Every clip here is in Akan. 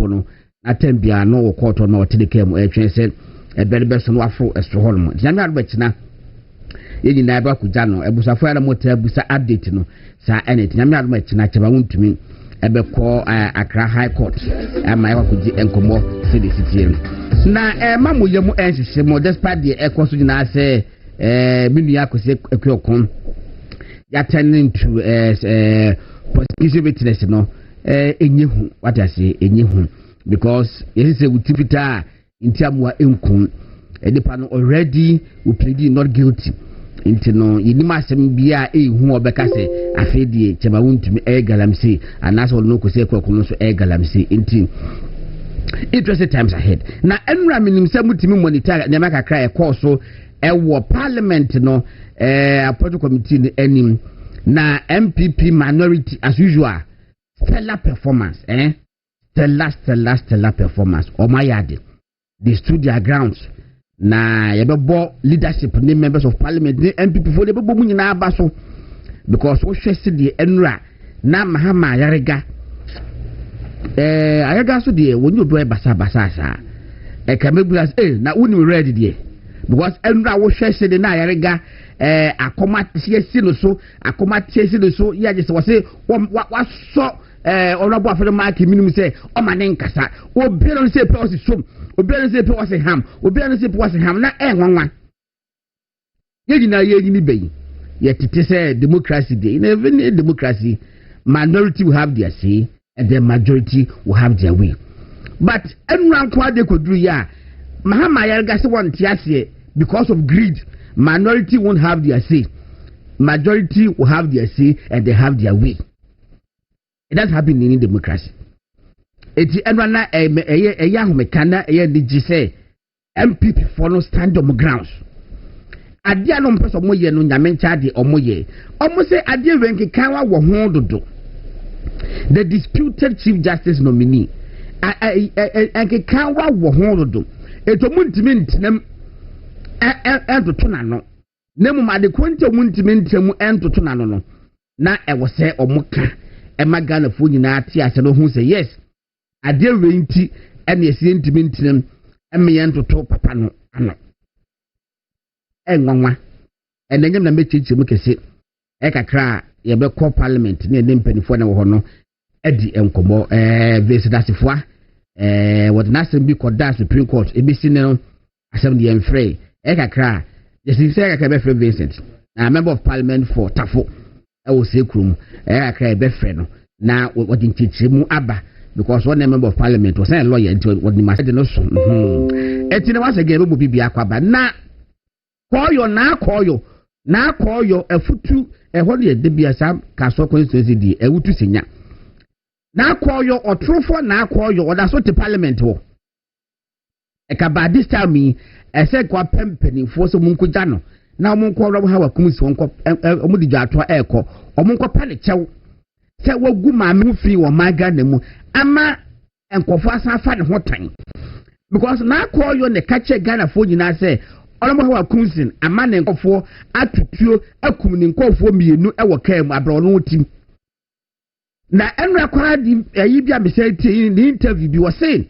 no atembia no court no tedeke mu etwen se ebelebe so no afro estro holmo nyame adbetina yeji na ba kuja no ebusafo ya mo busa update no sa enet nyame adbetina cheba wontumi ebekọ Accra High Court ama ya kuji enkomo city na mamu yemu enhihye mo despite the ekoso nyina se minu ya kose ekokon ya turning to prosecution witness no enyehu what I say enyehu because yes say utifita intiamwa enkun edipa no already we plead not guilty inti no yinima asem bia ehu obeka se afedie chema wontumi galamsi anaso no kose ekokon no so galamsi inti interesting times ahead na enra minim se mutimi monitor nyama kakra e course ewo parliament no appointed committee ni enim na MPP minority as usual stellar performance stellar performance omayade they stood their grounds na yebebo leadership ni members of parliament ni MPP for yebebo mu nyina aba so because wo hwese de enra na mahama ayarega ayaga so de woni odo e basa sa kamebulas na woni ready de because enra wo hwese de na ayarega akoma tiesi no so ya je se wo se wa so honorable afere mark minimum say o mane nkasa obi no say pe o se som obi no say pe o se ham obi no say pe o se ham na nwanwa ye nyini beyi ye tete say democracy dey in every democracy minority will have their say and the majority will have their way but enran kwa de koduru ya mahama yarga se won tiase because of greed minority won't have their say majority will have their say and they have their way. It does happen in democracy. Eti enwana ehumekana di say MPP for no stand on grounds. Adia no mpeso moye no nyamencha de omoye. Omo say adia wenke kanwa wo ho dodo. The disputed chief justice nominee enke kanwa wo ho dodo. Eto muntimi ntinem entoto nano. Nemu made kwonte muntimi ntemu entoto nano no. Na ewo say omoka Emagana fo nyina ati ase no hu say yes ade wenti ene esi ntimi ntinem eme ntoto papa no ano enwanwa enanyam na mechichi mu kese kakra ye be call parliament ne ne mpanifo na wo ho no edi enkomo vesidasifo what na sem bi koda Supreme Court ebisi ne no asem de enfrey kakra ye si say kakra be free Vincent na member of parliament for Tafo I say krum akra be frɛ no na wodi ntichimu aba because one member of parliament was a lawyer until wodi ma say no so etine was again be bibia kwaba na koyo afutu ho de bia sam kaso constituency di ewutu senya na koyo otrofo na koyo oda so te parliament wo ekaba this time say kwa pempeni fo so munkuja no na omunko robo ha wakumsi wonko omudi dwato eko omunko pale chew se wagu maame free wo maga na mu ama enkofo asafa ne hotan because na koyo ne kache Ghana fo nyina se olomo ha wakumsi ama ne enkofo atutuo akum ne enkofo mienu ewo kam abro no tim na enra kwa di ayi bia me say ti ni interview bi wo say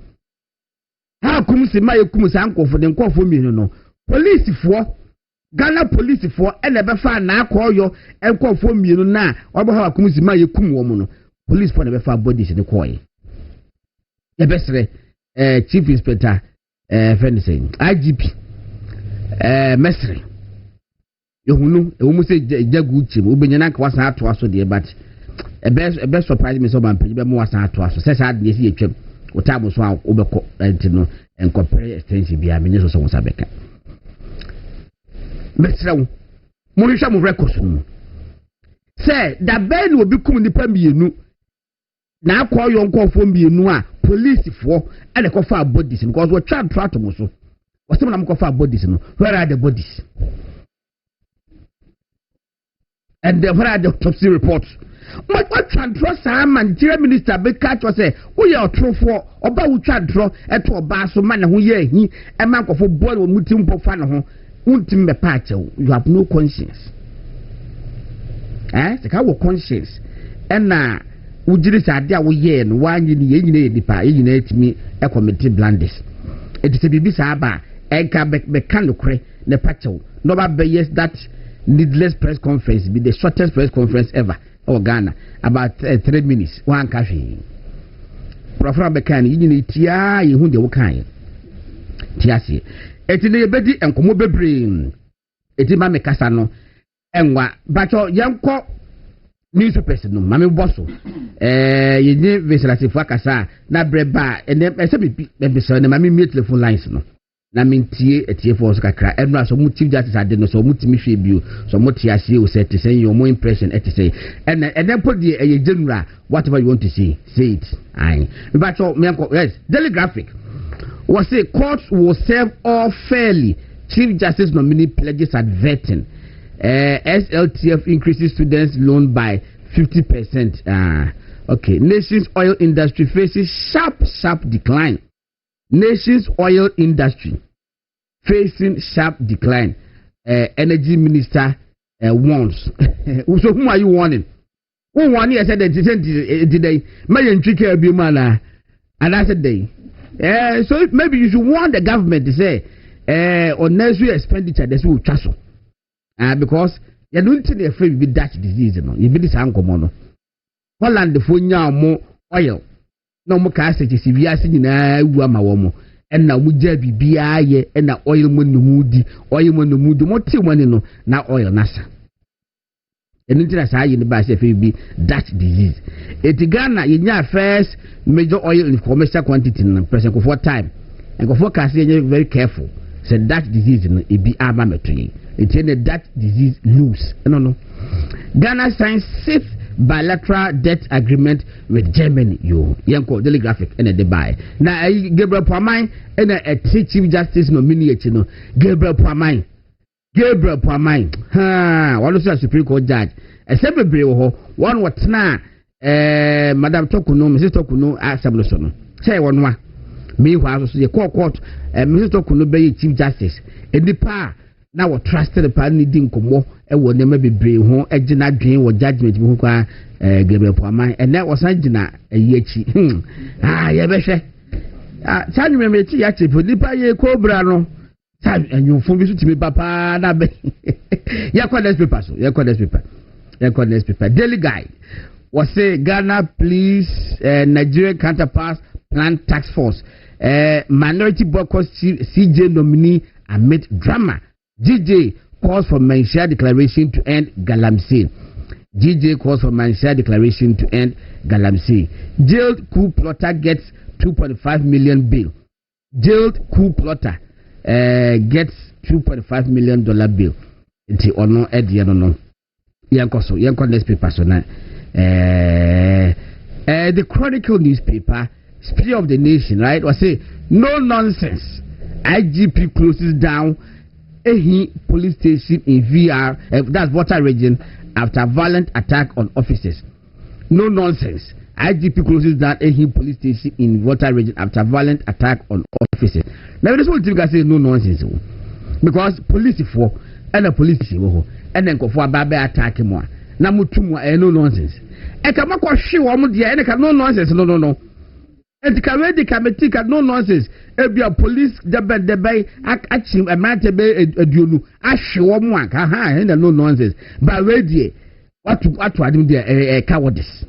ha kumsi ma yekumsi ankofo ne enkofo mienu no police fo Ghana police for elebefa na akoyo enkofo mienu na obo ha wakumzi ma yekum wo mu no police for elebefa bodies ne koye ye besre chief inspector friend say IGP mesre yohunu ewomu se jagu chim obenyana ka wasa ato aso de but ebe surprise me so ban page be mo wasa ato aso se sa de si etwem otabo so a obekọ entino enkopere extension bia menye so so sabeka Mesraw Monisha mu records mu say da ben obi kum nipa mienu na akoyo nkofo mienu a police fo and ko fa bodies because we try to mo so we say na ko fa bodies no where are the bodies and where are the autopsy reports what transfer some Nigeria minister be catch us say we are trofo oba wu twadro eto oba so ma na ho ye hi e ma nkofo boy wo mutim po fa na ho untim be patch you have no conscience the kind of conscience and ujiri sa ade a wo ye no wanyi ni yenyina edipa yenyina etimi e committee blandis it is bibi sa aba enka be kan lokre ne pachew no ba be yes that needless press conference be the shortest press conference ever or Ghana about 3 minutes one cafe profra be kan yenyina tia ye hu de wo kan tiase eti ne bedi enkomo bebre eti ma me kasa no enwa bacho yenko newspapers no mame boso yenye veselasifu akasa na breba ene ese bibi be na mame mi telephone lines no na mentie etie for so kakra eno so mu chief justice ade no so mu timi hwe bio so mu tie ase o set say your more impression et say and put the general whatever you want to say it aye but yes daily graphic was say courts will serve all fairly chief justice nominee pledges adverting SLTF increases students loan by 50%. Okay. Nation's oil industry faces sharp decline. Nation's oil industry facing sharp decline. Energy minister warns. So whom are you warning? Who warning? I said that today. My tricky be man. And I said they. So maybe you should warn the government to say unnecessary expenditure. That's what chasso. Because you don't think they're afraid with that disease, no. You be this uncommon, no. Holland the phone more oil. No more cassette is if you are sitting in a woman, and now would there be BIA and the oil when the moody, oil when the moody, what you want to know now oil nasa. And interest high in the bus if it be that disease. It's Ghana, in your first major oil in commercial quantity in present for time. And go forecast very careful. Said that disease it be armamentary. It's in that disease loose. No. Ghana signs 6th bilateral debt agreement with Germany. Yanko daily graphic and a buy. Now Gabriel Pamai and a chief justice nominee. Gabriel Pamai. One of the Supreme Court judge. A separate one what now Madam Tokuno, Mrs. Tokuno, Asamusono. Say one. Meanwhile, so the court, Mrs. Tokuno be chief justice. And the power now what trusted the power needing Komo, and would never be brave home, a general dream or judgment, Gabriel Pamai, and that was Angina, a yechi. Yabeshe. Tell me, actually, put the pie, Cobrano. And you phone visit me, Papa. Yakodes paper. Daily guide was say Ghana, please, Nigerian counterparts plan task force. Minority boycott CJ nominee amid drama. GJ calls for Malaysia declaration to end Galamsey. Jailed coup plotter gets 2.5 million bail. Jailed coup plotter gets $2.5 million bill. It's ono no. Yanko newspaper so na. The Chronicle newspaper, Spirit of the Nation, right? Was say no nonsense. IGP closes down Ehi police station in VR, that's Water region, after violent attack on officers. No nonsense. IGP closes down Ehi police station in Water region after violent attack on officers. Now this one thing I say no nonsense, because police for and a police and then go for a baby attack him. Now mutumu no nonsense. And come across she woman dear and no nonsense. No. And the committee no nonsense. If your police the bay actually a man to be a dunu ash woman and no nonsense. But ready what I do there a cowardice.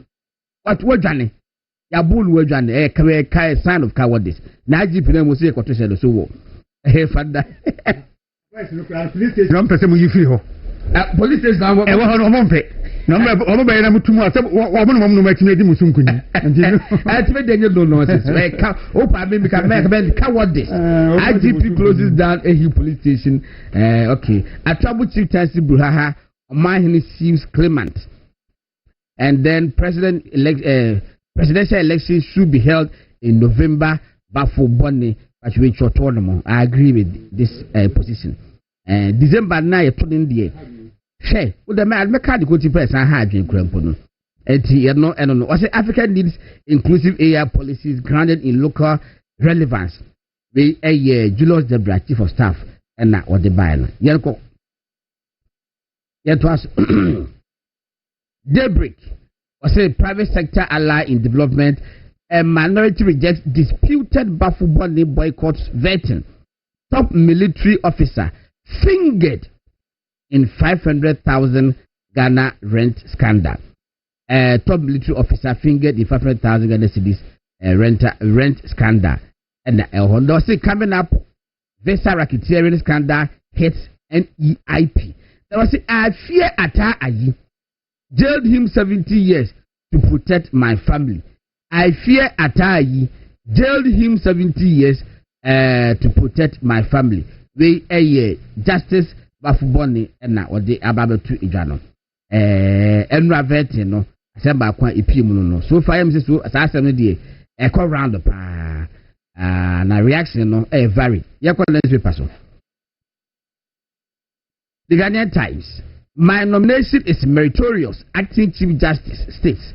What Johnny? Yabul were Johnny a sign of cowardice. Now GP will say a quotation so. Hey, father. No person you feel. Police station now. I want to no, I'm too much. Woman, no making a musunku. I expect they no nonsense. Oh, I mean, can make cowardice. IGP closes down a police station. Okay. A trouble chief Tansi Bruhaha, mine seems clement. And then presidential elections should be held in November, but for Bonnie, but which autonomous. I agree with this position. December 9, 20 Hey, with the man, mechanical person, I had in Crampono. And no. I say Africa needs inclusive AI policies grounded in local relevance. We a year, Julius Debra, chief of staff, and not what the buyer. Yanko. Yet was daybreak or say private sector ally in development. A minority rejects disputed Bafubonne boycotts vetting. Top military officer fingered in 500,000 Ghana rent scandal. Top military officer fingered in 500,000 Ghana cedis rent scandal. And Honda say coming up, visa racketeering scandal hits NEIP. There was I fear Ata Ayi jailed him 70 years to protect my family. I fear Ata Ayi jailed him 70 years to protect my family. We Justice Bafubonne na ode ababetu idwano. Enra vete no aseba kwa epiemu no. So far am say so asasem no de e call round pa. Na reaction no vary. Yakwa newspaper so. The Ghanaian Times. My nomination is meritorious. Acting Chief Justice states.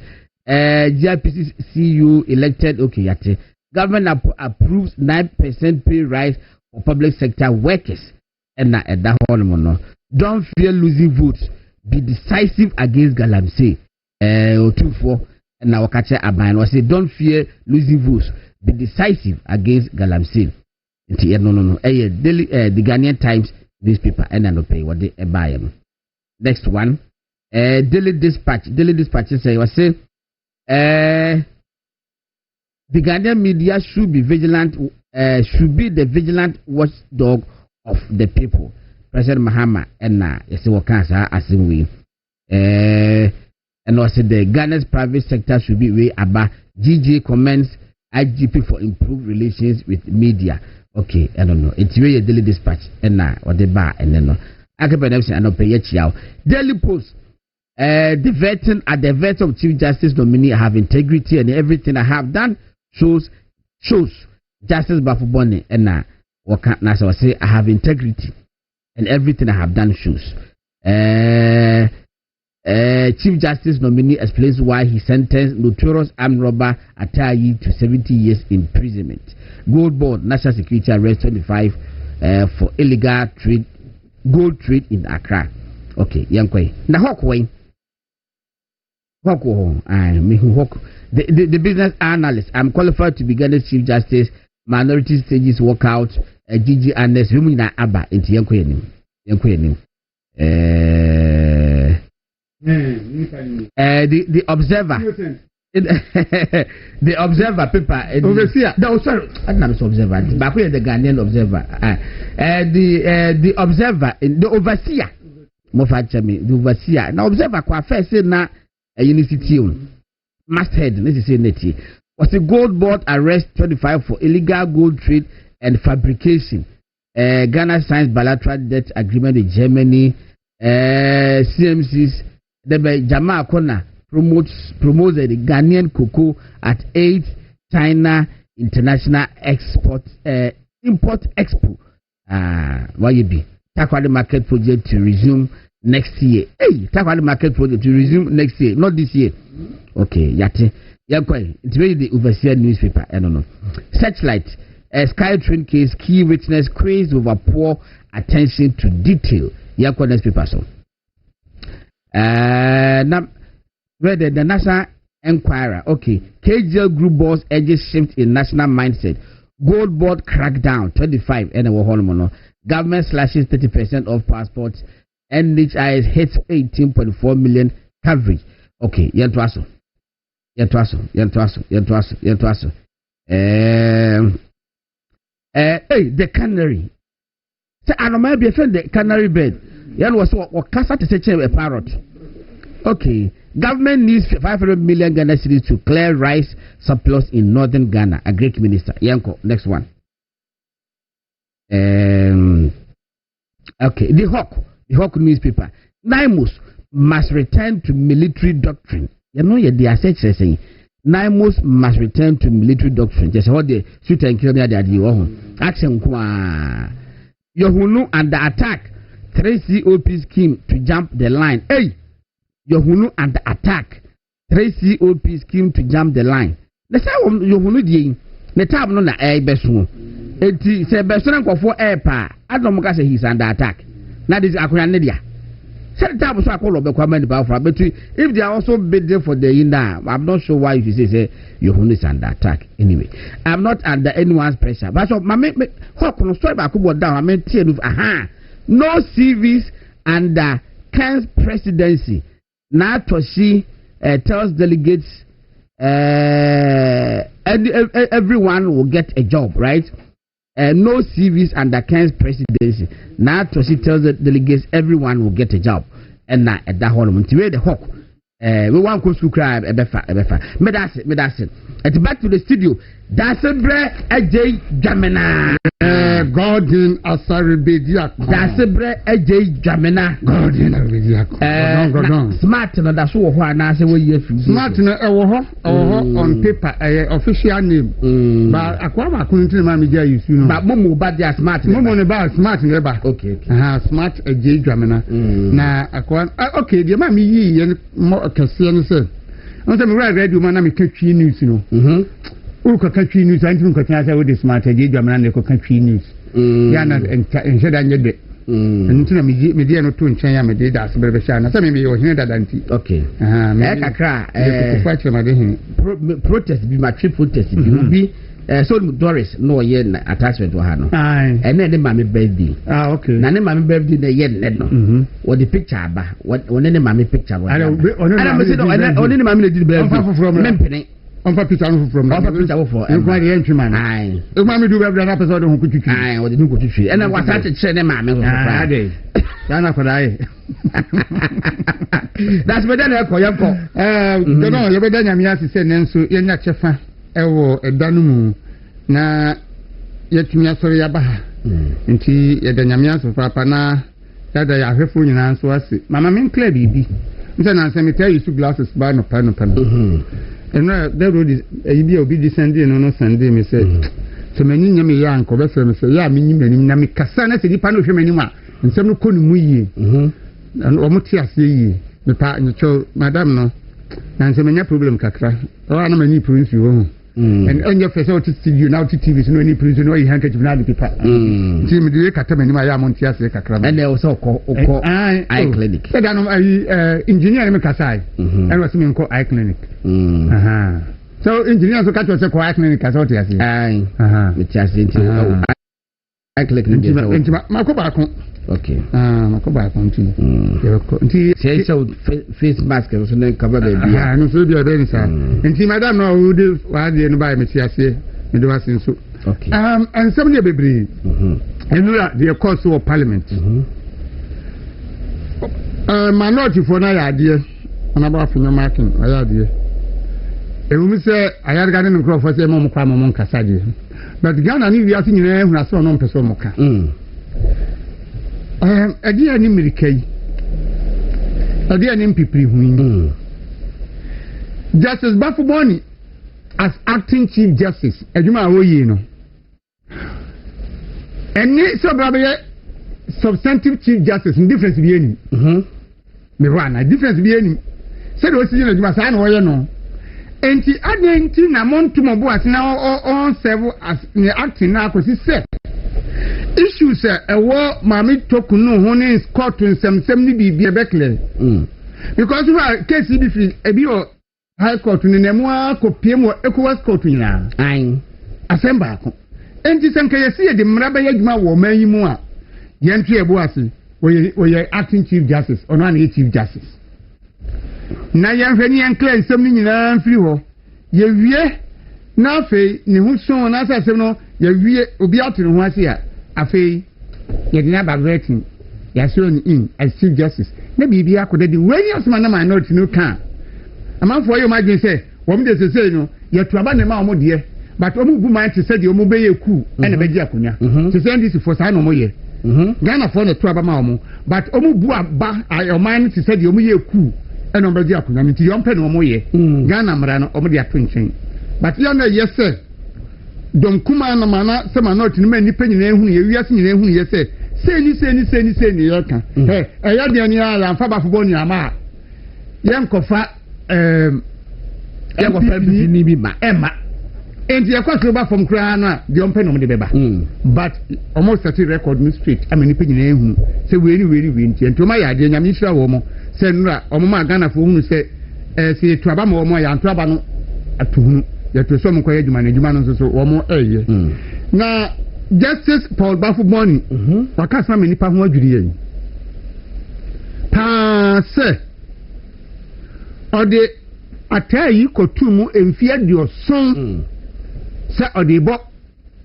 GIPC CU elected. Okay, yate. Government approves 9% pay rise for public sector workers. And that one, don't fear losing votes. Be decisive against Galamsey. 2-4. And now catch a man was say, don't fear losing votes. Be decisive against Galamsey. No. The Ghanaian Times newspaper and I pay what they buy them. Next one, Daily Dispatch. Daily Dispatch say was say, the Ghanaian media should be vigilant. Should be the vigilant watchdog of the people. President Mahama and yes, what cancer as in we. And also the Ghana's private sector should be way above. GG comments IGP for improved relations with media. Okay, I don't know. It's really a Daily Dispatch and or the bar and then no. I can pay Daily Post. The vetting at the vet of Chief Justice nominee have integrity and everything I have done shows Justice Bafubonne and what can't I say I have integrity and everything I have done shows. Chief Justice nominee explains why he sentenced notorious armed robber Atayi to 70 years imprisonment. Gold Board National Security arrest 25 for illegal trade, gold trade in Accra. Okay, Yankwe. Now Hawkway. The business analyst. I'm qualified to be Ghana's Chief Justice. Minority stages workout. GG Andes. Rumina Abba into Yankwe. The Observer. The Observer paper. Overseer. No, sorry. I'm not Observer. But we are the Ghanaian Observer. The Observer. The Overseer. The Overseer. Now Observer kwa first say na university masthead. This is neti. Was a gold board arrest 25 for illegal gold trade and fabrication. Ghana signs bilateral debt agreement with Germany. CMC's the Jamaa Kona promotes the Ghanaian cocoa at 8th China International Import Expo. YB Takwadi Market Project to resume next year. Hey, Takwadi Market Project to resume next year, not this year. Okay, yate. It's really the Overseer newspaper. I don't know. Searchlight. Skytrain case, key witness crazed over poor attention to detail. Next paper so. Now, the National Enquirer. Okay, KGL Group boss edges shift in national mindset. Gold Board crackdown 25. Government slashes 30% of passports. NHIS hits 18.4 million coverage. Okay, Yantuaso. Hey, the canary. Say, I don't mind the canary bird. Yan was what Casa to say a parrot. Okay, government needs 500 million Ghana cedis to clear rice surplus in northern Ghana. A Greek minister. Yanko, next one. Okay, the Hawk newspaper. Naimos must return to military doctrine. You know, they are saying Naimos must return to military doctrine. Just what they shoot and kill their action. Yohunu under attack. 3 COP scheme to jump the line. Hey, Yohunu under attack. 3 COP scheme to jump the line. The time Yohunu di the time no na air besu. Eti se besu na for air pa. I don't say he's under attack. Now this akuna nedia. Set up so I call up comment about for but if they are also bidding for the now, I'm not sure why you say your home is under attack. Anyway, I'm not under anyone's pressure. But so my how can story about down? I mean, no CVs under Ken's presidency. Now Toshi tells delegates everyone will get a job, right? No CVs under Ken's presidency. Now Toshi tells the delegates everyone will get a job. And now at that one, the hawk. We want to subscribe a befa. Me that's it. And back to the studio. That's a bre AJ Jamina. Gordon Asare-Bediako. That's a bre AJ Jamina. Gordon Asare-Bediako. Smart no that's what na say we year smart no on paper official name. But akwama kunti ma me dia use no. But momo ba dia smart. Momo ne ba smart ne ba. Okay. Smart AJ Jamina. Na akwa okay the ma me yi mo kase no say. On say me radio man na me catchy news no. Uko country news anti ko tan say we dey smart AJ Jamina na ko country news. Ya na ensheda nyede. Ntina me dey no to nchen ya me dey da asebere sha na say me o hene dadanti. Okay. Me kakra ko fa chema de hin. Protest bi ma trip protest bi so Doris no ye attachment wa ha no. And then ma me birthday. Okay. Na ne ma me birthday na ye no. What the picture ba. What one ne ma me picture wa. Ana me say no one ne ma me dey birthday. Mempene. On fa picture no from. On fa picture for. En kwa dey entry man. Aye. E ma me do birthday na person don kututu. Aye, what dey kututu. And what start to ne ma me so fa. Ade. Yana for dai. That's better than ko yanko. No, you better nyame asese nenso ye nya chefa ewo edanu mu na yetumi asori yaba ha. Nti ye da nyame aso papa na dada ya hwefo nyina nso ase. Mama men clear bibi. Nse na nse me tell you glasses ba no pa no pa. Eno the road is ebi obi descending no Sunday me say so many nyame ya anko be say me say ya me nyim nanim na me kasa na se dipa no hwe manim a nsem no kɔ no mu yie. O mo ti ase yie. Me pa ncho madam no na nsem nya problem kakra. O ana mani prince wo. And on your face out to studio now to TV so no any prince no you handkerchief na the paper. Ti me dey kata manim a ya mo ti ase kakra. And there was eye clinic. Said engineer me kasa. And was me nko eye clinic. So engineer so catch yourself eye clinic as what you say. Me ti ase nti eye clinic nti makoba kon. Okay. Makoba kon nti. Nti say so face mask so na cover baby. No so be be nsa. Nti madam no we dey wa dey no buy me ti ase me do asin so. Okay. And some dey bebre. Enura dey course of parliament. Minority for na ya dey. Ana ba funyo marking ya dey. Ewumi say ayarga ne nkro for say mo kwa mo nkasa dey. But Ghana ni wi ase nyina ehuna so no mpeso mo ka. Adi ani mirikai. Adi ani mpipiri hu. Justice Bafuboni as acting chief justice adwuma awoyi no. Eni so brabe substantive chief justice difference bi eni. Me wana difference bi eni. Say do si na adwuma sa na wo ye no. Enti adenti na montumo bo asena on serve as the acting na akosi se issues ewo mami tokunu ho ne court nsem ni bibia bekle because we case bi fi ebi o high court ni nemu akopie mo ECOWAS court nyina ayin asemba ko enti senka yesi de mraba yadwuma wo manyimu a yentu ebo ase we acting chief justice ono na chief justice na yanhwani yankla nsem ni nyina mfiri ho ye wie na afei ni hu so na asem no ye wie obi atunu ho ase a afei ye dina bagretin ya so ni in as chief justice na bibi akoda di weni asema na minority no kan amanfo yo magin say wom de sesei no ye tuaba ne ma omo de but omo bu man ti say de omo be ye ku ene be gi akonya se say ndisi for sa no mo ye Ghana for na tuaba ma omo but omo bu aba ayoman ti say de omo ye ku ene omo be gi akonya nti yo mpe no omo ye Ghana mra no omo de atonchen but yo na ye say dom kuma na mana se minority no ma ni panyina ehunu ye wiase nyina ehunu ye say seni ye ka ya de ani ala mfa Bafuboni ama yenkofa yenkofa bi ni bi ma ema and the Aqua from Crana, the Open of the Beba. But almost at the record in street. I mean, opinion, say, really win. And to my idea, Misha Womo, Senra, Oma Ghana for whom say, say, Trabamo, and Trabano at whom yet to some quiet management or more area. Now, Justice Paul Bafu Bonnie, what can't some many Pamwa Julian? Pass, or the Atai Kotumu and feared your son, sir, or the book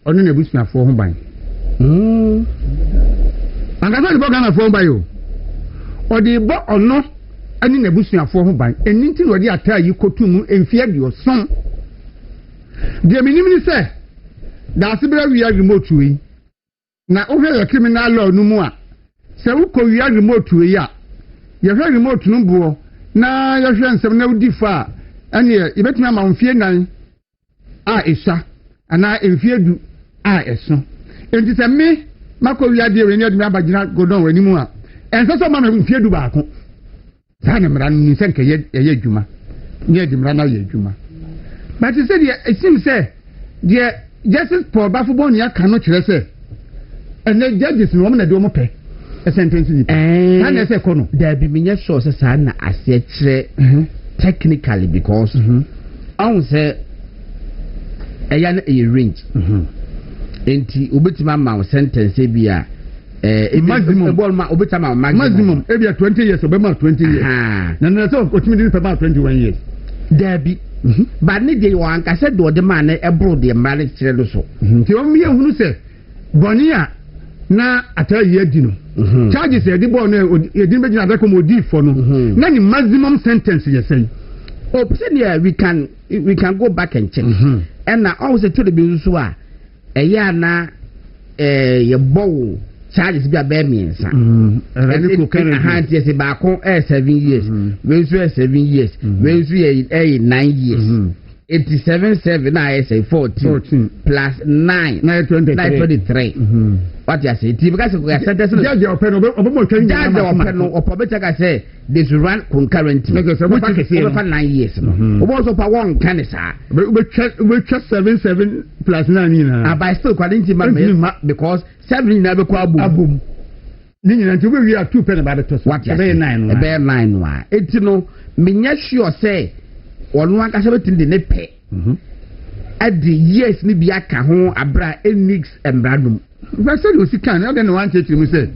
on the bush for home by. And I thought the book on a phone by you, or the book or not, and in the bush for home by, and into the Atai Kotumu and feared your son. The minimum say, that's a we are remote to it. Now, over a criminal law no more. So, we are remote to it. You're very remote no more. Now, your friends have no differ. And you bet me on fear nine. Isa, and I in fear do. So. It is a me, Marco, we are dear, and you're not go down anymore. And so, someone will fear do back. Sanam ran in Sanka yet, Juma. Near the Rana Juma. But you said, it seems, say, dear Justice Paul Bafubonia cannot say. And the judges in woman that do pay a sentence. And as a corner, there be many sources, and I said, technically, because I will say a young range. Enti ubetima ma sentence bia maximum maximum maybe 20 years obema 20 years na na so otimi for about 21 years there be but ni dey wan ka say do the man e bro the marriage chire so ti o mi ehunu say bonia na ataye adi no charges e di bo no e di beji na da ko mo di for no na ni maximum sentence you say oh say we can go back and check and na always to the be so a na ye bow charges be about me and hand yes back on 7 years when 7 years when 9 years 87 I say 14 plus 9 23 what you say because we sentence judge your pen or probably say this run concurrently over 9 years also for one can we check 7 plus 9 by still according to because 7 never go boom we are 2 pen about it what you say 9 why it no me sure say one one can say the pay at the years ni bi aka ho abra enix embradum but say you can now then one church me say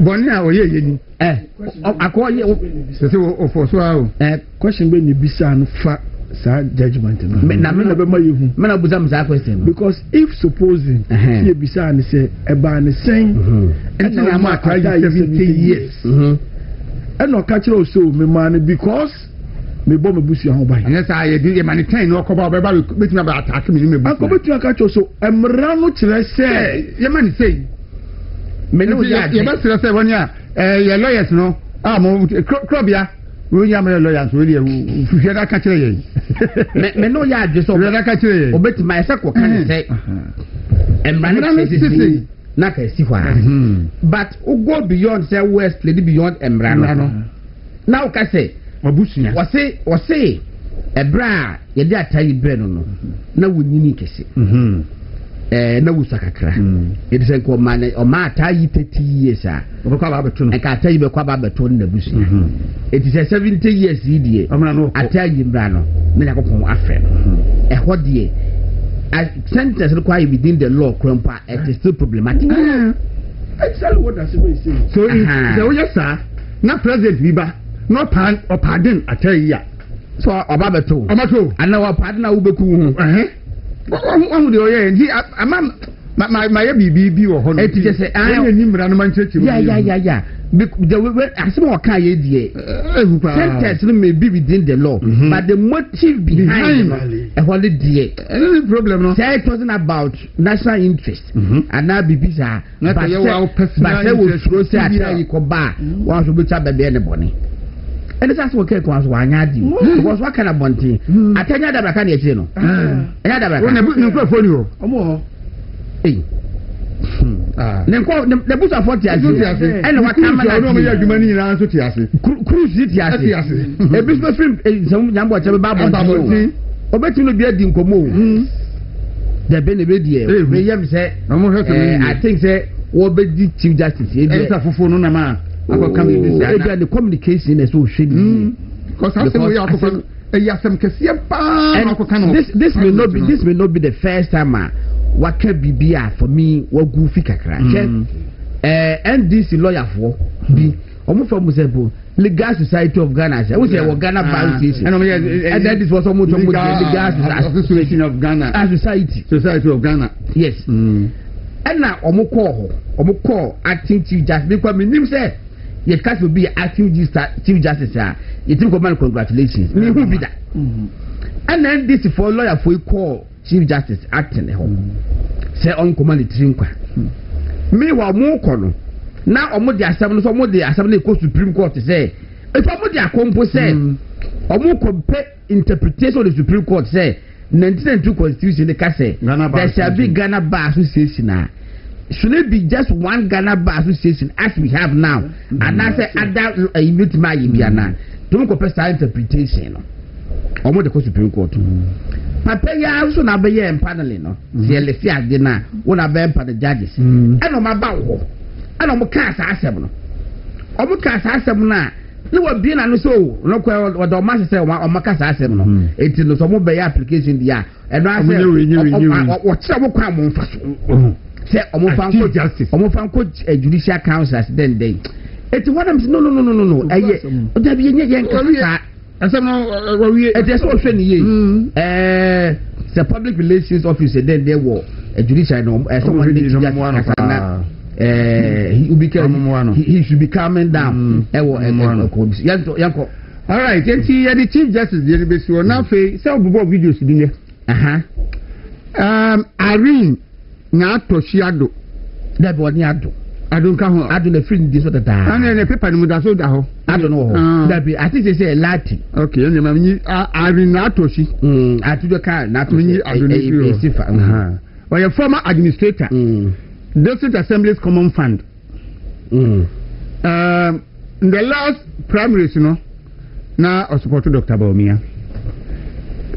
boni a oye yeni akoye say o for so a question be ni bisa no fa sa judgment no me na be ma yehu me na buza msa question because if supposing you bisa and say eba ni sen and na ma try 70 years and no catch you so me man because me bo me busu ho ban yes I dey man 10 no ko ba betima ba attack me me busu ko betima ka cho so emra no kire say ye man say me no ya ye ba say won ya ye lawyers no mo krobia we ya me lawyers we dey fuhwe da ka kire ye me no ya je so da ka kire ye o betima say ko kan say emra no say na ka si hwa but o go beyond say west lady beyond emra no now ka say mabusunya wase ebra ye de atayi bre no na wonyini kese na wusakakra it is ko man o ma atayi 30 years a obekwa ba beto no e ka atayi be kwa ba beto na busunya it is 70 years idie atayi bra no me na kopon afre e hodie sentence required within the law krompa it is still problematic exactly what I say so yes sir na president biba no pan or pardon ataya so obabeto ana wa pardon ubeku hu who the oye and he my bibi wo ho no it just say I ni mra no man church yeah the way asem o kan ye die sentence no may be within the law but the motive behind a holiday any problem no say it wasn't about national interest and now bibi sa but say we throw say ataya ko ba wa so be cha be anybody. And that's what came was one yard. Was what kind of bunting? I tell you that I can't get no. Another portfolio. The books are 40 and what come on money in answer to us. Cruise it, yes. A business film is some number of Bible. Obey to be a dinkomo. the benefit me yam say I think say what be the chief justice e be fufu no na ma akọ be say the communication is so shady because how say we akọ yasem kesiye pa akọ kan this may not be the first time waka bibia for me wagu fi kakra NDC lawyer for bi omo for musebo Legal Society of Ghana say we say Ghana Bar Association and that is what some Legal Association of Ghana Society of Ghana yes and now omo call acting chief justice because me nim say you can't be acting chief justice you think man congratulations me who be that and then this for lawyer for call chief justice acting say on command the kwa me wa mo kono na omo de asem no so omo de asem na ko Supreme Court say if omo de akompo say omo compare interpretation of the Supreme Court say 1992 constitution dey say there shall be Ghana Bar Association should it be just one Ghana Bar Association as we have now and I say other unit ma yibiana don't compare that interpretation omo de ko Supreme Court papa ya so na be ye panel no se le fi ade na wo na be empa the judges e no ma ba wo e no mo ka sa asem no o mo ka sa asem na ne wa bi na no so no kwa wo do ma se o ma ka sa asem no enti no so mo be ya application dia e no ase wo kira mo kwa mo mfa so se o mo fan ko justice o mo fan ko judicial council as den enti what am no eye o da bi ye nka asem no we it is so hwe ni ye the public relations officer then there were a judicial no someone he should be calming down yanko all right enti the chief justice the be so na fe say obobo videos bi ne Irene na toshiado da be oni ado adon ka ho adon na free this what that and the paper no da so da ho adon no that be I think they say lati okay and ma ni Irene na toshi atudo ka na toshi adon sifa or your former administrator District Assembly's Common Fund in the last primaries, you know, now I support Dr. Baumia.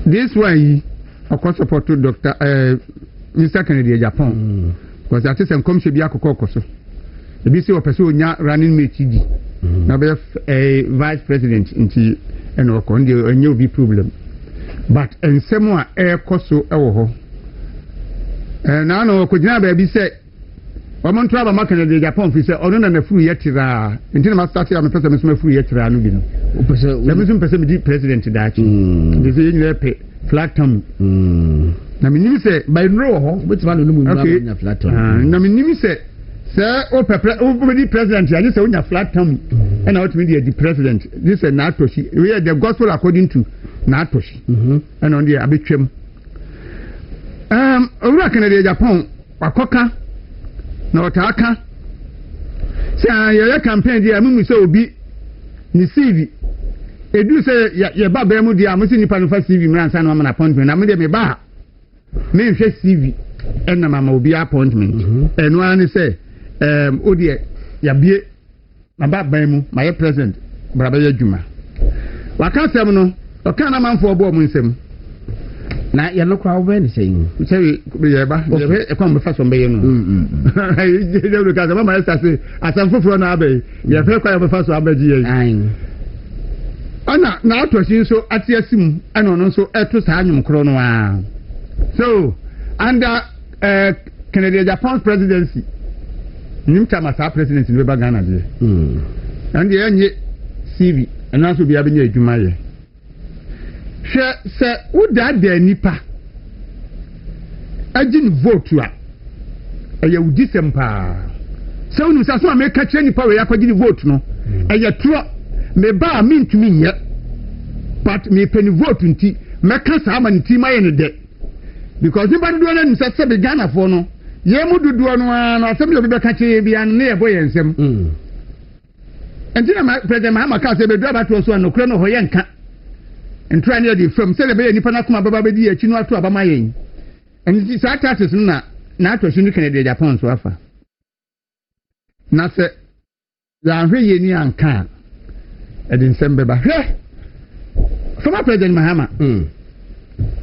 This way, of course, support Dr. Mr. Kennedy Japan because I think some come should be a cocoso. The BC or person running me TD. Now be a vice president in T and a new be problem. But in some air coso and now no could never be said. Omo travel market de Japan fi say ono na free yetira nti na ma start ya me pese me free yetira no bi no o pese le me zum pese me di president da chi de say you pe flat term na me nimi say by no ho betima no mu na flat term na me nimi say o di president ya say onya flat term and out me di president this is na atoshi we are the gospel according to na atoshi and on the abetwem owura Kennedy Japan wakoka na otaka say your campaign dia mumu say obi ni CV edu say ye ba ba mu dia mo si nipa no fa CV mran sa na ma appointment na me de me ba me hwe CV en na ma obi appointment enu ani say odi ya bie na ba ba mu ma ye president bra ba ye djuma waka sem no o kan na manfo obo mu nsem na ya no kwa we ni say ye ba ye e kwa me fa so mbe ye no je de ka ma ma sa say asanfoforo na abai ye fe kwa me fa so abaji ye ana na atoshi so atiasim ana no so eto sa anyum kro no a so under Kennedy Japan's presidency nimta masa presidency no ba Ghana de and ye nye CV ana so bia be nya adwuma ye se uda da nipa agin vote a eye udi sempa se unu sa so ameka kire nipa we yakogini vote no eye tro me ba mintumi nye but me peni vote nti meka sa ama nti maye ne de because nipa do na nsa se be Ghana fo no ye mu dudu no na asem le be ka kire bia ne ye boye nsem entina ma president Mahama ka se be do abato so no kure no ho ye nka and near the firm said the nipa na kuma baba be di achi no ato abama yen and this artist na to shinu Kennedy Japan so afa na se ya hwe ye ni anka edin sembe ba hwe former president Mahama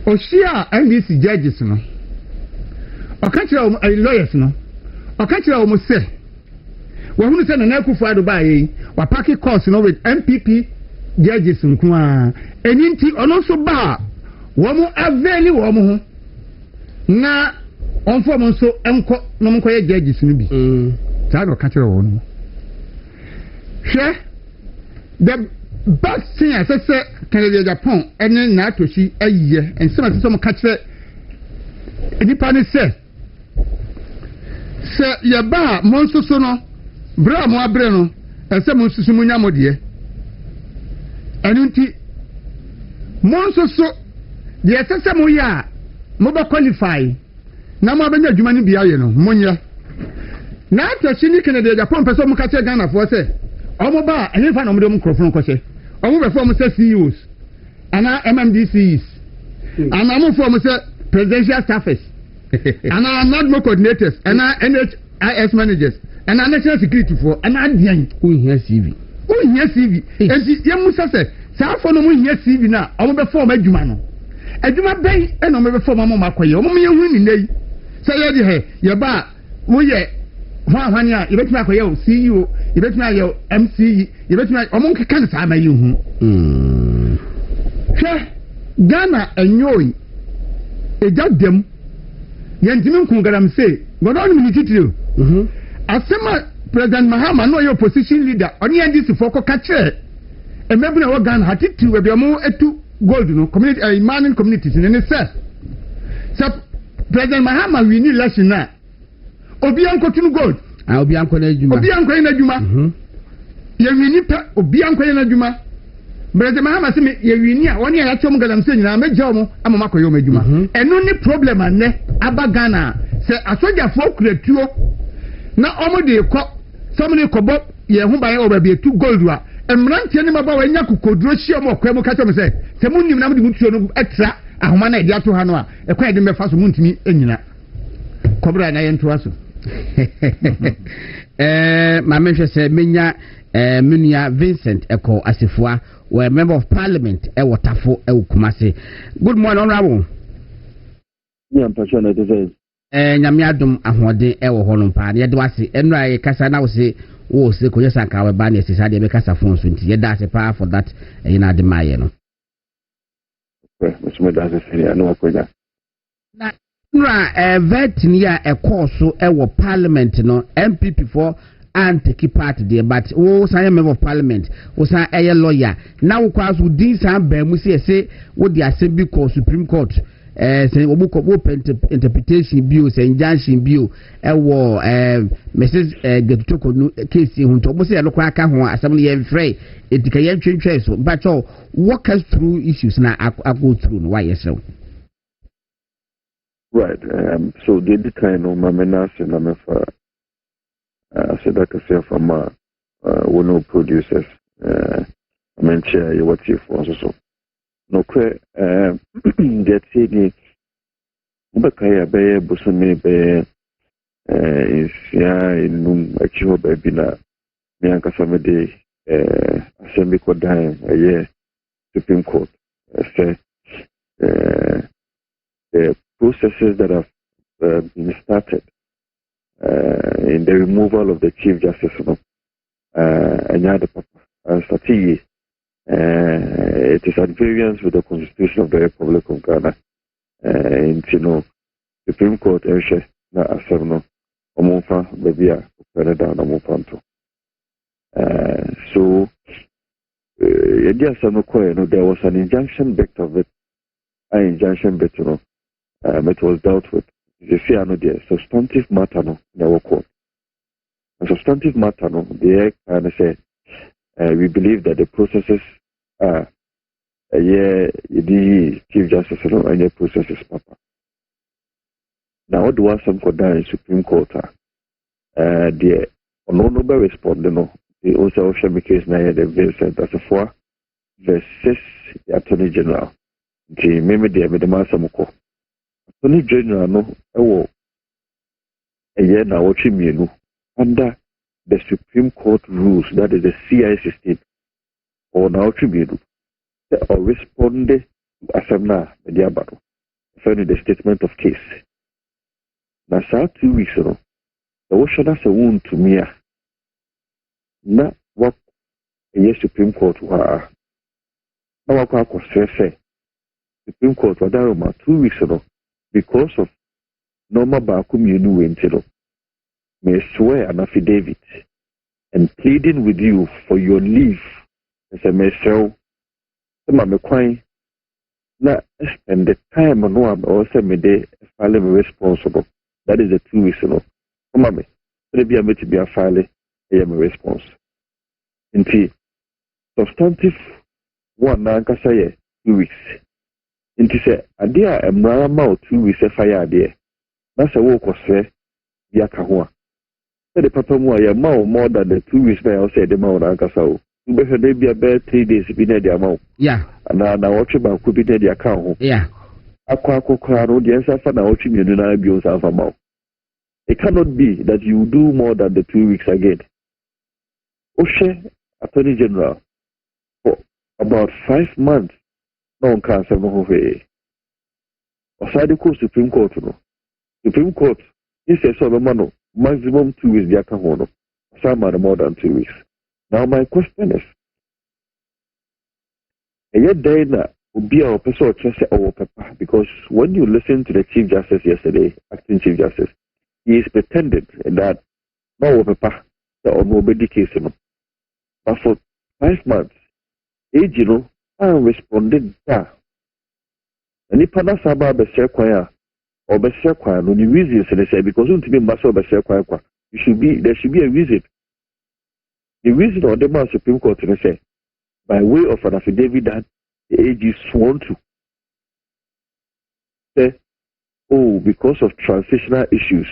o shia NBC judges no ɔka kyerɛ lawyers no ɔka kyerɛ wɔn sɛ wɔhunu sɛ Nana Akufo-Addo baayɛ wapaki course no with MPP judges nko a ɛni nti ɔno nso baa wɔn avɛli wɔn ho na ɔnfɔ wɔn nso nkɔ na wɔn nkɔyɛ judges no bi saa na ɔka kyerɛ wɔn no hwɛ the best thing asɛ sɛ Kennedy Japan ɛne n'atosi ayiyɛ nsɛm asɛ sɛ ɔmo ka kyerɛ nipa ne sɛ yɛba a mo nso so no bere a mo abrɛ no ɛsɛ mo nso so mo nya mo deɛ ɛno nti mo nso so deɛ ɛsɛ sɛ mo yɛ a mo bɛ qualify na mo abɛnya adwuma no bi ayɛ no mo nyɛ na atɔkyi ne Kennedy Japan pɛ sɛ ɔmo ka kyerɛ Ghanafoɔ sɛ ɔmo ba a ɛnyɛ fa na ɔmo de ɔmo nkurɔfoɔ nkɔhyɛ ɔmo bɛfɔ ɔmo sɛ CEOs ana MMDCs ana ɔmo fɔ ɔmo sɛ presidential staffers ana NADMO coordinators ana NHIS managers ana national security for ana adian unhia CV enti yemusa sɛ saa afɔ no mo hia CV na ɔmo bɛfɔ ɔmo adwuma no adwuma bɛn ɛna ɔmo bɛfɔ ɔmo makɔyɛ ɔmo yɛ hu ni nei sɛ yɛ de hɛ yɛ ba mo yɛ hwan a yɛbɛtumi akɔyɛ o CEO yɛbɛtumi ayɛ o MCE yɛbɛtumi ɔmo nkeka ne saa ma yi hu hwɛ Ghana enyoy eja dem yɛntimi nko galamsey gbɔdɔ ɔno mi titiri o asɛm President Mahama no yɛ opposition leader ɔne NDC fo kɔ ka kyerɛ ɛmɛbu na wɔ Ghana ha titiri baabi ɔmo etu gold no community mining communities ne sɛ President Mahama win election na obi ankɔtunu gold obi ankɔ na adwuma yɛ wini pɛ obi ankɔ na adwuma President Mahama sɛ yɛ wini a wɔne a yɛakyɛ ɔmo galamsey nyinaa mɛgya ɔmo ama makɔyɛ ɔmo adwuma ɛno ne problem anɛ aba Ghana sɛ asogyafoɔ kuratuo na ɔmo de kɔ sɔmo ne kɔbɔ yɛn ho ban wɔ baabi etu gold a mmeranteɛ ne maba wɔanya kokoduro hyia ɔmo ɔkɔɛ mu ka kyerɛ mo sɛ mo nim na mo de mo tuo no ɛtra ahoma na ɛde ato ha no a ɛkwan yɛde mbɛfa so mo ntumi anyina kɔbra na yɛn toa so maame hwɛ sɛ menya menua Vincent Eko Asifua were member of parliament ɛwɔ Tafo ɛwɔ Kumase. Good morning, honorable. Yeah, I'm passionate to say. Nyame adom ahoɔden ɛwɔ hɔ no paa yɛde wase ɛnura yɛ kasa na wo se wo se ko yɛsa ka weba na ɛsesa de bɛkasa phone so nti yɛda ase paa for that na de maayɛ no. Mr. Medase senior no akonya. Na nura vet ni a ɛkɔɔ so ɛwɔ parliament no MPP for and take part there but wo san member of parliament wo san lawyer na wo kwa so din san ba mu say wo di assembly court Supreme Court say wo interpretation bill say injunction bill wo Mrs. Getutoko no case hu to mo say no kwa ka ho asem no ye frɛ etika ye twentwe so but walk us through issues na go through no why yourself. Right, so the kind of mamenas and amefa said that I say from one of producers I mentioned what you for so no que get see Bakaya Bay Busame Bay is in actual baby na Mianka Samede Assembly Court dying a year Supreme Court say the processes that have been started in the removal of the Chief Justice it is at variance with the Constitution of the Republic of Ghana and Supreme Court na asemno omonfa babia down omonfanto so there was an injunction bit of it an injunction bit it was dealt with. The substantive matter no never court. A substantive matter no they can say we believe that the processes are the Chief Justice and the processes papa. Now what do I some court in Supreme Court the no respond no the also shall case na the Vincent as a 4 versus the Attorney General. The maybe the Masamoko. Attorney General no a year now watching under the Supreme Court rules, that is the CI system, or now tribunal, or respond to Asamna Mediabato, finally the statement of case. na saa 2 weeks no the wohwɛ na sɛ wontumi a na what a Supreme Court wa na wakɔ akɔsrɛ sɛ Supreme Court wadaroma 2 weeks no because of normal baako mmienu wei nti no may swear an affidavit and pleading with you for your leave as a mesel ma me kwan na spend the time no am or say me dey file me responsible. That is the 2 weeks no ma me so be am to be a file me response nti substantive one na nka say 2 weeks nti say ade a emra ma 2 weeks e fire ade na say wo kɔsɛ bi aka ho a the papa mu ya more than the 2 weeks now say the ma na nka sawo be say dey be about 3 days bi na dia ma yeah na watch ba ku bi na dia ka ho yeah akwa no dia nsa fa na watch mienu na bi o sa fa ma. It cannot be that you do more than the 2 weeks again. Oshe Attorney General for about 5 months no can say no way. Osade ko Supreme Court no. Supreme Court he says so no maximum 2 weeks dia ka ho no. Some are more than 2 weeks. Now my question is because when you listen to the Chief Justice yesterday, acting Chief Justice, he is pretending that no papa the nobody case no. But for 5 months, age I responded that. And if Pana Saba be share choir or be share choir, no the reason they say because you to be master be share choir, there should be a reason. The reason or the man Supreme Court say by way of an affidavit that the AG is sworn to say, oh, because of transitional issues.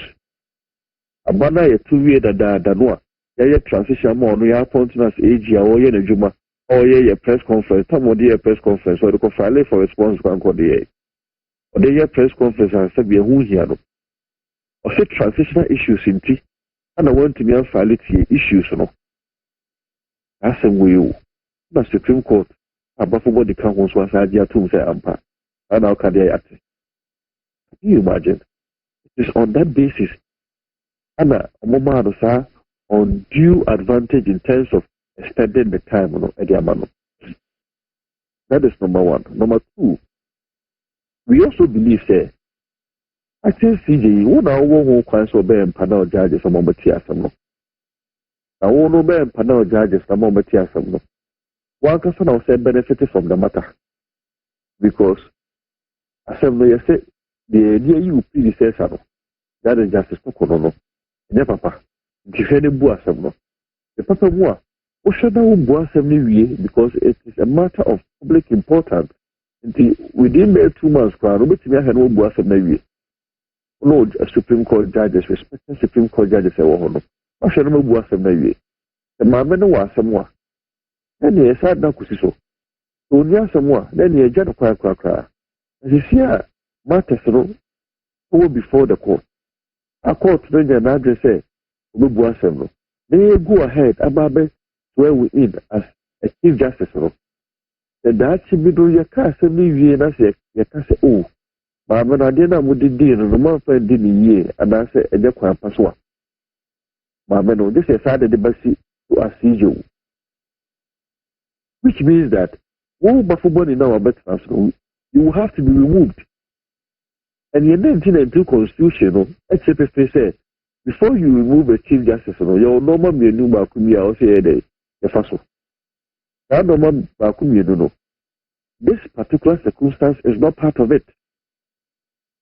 Abana ye 2 year that no ya transition more no ya appointment as AG or ye na juma or ye press conference, time or ye press conference or the file for response kan ko dey. Or the press conference and say be who here no. Or say transitional issues inti and I want to be file issues no. That's a way the Supreme Court above what the council was idea to say ampa. And how can they act? Can you imagine? It is on that basis and a undue advantage in terms of extending the time at the amount. That is number one. Number two, we also believe say I think CJ who now won't cancel bear and panel judges among the TSM. I won't know bear and panel judges among the TSM. One person now said benefited from the matter because assembly said the idea you predecessor that is justice no. Ne papa defend bu asem no the papa mu a o sheda wo bu asem ne wie because it is a matter of public importance until within the 2 months kwa no betimi ahe no bu asem na wie no Supreme Court judges respected Supreme Court judges e wo ho no o sheda no bu asem na wie the maame no wa asem wa then ye sad na kusi so oni asem wa then ye gya no kwa asisia matters no go before the court. A court then an address say, no. They go ahead about where we in as a Chief Justice. No. That should be do your cast and leave you and I say, you can say, oh, but when I didn't with the deal, no man friend didn't ye, and I say, and you can't pass one. But no, this is how the embassy to assist you. Which means that, oh, but for money now, you will have to be removed. And your 1992 constitution, HCPC said, before you remove a Chief Justice, your normal menu bakumi also the faso. That normal bakumi no. This particular circumstance is not part of it.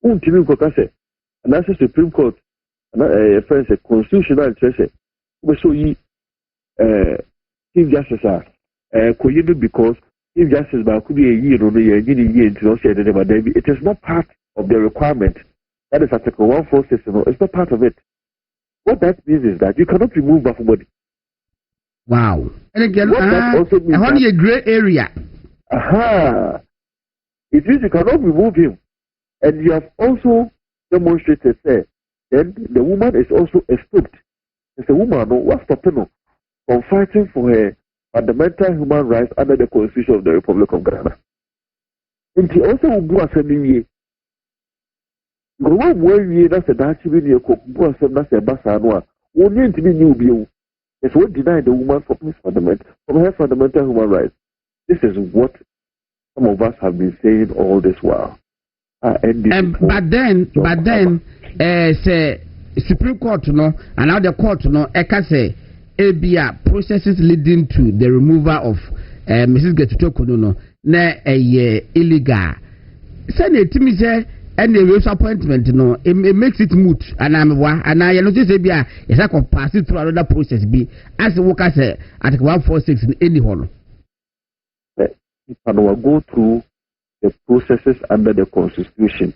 Until say, and that's the Supreme Court, and a friend said, constitutional interest, we so ye Chief Justice are because Chief Justice bakumi a year or a year into it is not part of the requirement. That is Article 146. It's not part of it. What that means is that you cannot remove Bafumodi. Wow. And again, also means only a gray area. Aha. It means you cannot remove him. And you have also demonstrated there. Then the woman is also estopped. It's a woman what's stopping from fighting for her fundamental human rights under the Constitution of the Republic of Ghana. And she also will do a semi Go away, that's a actually near cook, was that's a basanoa. Only to be new view. It's what deny the woman from her fundamental human rights. This is what some of us have been saying all this while. But then, say Supreme Court, no, and now the court, no, eka say, ABA processes leading to the removal of Mrs. Getutoko, no, na illegal. Senate, me say, and the race appointment, no, it makes it moot, and I notice ABA is like pass it through another process. Be as the worker say at 146 in any hall. And will go through the processes under the Constitution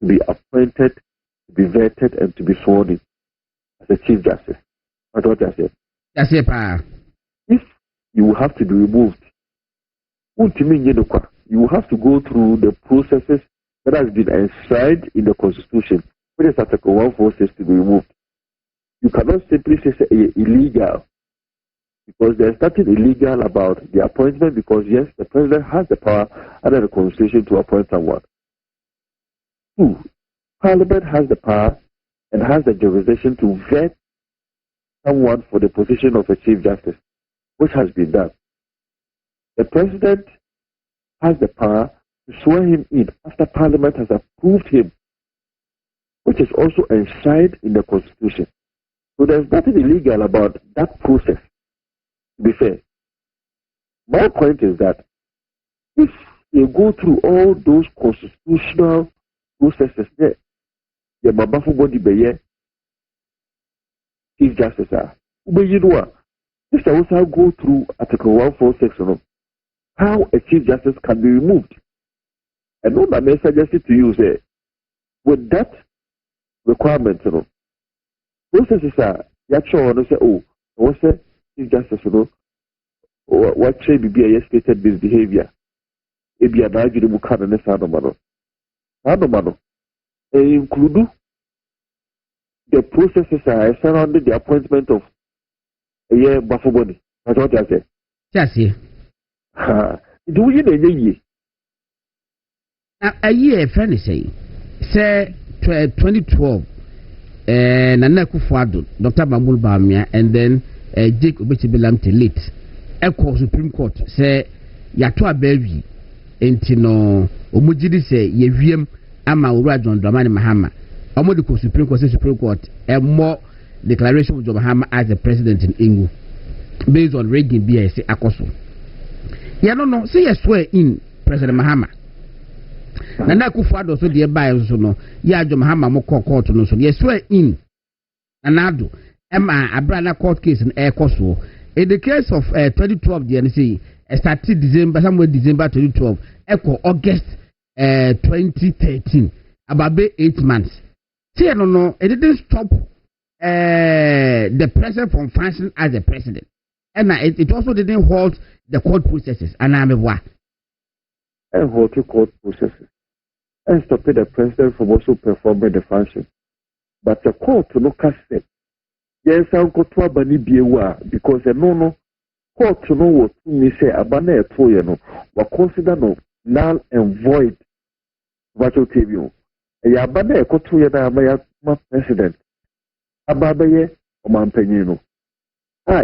to be appointed, to be vetted, and to be sworn in as a Chief Justice. That's what I said. That's it, pa. If you will have to be removed, you will have to go through the processes that has been enshrined in the Constitution, which is Article 146 to be removed. You cannot simply say illegal, because there's nothing illegal about the appointment, because yes, the president has the power under the Constitution to appoint someone. 2, Parliament has the power and has the jurisdiction to vet someone for the position of a Chief Justice, which has been done. The president has the power to swear him in after Parliament has approved him, which is also enshrined in the Constitution. So there's nothing illegal about that process, to be fair. My point is that if you go through all those constitutional processes there, the Babafo body be Chief Justice this also go through Article 146 how a Chief Justice can be removed. And what I may suggest to you say, with that requirement, processes are actually say, oh, what's the Chief Justice, what should be a stated misbehavior? It be an argument can and Sanomano. Include the processes are surrounding the appointment of a year buffer body. That's what I say. Just here. Do you know a year? A year, friend, say 2012, Nana Kufuado, Dr. Mahmoud Bamia, and then Jake Obechibelam late. Echo Supreme Court say Yatua Baby, Entino, Omujidi say Yeviem Ama Ura John Dramani Mahama. Omodiko Supreme Court, and more declaration of John Mahama as the president in Ingu, based on Reagan BSC Akoso. Ya no, say you swear in President Mahama. Nana Kufuado so the by so no, ya John Mahama mo court no so. You swear in Anado, Emma Abrana court case in Air Koso. In the case of 2012, the NC started December, somewhere December 2012, echo August 2013, about 8 months. See, I don't know, it didn't stop the president from functioning as a president. And it also didn't halt the court processes. And I'm a what? And halt the court processes. And stopping the president from also performing the function. But the court no case. Yes, Uncle Twabani Biewa, because a no court to know what me say abana a toyano, or consider no null and void virtual TV. A yabana a cotoyana my president. Ababaye or Mampenino.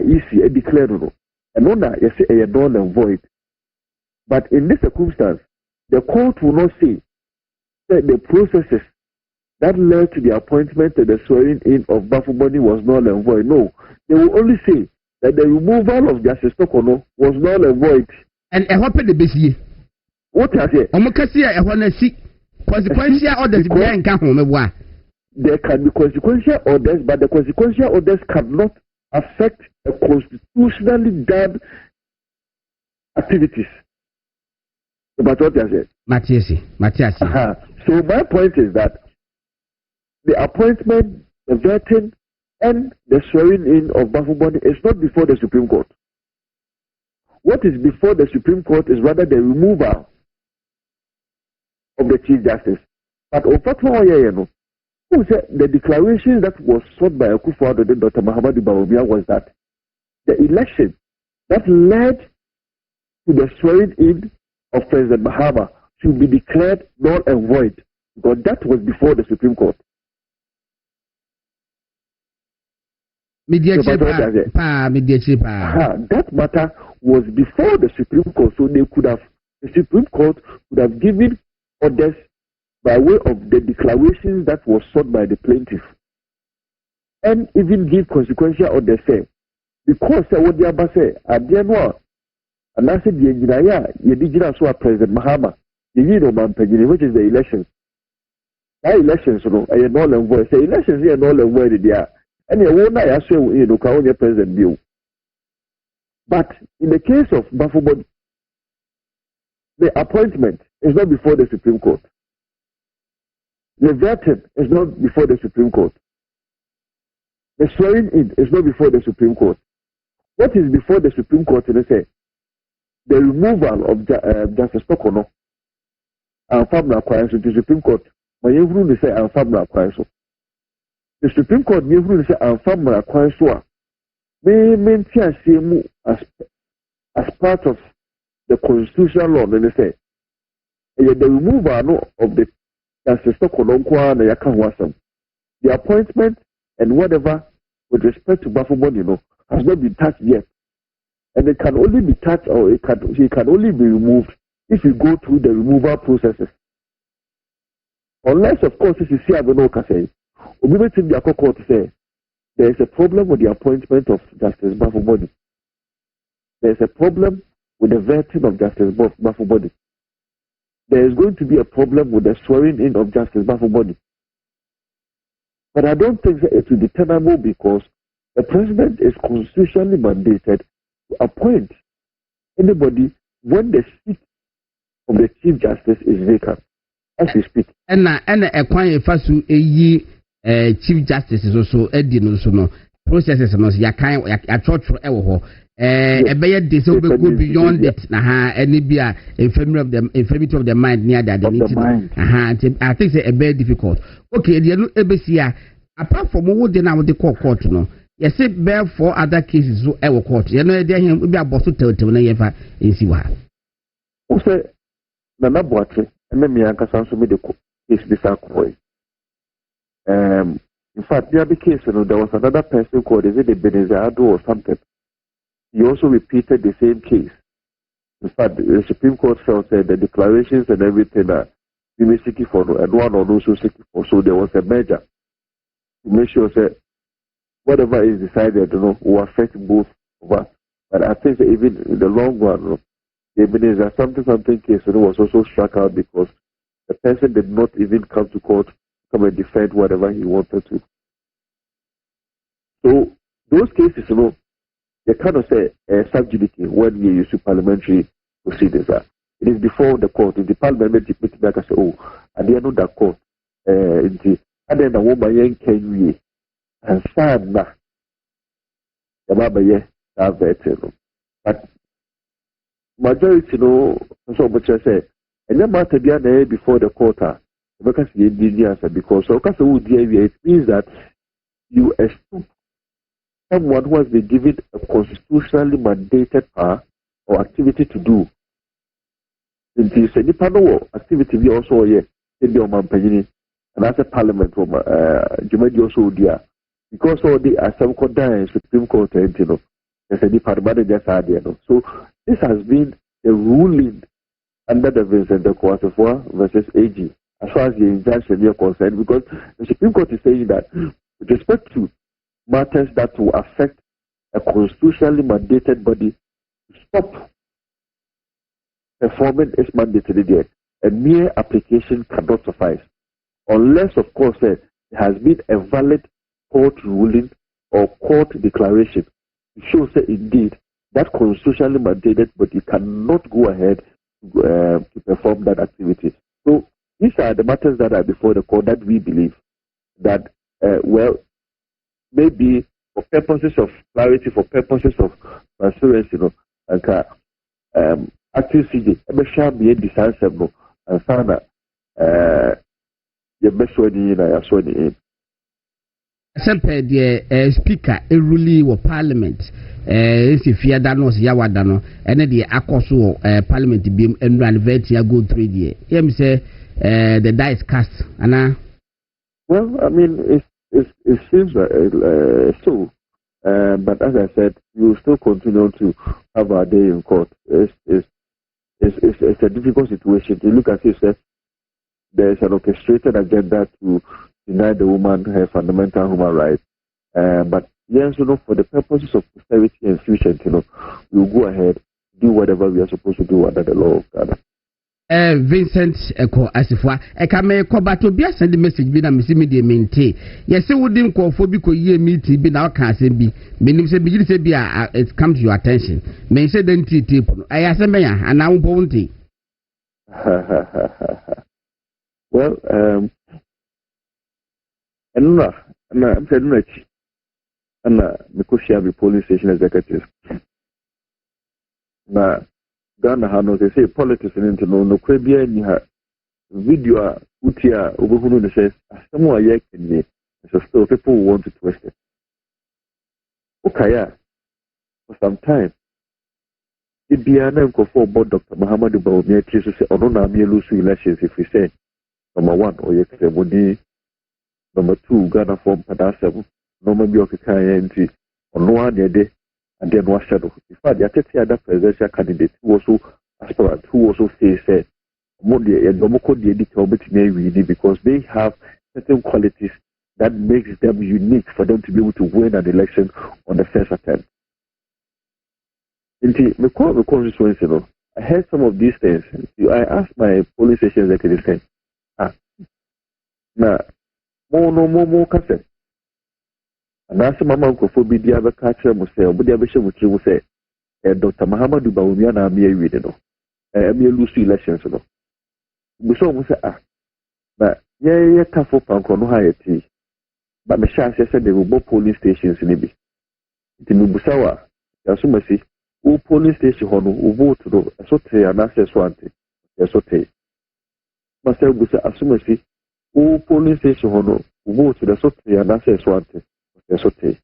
Easy, a declared no. And no, you say a null and void. But in this circumstance, the court will not say that the processes that led to the appointment and the swearing in of Bafuboni was null and void. No, they will only say that the removal of Justice Tokono was null and void. And what happened the basic? What I say? Omokasia, I want to see consequential orders. There can be consequential orders, but the consequential orders cannot affect a constitutionally done activities. But what I said? Matthias. So my point is that the appointment, the vetting, and the swearing in of Bafuboni is not before the Supreme Court. What is before the Supreme Court is rather the removal of the Chief Justice. But the declaration that was sought by Akufo-Addo and Dr. Mahamudu Bawumia was that the election that led to the swearing in of President Mahama should be declared null and void. Because that was before the Supreme Court. That matter was before the Supreme Court, so the Supreme Court could have given orders by way of the declarations that was sought by the plaintiff, and even give consequential orders. Because what the Abba say, at the end, and I said the engineer, you did President Mahama, which is the elections. That elections, I had no voice. The elections here no where they are. And you won't say, President Bill. But in the case of Bafubod, the appointment is not before the Supreme Court. The vetting is not before the Supreme Court. The swearing in is not before the Supreme Court. What is before the Supreme Court? They say the removal of Justice Tokono and Family Acquirance to the Supreme Court. But you will say and Family Acquirance. The Supreme Court you will say and Family Acquirance may maintain as part of the constitutional law. Then they say the removal of the Justice Tokono and Yakan the appointment and whatever with respect to Bafubon, has not been touched yet. And it can only be touched or he can only be removed if you go through the removal processes. Unless, of course, this is Asare-Bediako say, Asare-Bediako court to say, there is a problem with the appointment of Justice Bafubon. There is a problem with the vetting of Justice Bafubon. There is going to be a problem with the swearing in of Justice Bafubon. But I don't think that it will be tenable because the president is constitutionally mandated to appoint anybody when the seat of the Chief Justice is vacant, as we speak. And a quiet fasu Chief Justice is also no processes and ya church for a better disobey go beyond it. Any be a infirmity of the mind near that. I think it's a very difficult. Okay, the ABC apart from what they now the court no. You say bear for other cases so ever court. You know they him be about to tell na yefa insiwa. O say na boatre and me anka sanso me the case this boy. In fact, the other case, there was another person called is it the Benezado or something. He also repeated the same case. In fact, the Supreme Court felt that the declarations and everything that we were seeking for, and one or also seeking for, so there was a measure to make sure that whatever is decided, will affect both of us. But I think that even in the long run, the Ebenezer something case was also struck out because the person did not even come to court, come and defend whatever he wanted to. So those cases, they kind of say sub judice when you use parliamentary proceedings. It is before the court. If the parliament made back and say, at the end of the court, and then the woman can we and sad na the baba but majority so much I say and then matter before the court because it means that you assume someone who has been given a constitutionally mandated power or activity to do. It is a Nipano activity we also in the Oman and as a parliament from Jumedi also there. Because all the some court in Supreme Court and there's a department just there. So this has been a ruling under the Vincent de Courtefoy versus AG. As far as the injunction is concerned, because the Supreme Court is saying that with respect to matters that will affect a constitutionally mandated body to stop performing its mandatory there, a mere application cannot suffice. Unless, of course, there has been a valid court ruling or court declaration to show that indeed that constitutionally mandated body cannot go ahead to perform that activity. So these are the matters that are before the court that we believe that, maybe for purposes of clarity, for purposes of transparency, active CJ, I'm sure be a decisive, and found that the best way I saw the aim. Sempre the speaker a ruling of parliament if you dano yawadano and the akoso parliament beam and run vet ya go through the say the die is cast, Anna. Well, I mean, it seems so. But as I said, we will still continue to have our day in court. It's a difficult situation. You look at it, there's an orchestrated agenda to deny the woman her fundamental human rights. But yes, for the purposes of prosperity and future, we'll go ahead, do whatever we are supposed to do under the law of Ghana. Vincent Eko Asifwa eka me ko bato bia send message bi na me me dey maintain yes wodi nkofo bi ko yie meeting bi na o kan asem bi menim se bi se bia it come to your attention me say den tape no aya se me ya ana wo ponti. Well, I'm saying rich and the police station executive na Ghana has they say politics into no crabia ni ha video utia obuhunu ne says someone yet in so still people want to twist it. Okay, for some time it be an uncle for Dr. Muhammadu Bawumia to say ono na me lose elections if we say number 1 or yet say number 2 Ghana form padasem no maybe okay anti ono one day. And then was shadow. In fact, there are other presidential candidates who also aspirant who also say because they have certain qualities that makes them unique for them to be able to win an election on the first attempt. I heard some of these things. I asked my police station executive saying, more cassette. And that's Mama Kofobi Diaba Catcher Museo, but the Bishop will say, Dr. Muhammadu Bawumia na me reading, me Lucy elections. We saw say, but yeah, tough up on Konohayati. But the Shah said they will both police stations in Ibi. The Mubusawa, Yasumasi, who police station Honu, who vote to do, a sote and access wanted, a sote. Master Busa Asumasi, who police station Honu, who vote to the sote and access wanted. Yes, okay.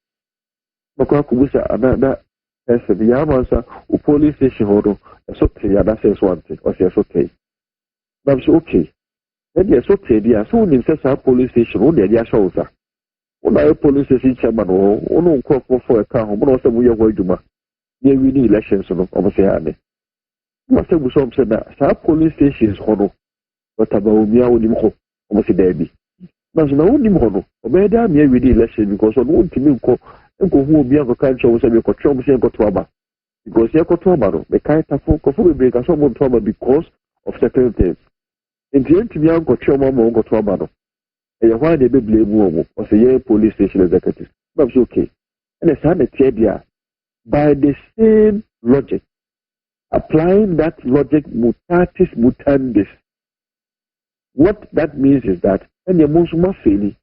Makakubusa, another person, the Yamansa, who police station hold, yes, okay, and that says one thing, or yes, okay. But it's okay. Then yes, okay, they are soon in Sessa police station, only a shows. When I police station chairman, or no call for a car, but also we are going to make the elections of Oceania. Must have some said that some police stations hold, but about me, I would him almost a baby. Now, no one him Obeda me with the election because on one team who will be a country was a control to because you got to the kind of folk break as someone trauma because of certain things. In the end, to be uncle Choma got to and why they blame woman or say police station executive. That's okay. And it's had a tear by the same logic, applying that logic mutatis mutandis. What that means is that and the most failing,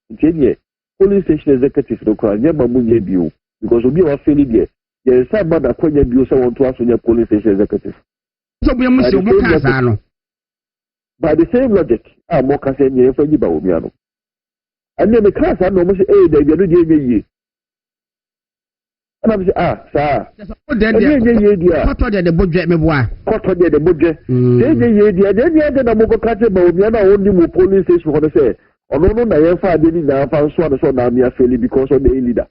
police station executive no cry, because we are failing there. There is some bad acquaintance you want to ask on your police station executive. So we must by the same logic, I'm more concerned for you about Umiano. And then the class I know must say, hey, they do me. And I'm saying, sir. The budget, me boy. The budget. Then I'm going to catch about Umiano only more police station for the say. Or no, I have found any now found so now me fairly because of the leader.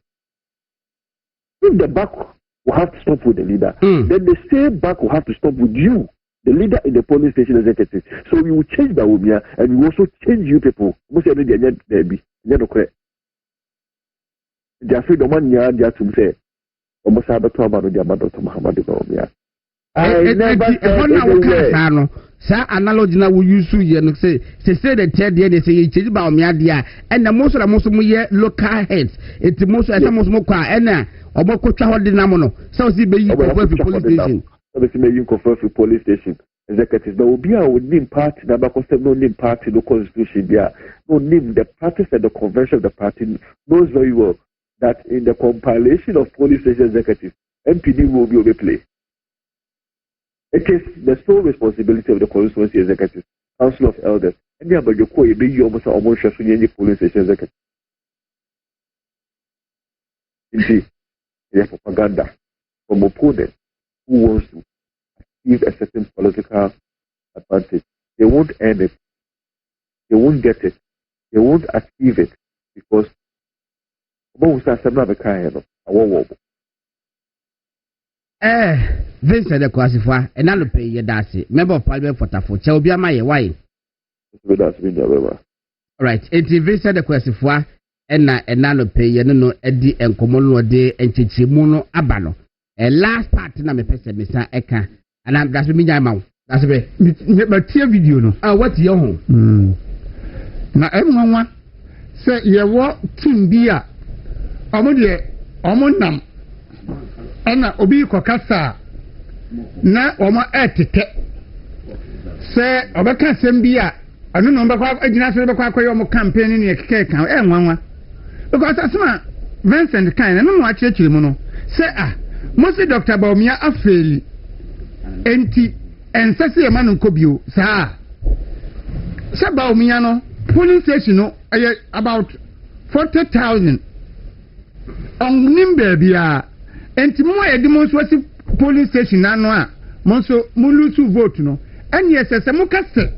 If the back will have to stop with the leader, then the same back will have to stop with you, the leader in the police station executive. So we will change that Umia and we will also change you people. Most of the there be no correct. They are afraid the one year they are to say, almost have a trouble with the Dr. Muhammadu Bawumia. I never said sa analogy na we use here no say the third year they say change ba o me adia and the most mo ye local heads it most mo kwa and obokotwa ho de nam no so see be yi for police station so be me yi for police station executives but obi a name party na ba custom no name party no constitution dia no name the practice and the convention of the party knows very well that in the compilation of police station executives MPD will be overplay. It is the sole responsibility of the constituency executive, council of elders, and the you call you almost any police station executive. Indeed, they have propaganda from opponents who wants to achieve a certain political advantage. They won't earn it. they won't get it. They won't achieve it because most of them kind of Vincent the Kwasifa, and I'll pay your dassy, member of Parliament for Tafo, shall be my wife. Right, it's Vincent the Kwasifa, and I'll pay your no Eddie and Comono de and Chichimuno Abano. A last part, and I'm a person, Mr. Eka, and I'm that's me, I'm that's a bit. But video no. What's your home? Na everyone say ye what team bia omo nam ana obi kokasa na omo etete say obeka sem bia anu no mbakwa agina se bekwa akoye omo campaign ni ekeke kan enwanwa because asema Vincent kan na no achechire mu no say mo se Dr. Baumia afeli enti ensase e manu nkobio saa se Baumia no polling station no about 40,000 on Nimbabia and Timoya demonstrated polling station no monso mulutu vote no and yes as a mukase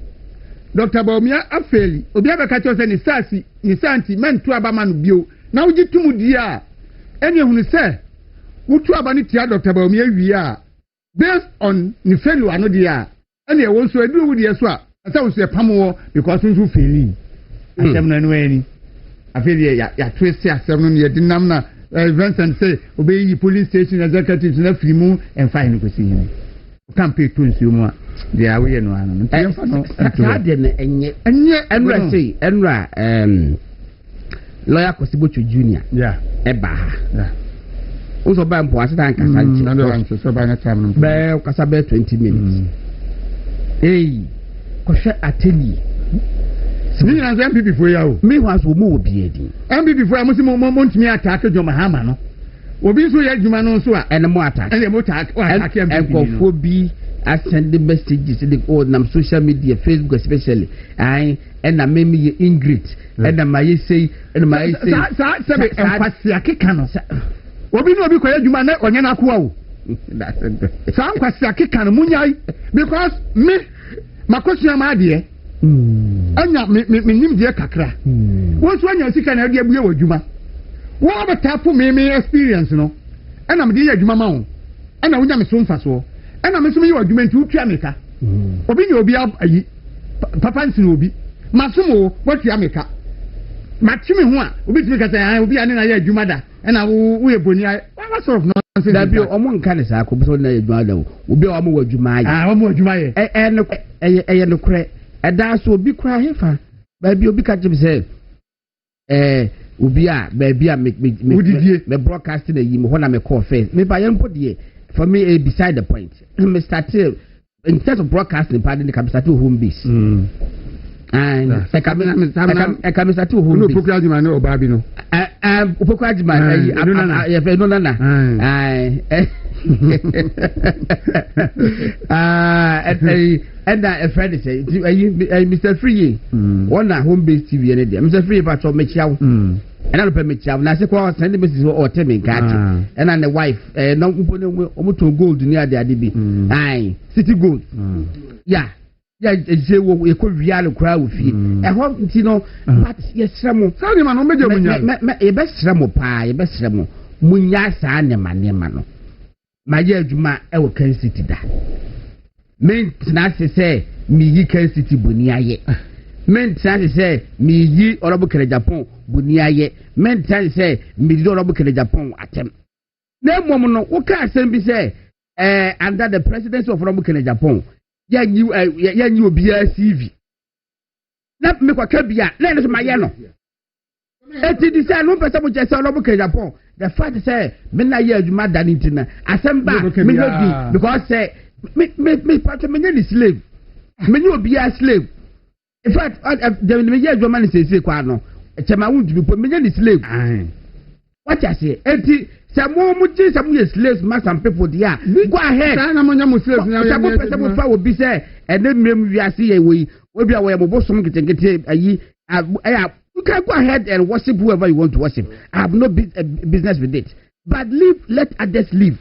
Dr. Baumia afeli obiaba kacho se ni sasi ni santi men tu abamanu bio na uji tumu dia and you say utu abani tia Dr. Baumia wi based on ni felu ano dia and you won so edu wudi so asa wo se pamo because nso feli asem na no ani afeli ya twist asem no ye dinam na Vincent say obeyi police station executives na frimu and fine ko sin campaign to nsumu a they are we no ano ntiemfa no ade na enye enra say enra lawyer Kosibocho junior eba ha uso ba mpo asita nkasa nchi na do ancho so ba na time no be kasa be 20 minutes koshe ateni ni na MPP for ya o me was wo mo obi edi MPP for amusi mo ntimi attack jo Mahama no obi so ya djuma no so a ene mo attack ene mo attack MPP enkofo bi send the messages the old nam social media Facebook especially and na me Ingrid and na my say sa emphasis akeka no obi no obi ko ya djuma na onye na akwa o sa emphasis akeka no munyai because me makosia ma ade anya me nim de kakra won so anya sika na de abuye wadwuma wo abatapo me experience no ana me de adwuma ma wo ana wonya me so mfa so ana me so me wadwuma nti utua meka obi ni obi ayi papa nsi obi masomo watua meka matimi ho a obi timi kasa obi ane na ya adwuma da ana wo eboni what sort of nonsense da bi omo nka ne sa ko so na adwuma da obi a omo wadwuma ayi omo wadwuma ye eye no kre eda so obi kra hefa ba bi obi ka jim say obi a ba bi a me broadcasting na yim ho na me call first me ba yem podie for me beside the point me start in terms of broadcasting pardon the start to home base and I come start to home no program man no obabi no program man no na and a friend say Mr. Free one na home base TV and there Mr. Free part of me chiao and I don't permit chiao na say ko send message or tell me catch and the wife no to gold near the adibi city gold yeah je wo e ko wialo kra wo fi e ho nti no but ye sremo sa ne ma no meje munya e be sremo pa e be sremo munya sa ne ma no ma ye adwuma e wo kan city da men na se mi yi kan city boni aye men na se mi yi orobo kere Japan boni aye men na se mi di orobo kere Japan atem na mom no wo ka asem bi se under the presidency of orobo kere Japan ya nyi obia CV na me kwa kabia na ne so maye no eti di say no person mo jese olobo ke Japan the fact say me na ye adwuma da ni ntina asemba me no bi because say me part me ni slave me ni obia slave in fact the me ye adwuma ni say kwa no chema wundu bi po me ni slave what you say eti some more much some slaves mass some people there go ahead na mo nya mo slaves na some people fa obi say and then me wi ase ye we obi a we mo bosom ketekete ayi you can go ahead and worship whoever you want to worship. I have no business with it, but let others live.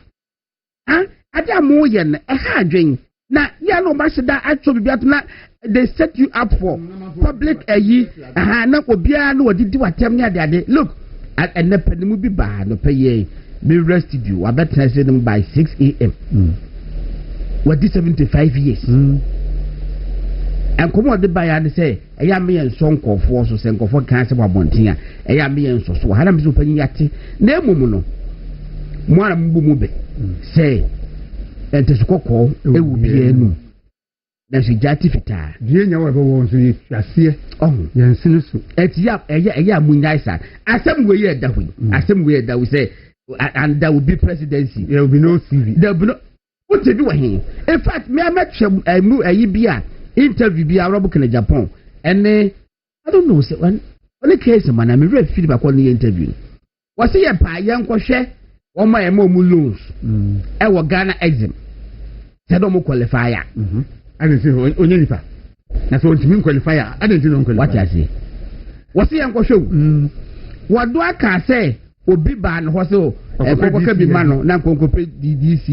Ada mo yen e ha adwen na ya no ma sheda atso bibia na they set you up for public na obia na wodi watem ne ade look and the penimu bi ba no pay me rest you I bet say them by 6 a.m. What did 75 years and come on the buy and say eya me en so nkofo so se nkofo kan se babonten a eya me en so so hana me so panyi ate na emumu no mo ara mbu mu be say ente sokoko ewu bia nu na so jati fita die nya wa be won so yase yensin so etia eya munyaisa asem we ye da hu asem we da we say and there will be presidency there will be no CV there will be no what to do with him in fact me I met ayi bia interview bia robo kana Japan and I don't know say when only case man I me read feedback on the interview was say pa yan ko hwe o ma e mo mu loans e wo Ghana exim said o mo qualifier I didn't say onye nipa na so ntimi qualifier I didn't know qualifier what you say was say yan ko hwe wo do aka say obi ba no ho so e ko ka bi ma no na ko pe DDC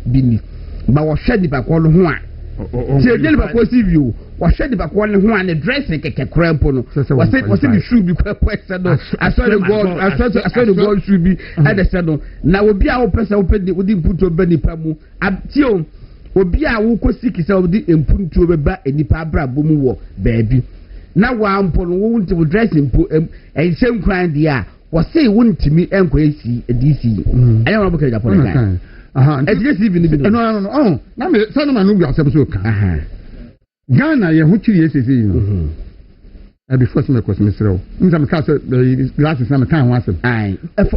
bi ni ba wo hwe di ba ko no ho a se dele ba ko CV o wo hwe di ba ko no ho a ne dress keke krempo no wo se bi shoe bi kwa kwesa no asore god shoe bi e de se no na obi a wo pesa wo pe di impunto ba nipa mu atio obi a wo ko siki se wo di impunto be ba enipa abrabo mu wo baabi na wa ampo no wo nti wo dress impo e se nkran di a wase wuntimi enko esi DC anya wana bokere Japan kan edisi bi ni no na me sanu manu bi asem so kan Ghana ye hu chiri esese no before some question Mr. Nzam ka so glasses na me kan ho asem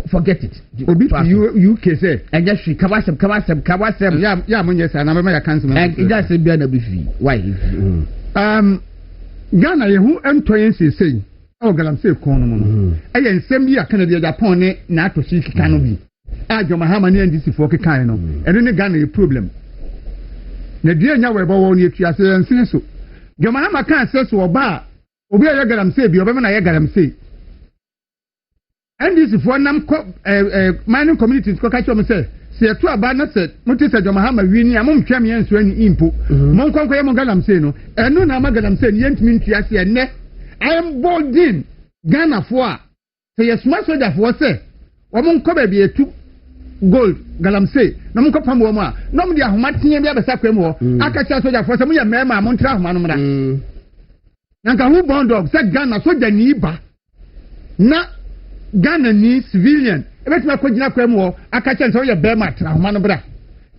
forget it obi you UK say anya hwi kawasem ya munye sa na me ya cancel e just bia na bi fi why Ghana ye hu entoyen sesei o galamsey kono mo eye nsem bi aka na de Japan ne na atoshi kika no bi ajo mahama ne ndisi fo kika no eno ne Ghana ye problem na die nya we bo wo ne etua se nsin so jo mahama kan se so oba obi ye galamsey bi oba me na ye galamsey ndisi fo nam ko mining communities ko ka cho me se etu aba na se muti se jo mahama wi ni amom twa me enso ani impo mon konko ye mo galamsey no eno na ma galamsey ni yentimi ntua se enne I am bolding Ghana for say yes my soldier for say woman ko be etu gold galamsey na mun ko pam wo mu a no mu dia homatie bia be sakwem wo aka cha soldier for say mu ya mema mun tra homa no mra nanka hu bond of say Ghana soldier ni ba na Ghana ni civilian ebetima ko gina kwem wo aka cha so ya bema tra homa no bra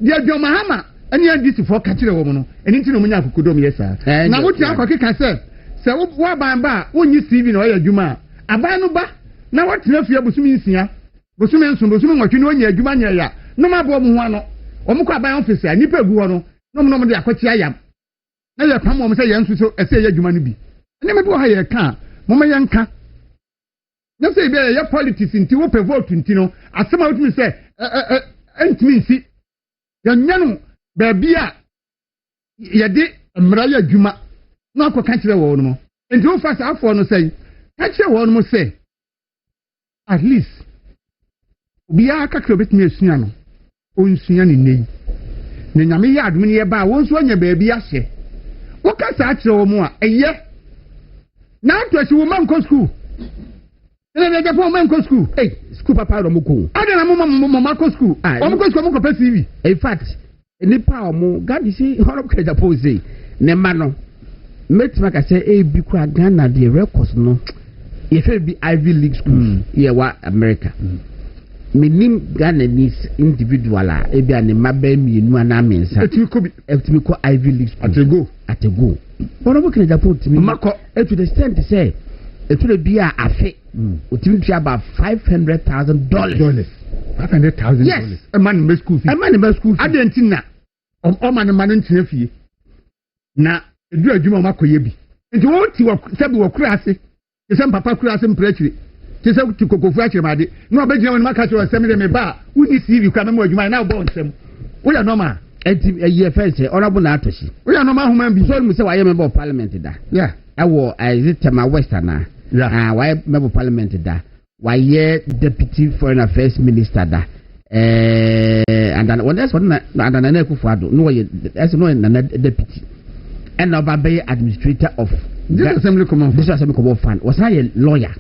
dia John Mahama ani andisi for ka kire wo mu no eni ntino mu nya kokodom yesa na muti akọ kika say se wo ban ba wonyi CV na oya adwuma aban no ba na wotena fie busumi nsia busumi nso busumi nwotwe no onya adwuma nya ya no ma bo mu ho ano omukọ aban office a nipa gu ho no no de akochi ayam na ya pam mo se ya nso so ese ya adwuma no bi ne me bi ha ya ka mo ma yanka na se bi ya politics nti wo pe vote nti no asema wotumi se entimi nsi ya nyanu ba bia ya de mra ya adwuma no ko ka kire wo no mo enti wo fa sa afọ no sei ka kire wo no mo sei at least bia ka kire betimi asua no onsua ni nei na nyame ya adum ne ye ba wo nso anya ba bia hye wo ka sa kire wo mo a eye na to si wo man ko school ene de po man ko school school papa ro mo ko ada na mo ma ko school o mo ko school mo ko pa CV in fact nipa o mo God see horrible ka Japan say ne ma no metima ka say bi kwa Ghana the records no if it be Ivy League schools wa America minim Ghana needs individual ebi an mabbe mienu ana mensa etimi ko Ivy League school atego horrible ka Japan timi mako to the extent say etu bi a afe otimi tua about $500,000 $500,000 a man in school fee adentina o man ntina fie na edu adwuma makoye bi nti wo ti wo sabi wo kura ase ti sem papa kura ase mprechire ti se ti kokofu akire made na obegina woni maka kire sem de me ba woni CV kwa me adwuma na bo nsem wo ya normal enti ye fense honorable na atoshi wo ya normal human being so mu se wa ye member of parliament da yeah awo is it tema westerner wa ye member of parliament da wa ye deputy foreign affairs minister da and then when that's what na Kufuado no ye as no na deputy and Obabe administrator of this assembly command fund was I a lawyer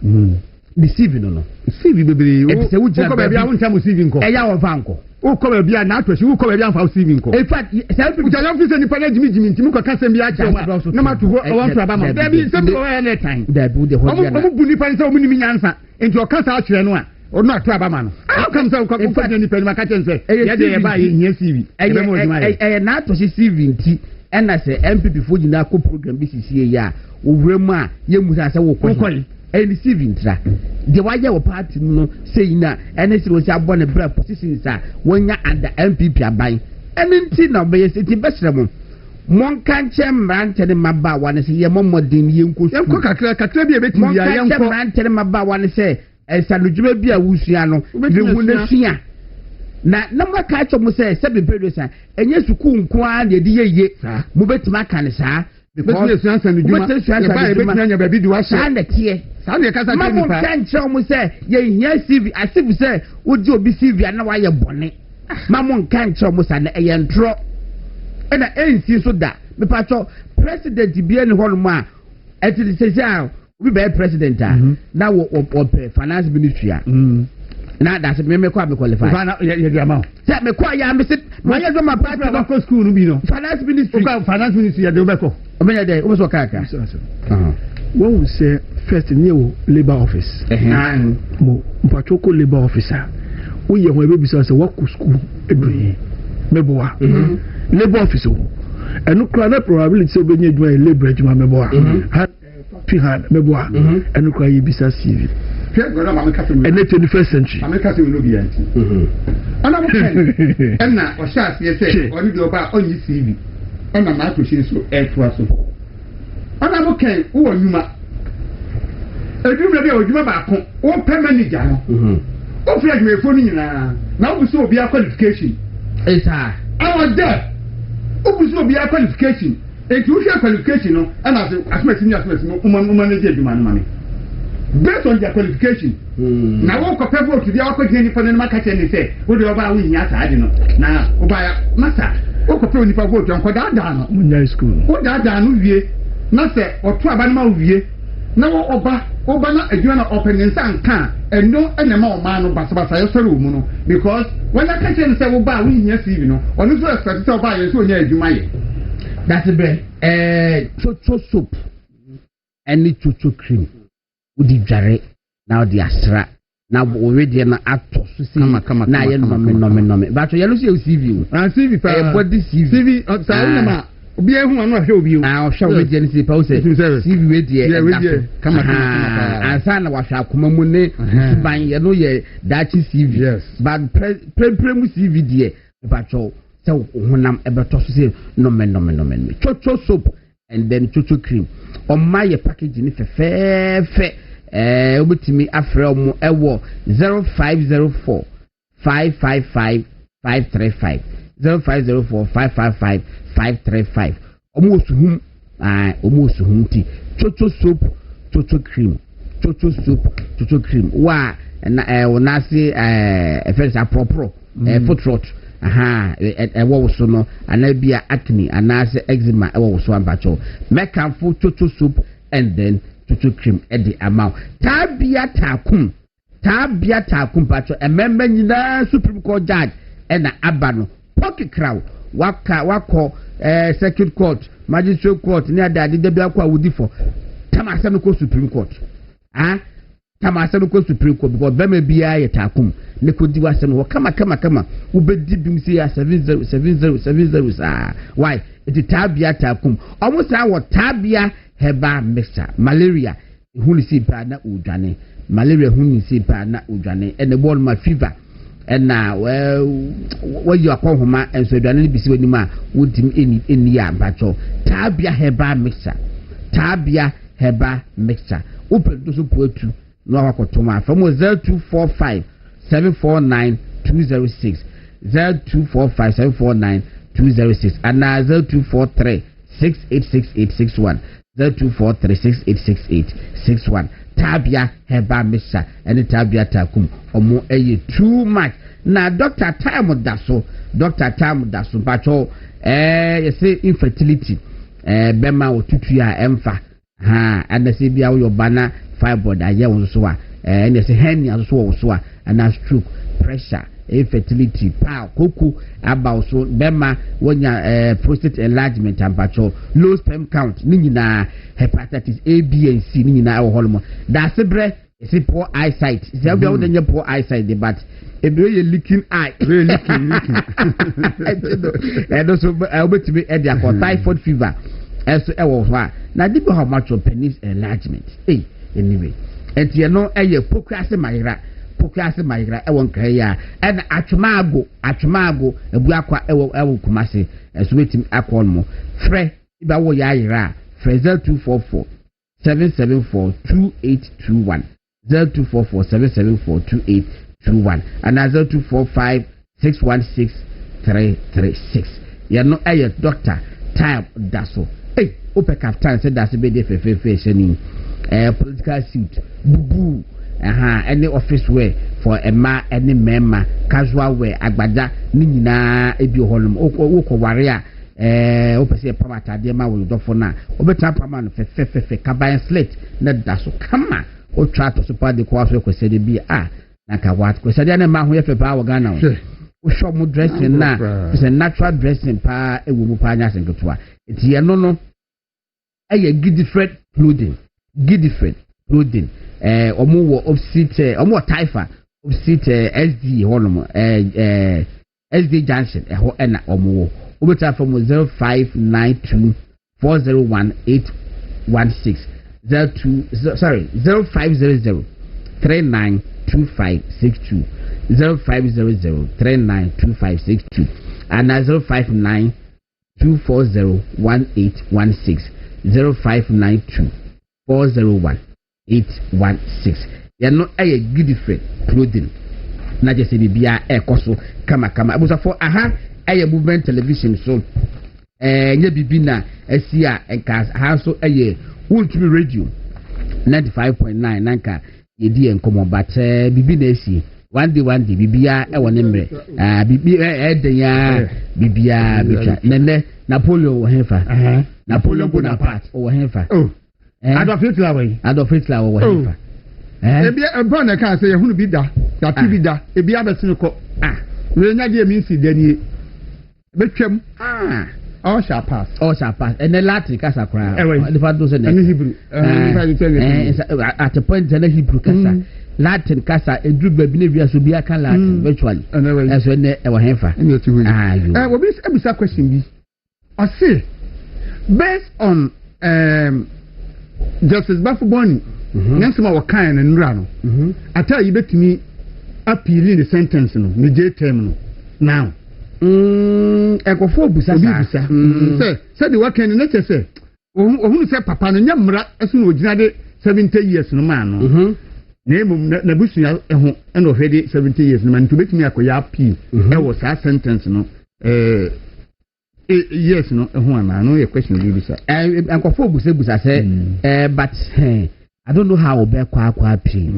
deceiving no CV baby e say wuja baby I won't tell CV nko e ya wo vanko o ko baby na atwashi wo ko baby am fa CV nko in fact self you don't fit any panel jimi ntimi ko kasem bi a che na ma to o want to abama baby say me o any time that do the whole o bu ni pan say o mu ni nyansa enti o kasa a chere no a o no ato abama no how come say o ko ni pan ma ka chen say ye de ba ye hia CV e na atwashi CV nti ena say MPP fo nyina ko program bi sisi ya wo wremu a ye mu sa wo ko any CV ntra the why your party no say na NSC was abon bra positions a wonya under MPP aban enti na be yesiti besrem mon kan chem rante ne maba wane se ye momodin ye nko kakra bi ebetimi ya ye nko rante ne maba wane se esanudwuma bi a wusua no rehu na sua na maka cho mo se bebedo sa enye suku nko a na de ye mo betima kan sa because you answer the juma nya baby do asha and tie Sunday kasa tell me kan cho mo say ye hia CV asif say woji obi CV na wa ye bone mamon kan cho mo sa na ye ntro e na ensi so da me pa cho president bi eni ho no ma eti se say obi be president na wo finance ministry na da se me kwa me qualify na ye di amount say me kwa ya me sit ma ye zo ma party ba ko school no bi no finance ministry ya de obeko omenya de o so kaka when we say first new labor office mo mpatoko labor officer we ye ho ebebi say work school eduye meboa labor office o enu kra na probability say obenye adwuma labor adwuma meboa ha fihan meboa enu kra ye bisa CV and the 21st century America say we no be anti ana mo ken na o sha se say o ni do ba onyi CV ana ma to shi so e to aso ana mo ken wo nyuma edwuma bi o dwuma ba ko o pe manager no o fi adwuma efo ni nyina na o so obi a qualification esa our there o bu so obi a qualification e tu fi qualification no ana so asmeti ni asmeti mo manage adwuma no mane based on their qualification na wo ko pebo to dia ko gini fa ne maka che ni say wo de oba wi nya saade no na oba ya masa wo ko pebo ni fa go to nko da no munya school wo da no wie na se oto aba na ma wie na wo oba na adwuma na open nsan kan eno ene ma o ma no basabasa yo sori mu no because when I catch ni say wo ba wi nya CV no onu so expect say oba ye so nya adwuma ye that's it chocho soup any chocho cream udi dware na odi asra na already na ato so see na ye no me but you see CV CV pa body CV sa na ma obi ehu anu ahwe obi o o hwe we dey see pa o say CV we dey kama ansa na wa hwa akoma mu ne ban ye no ye dachi CV yes but premu CV dey but so honam ebeto so say no me chocho soap and then chocho cream on my package ni fe obutimi afre mu ewo 0504 555 535 0504 555 535 omo suhum ti chocho soap chocho cream wa na na se first apropro foot rot ewo so no anabia acne anase eczema ewo so ambacho mekanfo chocho soup and then chocho cream at the amount tabia takum bacho ememba nyina Supreme Court judge na abano pocket crown wako circuit court magistrate court ni adade de bia kwa wudi for tamasem ko Supreme Court tamasem ko Supreme Court because bema bia ye takum ne ko diwa sem wo kama ubedi bim say 70 why it tabia takum almost our tabia heba mixture malaria huni si pa na udwane malaria huni si pa na udwane and the ball ma fever and now what you are homa and so dwane bi si wani ma wodim eni ya bacho tabia heba mixture open to so poetu no akotoma from 0245 749 206 0245 749 206 and now 0243 686861 0243686861 tabia heba mixture and tabia takum omo eye too much na doctor time daso bacho you say infertility bema otutu a emfa ha and say bia wo bana fibroid aye wo so a and say hernia so wo so a and stroke pressure infertility power koku about so bema wonya prostate enlargement ampacho low sperm count ni nyina hepatitis A B and C ni nyina wo hormone da sebre is poor eyesight is there be dey poor eyesight but if you leaking eye really leaking and also obetimi e dia for typhoid fever eso e wo ho a na dey be how much of penis enlargement anyway and you know e pokrase mayira e won kan ya and atwemago ebu akwa e wo kumase eso betimi akọ no frɛ iba wo ya ayira frɛ 0244 774 2821 0244 774 2821 and 0245 616 336 you know doctor time daso open captain said that's be the fefe political suit bubu any office wear for a ma any member casual wear agbada ni nyina ebi holum woko ware a opese pamata de ma wo dofo na obeta pama no fefe kaban slate na daso kama o try to support the course we say be na ka what ko say na ma ho ye fefe awo Ghana o show mo dressing na it's a natural dressing pa ewo mu pa nya senketua eti ye no eye different clothing omo wo opposite omo taifa opposite SD hono SD junction ho na omo wo obeta from 0592 401 816 0500 392562 0500 392562 and 059 240 1816 0592 401 816 you know a good different clothing na just be bia ekoso kama abusa for a movement television so nya bibina asia enka ha so ultimate radio 95.9 nanka yedi enkomo but bibina esi one day bibia e woni mre bibi edenya bibia betwa nene Napoleon wo hefa Napoleon Bonaparte wo hefa Adolf Hitler wo hefa ebi eba na kan say ye hunu bi da ti bi da ebi abesini ko we nya de mi si dani betwam all shall pass and the Latin kasa kra the fact do say Hebrew at the point the Hebrew kasa Latin kasa edru baby na bia so bia kan Latin virtually as when e wo hefa we be ebisa question bi I say based on Justice Bafuboni Nansima wa kan na nura no ata yi betimi appealing the sentence no me je term no now ekofo busa say the work na che say ohunu say papa no nyamra aso no ogina de 70 years no man no na emum na busuya eho na ohede 70 years no man to betimi akoya appeal e wo sa sentence no yes no eho ana no ye question bi bisa ekofo busa say but I don't know how be kwa appeal.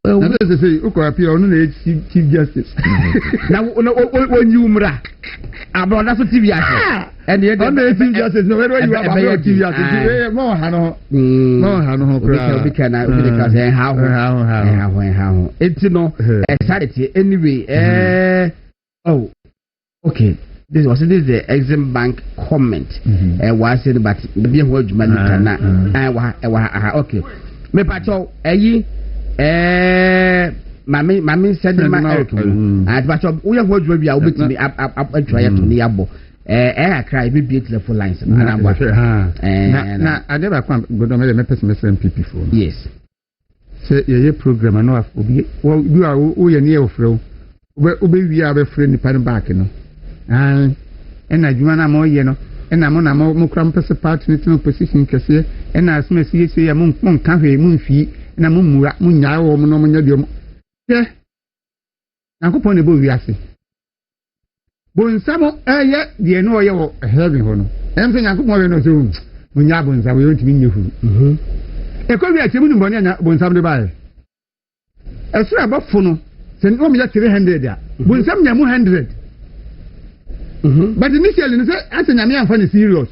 Well, let's say appeal on the Chief Justice. Now when you mra about that TV and the Chief Justice no where you are Chief Justice more hano because how it's no exactly anyway oh okay. This was the Exim Bank comment. Was said, but the being word man okay. Me pacho Mammy said the man at Bacho, we have words be able to be up try to Niabo. I cry, be beat the full lines. And I never come go to my person MPP for. Yes. Say your program, I know well, you are near Fro. We are a friend back, you know. And adwuma na mo ye no na mo kram pese party no position kese as me say mo nka hwe mo nfi na mo mura mo nyaa wo mo no mo nya biom ye nankopon ne bo wiase bonsamo eye de no ye wo heaven ho no se nankopon we no so mo nyaa bonsamo yo ntimi nyehu e ko wi atemu ni mbone nya bonsamo de bae esura abafo no se no mo ya 300 a bonsamo nya mo 100 but initially, I said, I'm not serious.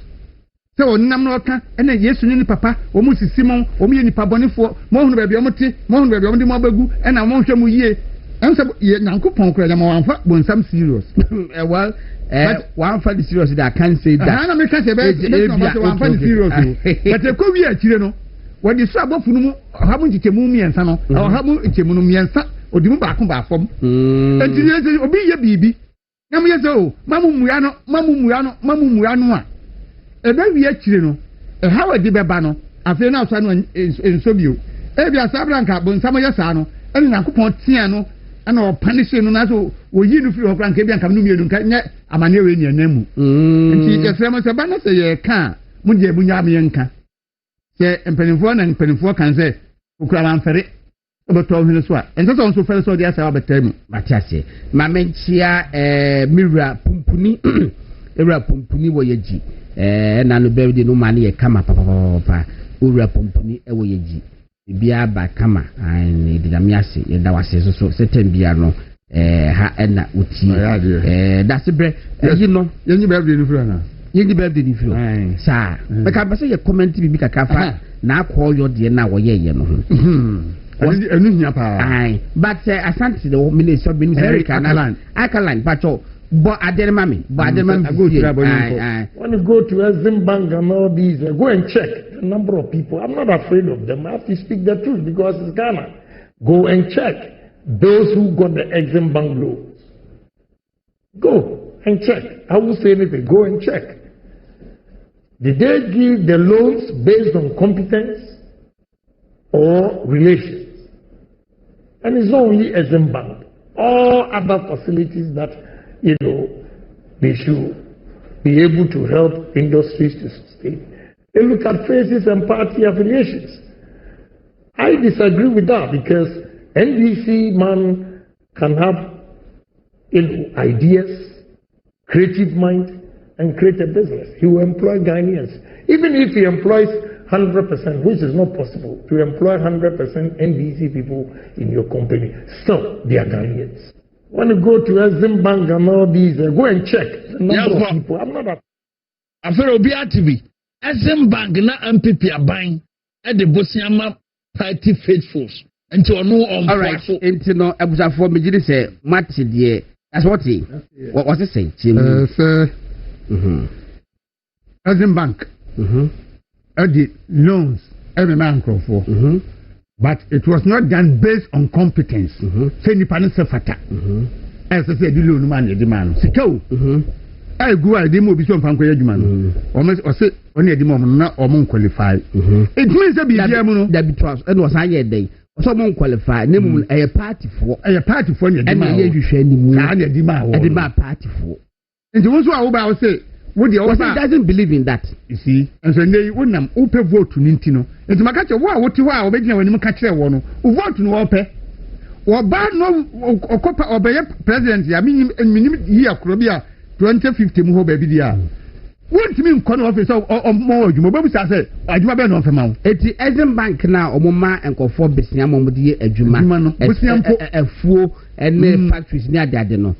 sɛ ɔnam na ɔka ɛna yesu ne papa ɔmo sisi mo ɔmo yɛ nipa bɔnefoɔ mo ɔhunu baabi ɔmo te mo ɔhunu baabi ɔmo de mo abɛgu ɛna mo nhwɛ mo yie ɛnsa yɛ nyankopɔn kora nyama wɔamfa bonsam serious well wɔamfa the serious that I can't say that na meka sɛ wɔamfa the serious o but ɛkɔ wie akyire no wɔde so abɔfo no mu ɔha mo nkyekyɛmu mmiɛnsa no ɔha mo nkyɛmu no mmiɛnsa ɔde mu baako baafam ɛnti yɛ obi yɛ biribi na mo yɛ sɛ o mamu mmua no a ebe wie akyire no ɛha wadi bɛba no afei na asɔ no nso bio ebi asabranka bonsam yɛ saa no ɛne nakopɔn tia no ɛna ɔpanihye no na so oyi no firi hɔ kora nka bi anka no mienu nka nyɛ amane we ni anamu nti yɛsrɛ mo sɛ ba na sɛ yɛ ka mo de abunya am yɛ nka sɛ mpanimfoɔ kan sɛ okura manfɛre ɔbɛtɔ hwene so a ɛnsɛ sɛ ɔnso fɛre sɛ ɔde asɛ ɔbɛtɛ mu matiase ma menkyia mewura pumpuni ewura pumpuni wɔ yɛgyi na no bɛrɛ no ma ne yɛ kama papapapa owura pumpuni ɛwɔ yɛgyi bia ba kama ne didame ase yɛda wase so setem bia no ha ɛna uti dase brɛ yi no yɛnyi bɛrɛ no fura na yɛnyi bɛrɛ no fura saa bɛka bɛsɛ yɛ comment bi kakafa na akɔ yɔ deɛ na wɔyɛ yɛ no ho ɛnu hia paa but asante de mini so bin alkaline pacho but adenmami when you go to Exim Bank and all these go and check the number of people. I'm not afraid of them. I have to speak the truth because it's Ghana. Go and check those who got the Exim Bank loans. Go and check. I won't say anything. Go and check. Did they give the loans based on competence or relations? And it's not only Exim Bank. All other facilities that, they should be able to help industries to sustain. They look at faces and party affiliations. I disagree with that because NDC man can have ideas, creative mind, and create a business. He will employ Ghanaians. Even if he employs 100%, which is not possible, to employ 100% NDC people in your company, still they are Ghanaians. When you go to Exim Bank and all these, go and check the number of people. I'm not after Obia TV, Exim Bank na MPP aban at the Bosiama Party faithfuls until no on. All right, until no abusafo me gidi say match the that's what he what he say sir Exim Bank at the loans every man call for but it was not done based on competence say ni pani se fata as I said the loan man the man sikaw I go I dem obi so mpanko ya dwuma no o say on e dem na o mon qualify it means that be there mu no that be trust and was higher day so mon qualify name a party for ne dem and ye hwehwe ni mu na dem a party for and you so wo ba say what the other doesn't believe in that you see and so nay wonam ope vote ni ntino enti maka che wo a woti ho a obegina wani maka kire wo no vote no ope wo ba no okopa obeye president ya minim yi akoro bi a 2050 mu ho ba bi dia wonti mi nko no office o mo adwuma obabu sa say adwuma be no ofema wo eti Exim Bank na omoma enkofo besia momde adwuma besia mpo afuo ene factories ni ade no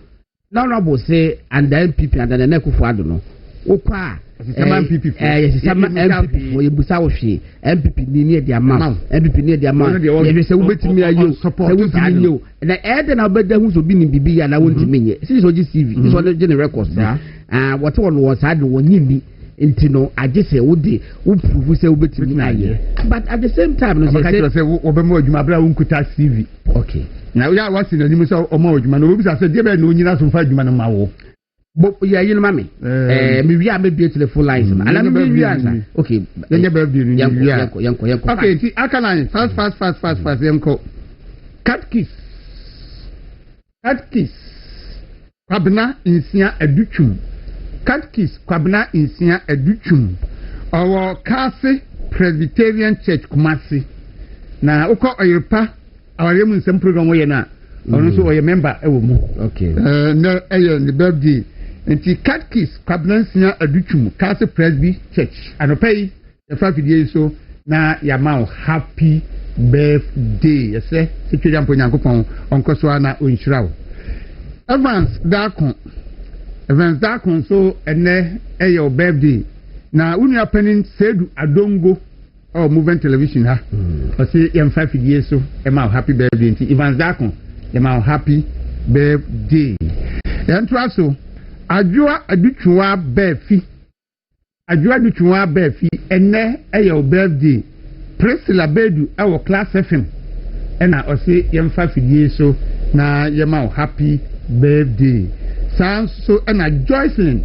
no say and the MPP and the Nekufo ado no okwa MPP MPP we busa wo hwe MPP ni dia mam MPP ni dia mam ye se wo betimi ayo support ayo na ede na obeda hu so bi ni bibi ya na wontimi nye since oji CV this one general records what one was had won yimi intino agese wo de wo prove say wo betimi aye but at the same time no say wo be mo adwuma bra wo nkuta CV okay na we are watching the news o mo adwuma no obi say dey be na onyina so fa adwuma no ma wo but yeah, you know, mommy. Me we are maybe to the full lines. And I'm maybe answer. Okay. Then you better be yanko. Okay, see, Akaline, fast, yanko. Cat kiss. Kwabena insia educhum. Cat kiss, kwabena insia educhum. Our Kasi Presbyterian Church Kumasi. Na uko oyepa, our yemu nsem program we na. Ono so oye member ewo mu. Okay. Na the birthday. Nti Catkis kwabnansia aduchum Kasi Presby Church anopai the fafidie so na yamao happy birthday yese sekiri ampo nyankopon onkoso na onhyirawo Evans Dakon so ene your birthday na unia penin Sedu Adongo or Movement Television ha o say yem 5 years so ema happy birthday nti Ivan Zakon ema happy birthday entra so adwoa adutwa befi ene eyo birthday Priscilla Bedu our class FM ena o say yem 5 years so na yema happy birthday sounds so ena Joycelyn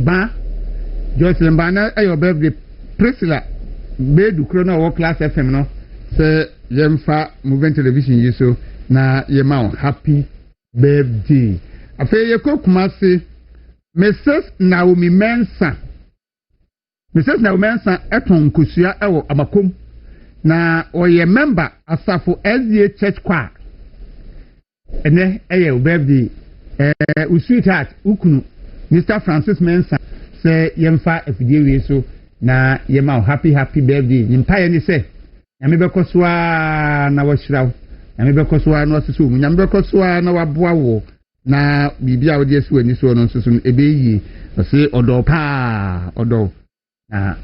Ba na your birthday Priscilla Bedu Krona work class FM no say yemfa Movement Television yiso na yema happy birthday afa yeko kumase Mrs. Naomi Mensa eton kusua ewo Amakom na oye member asafo SDA Church Choir ene eye birthday u sweetheart ukunu Mr. Francis Mensa say yemfa efidie we so na yema happy birthday nimpaye ni say nyame bekoswa na washiraw nyame bekoswa na wasusu nyame bekoswa na waboa wo na bibia wo de so ani so no nsusu ebeyi say odo na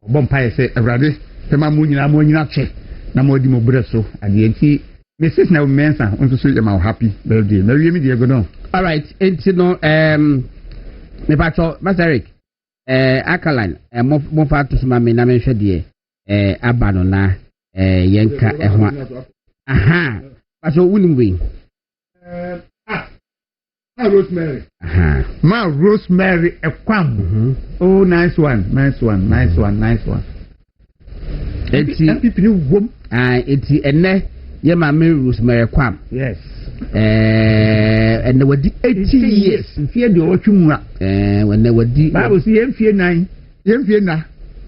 obompaye say Awurade tema mu nyina che na modi mo breso ade enti Mrs. na Mensa nsusu yema happy birthday na wiemi de go no. All right, enti no me pacho Maseric Akalan mo fa to suma me na me hwe de abano na yenka ehwa aha pacho wunimwe Rosemary ma Rosemary Ekwam oh nice one eti people wom eti enne ye ma me Rosemary Ekwam yes and they were 80 years. Fear the Ochumura. When they were deep, I was here, fear 9. Yem na.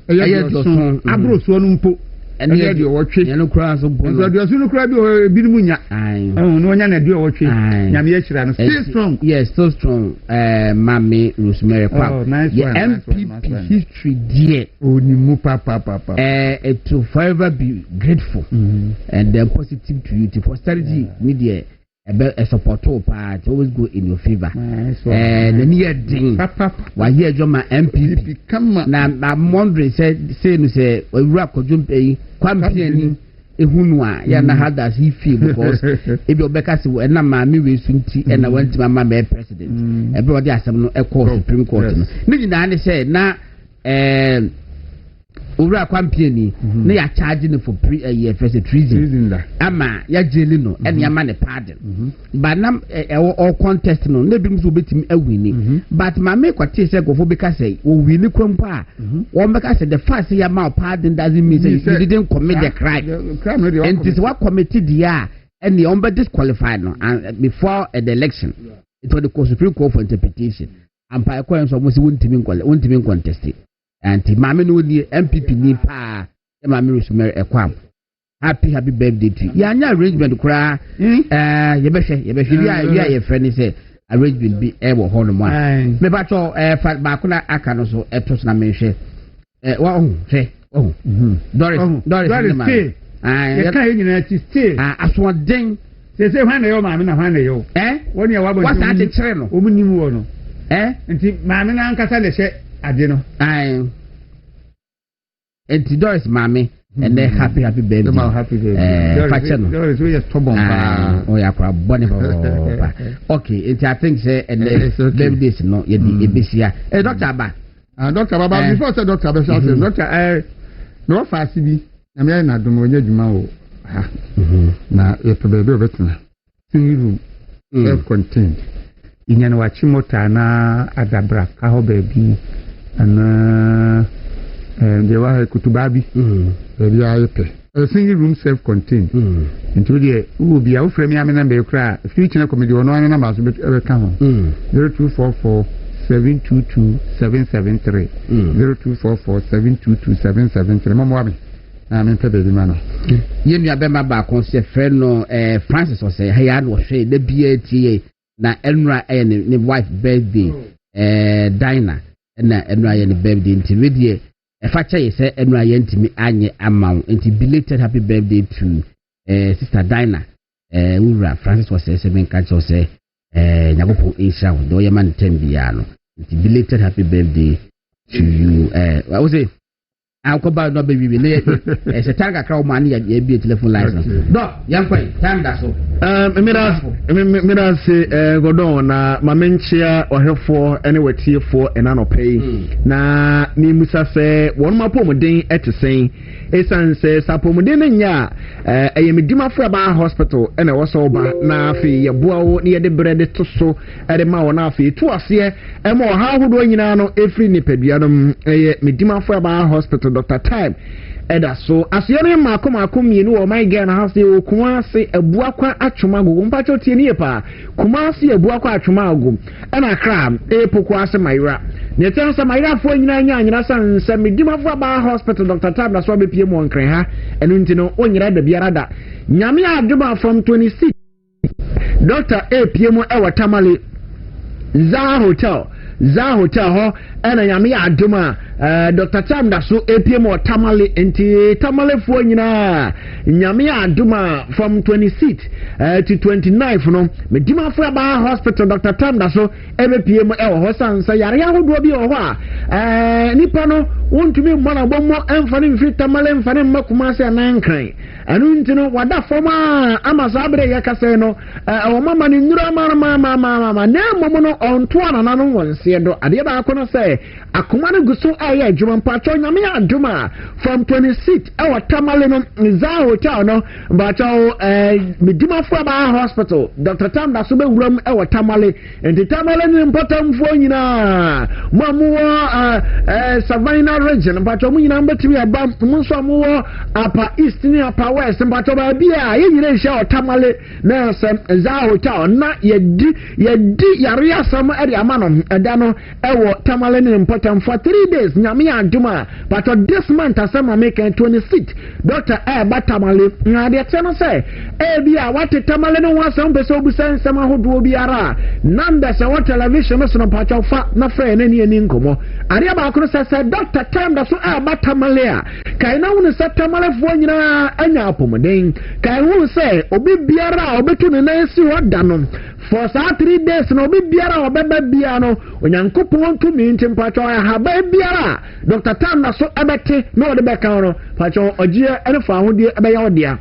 Abro Sonumpo. And you had your watching. You know, cross of Bono. You are soon crab or Bilmunya. Oh, no, Yana do watching. Yamiacha. Still strong. Yes, so strong. Mammy Rosemary. Oh, nice. MPP history, dear. Oh, Nimu Papa. To forever be grateful and then positive to you. To posterity, media. A support part always go in your favor. The near ding. Why here, John, my MPP. Come on. Now, I'm wondering, say, we rock or jump a campaign. Ehunwa ya na how does he feel because if your Becca say and na me we sunti and I went to my mama president everybody has some Supreme Court no na say na Ura campaign na ya charging for first treason ama ya jailing no and ya man pardon but na all contest no na bi so betimi awini but mama kwate say go for because say o wini kwampa o make say the fact say ya ma pardon doesn't mean say you didn't commit the crime and this what committed there and the umber disqualified no and before the election it was the Supreme Court for interpretation and by coins almost won't even contest it. And Mammy no MPP ni pa Mammy Rosemary Ekwam. Happy birthday to you. Yeah, arrangement cry. You your friend say arrangement be ever hold one. Me bacho fat bakuna akano so etos na mention. Say Doris stay. You can't even stay. As one ding. Say when you mammy na when you. When you what's that the channel? Omuni wo no. Nti mammy na nkasa le she Adino. And Doris, mommy, and then happy birthday. Happy birthday. Doris, we just talk about. Oh, yeah, bonnie. Okay, it's I think say and birthday is no, you be ABC. Dr. Abba. Dr. Abba, before say Dr. Abba, Dr. No fast be. I'm here na domo nye juma o. Na e to baby obetina. Single room, self-contained. Inyana wa chimota na adabra ka ho baby. And they were kutubabi very a single room self-contained into the will be out from Yaman and Becra, future comedy or no numbers will come 0244 722 773 0244 722 773 Mamma. I'm in the manner. You may have back on say friend no Francis or say hey I was say the BATA na Enra and the wife birthday Dinah. Na enra birthday intimidate a factor is enra yentimi anye amount inti belated happy birthday to sister Dinah Ura Francis was say seven catch say nyagopo Asia do yaman 10 biano inti belated happy birthday to you. I would say, I'll come back, not baby. It's a target crowd money at the telephone license. No, young boy, time that's all. Mira say, Godon, my menchia or her for anywhere tier for and I pay. Na Nimusa say, one more pomodin at the same. Esan says, Sapomodin, ya, I am a Dima Fraba hospital, and I was over Nafi, a boa near the bread to so at the Mawanafi, 2 years, and more how would you know if we nip Diadum, a Medima Fraba hospital, Dr. Time. Eda so asione makom yenu o my girl na hase o kumase ebuakwa atwomago mpacho tie nie pa kumase ebuakwa atwomago na kra epoko ase mayra ne tensa mayra fo nyina anya san se medimafo ba hospital Dr. Tab na so be pie mo nkran ha enu ntino onyira da biara da nyame aduma from 26 Dr. A pie mo e watamale za hotel ho ena nyame aduma Dr. Tam da so APM or Tamale enti Tamale fo nyina nyame aduma from 26 to 29 no medima fo ba hospital Dr. Tam da so APM e ho sansa yare ahodo bi ho a nipa no wontumi mmana bommo emfane mfi Tamale emfane makuma se nankran anu ntino wada foma amasabre yakase no o mama ni nyura mama na momo no onto anana no wonse do ade ba akono se akoma no guso aye adwuma mpacho nyame adwuma from 26 our Tamale no za hotel no mpacho medima fo ba hospital Dr. Tam da so be wuram e Tamale enti Tamale ni important fo nyina mamu Savannah region mpacho mu nyina mbetimi aba mu so mu apa east ni apa west mpacho ba bia ye nyina hia Tamale na za hotel na yedi yare asam e de amano eda no e Tamale ni important for 3 days nyame aduma but this month asama make 26 Dr. Batamale na de teno say bia what Tamale no wan some person obusan sama hodo biara nanda say what television no so pacha fa na frɛ na ni nkomo ade ba ko say Dr. Tam da so Batamale a kai na wonu say Tamale fo nyina anya apomoden kai wonu say obi biara obetu ne na si hoda no for 3 days no obi biara obeba bia no onyankopon to mi ntimpacho ha ba biara Dr. Tam na so abete no de beka no pacho ogie ene fa hodie ebeya odia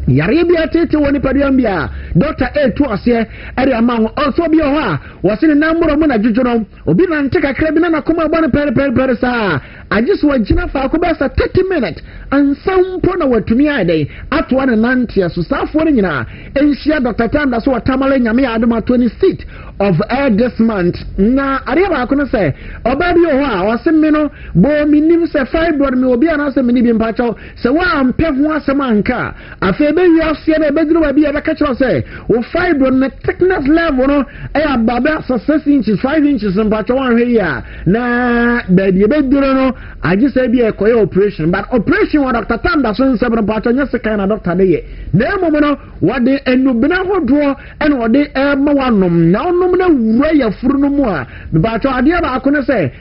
yare bia tete woni padam bia Dr. A to ase ere ama also bia ho a wose ne namro mu na dwodwo obi na nte kakra bi na koma bɔ ne pere sa ajiso wagina fa ko besa 30 minutes ansampo na watumi ade ato na nante so safo ne nyina enhia Dr. Tam da so Tamale nyame ya adoma 26 of this month na are ba ko no say oba bi ho a wose me no bo minim se fibroid me obi ana se me ni bi mpacho se wa ampe ho asem anka afa be wi afie na be duru ba bi e be ka kiro say o fibroid na thickness level no e ababa 6 inches 5 inches mpacho wan hwe ya na be bi be duru no aji say bi e koye operation but operation wa Dr. Tam da so nsebro mpacho nya se kan na doctor de ye na momo no wode enubina hodo ene wode ma wanom na na wura ya furu no mu a bacho ade ba ko ne se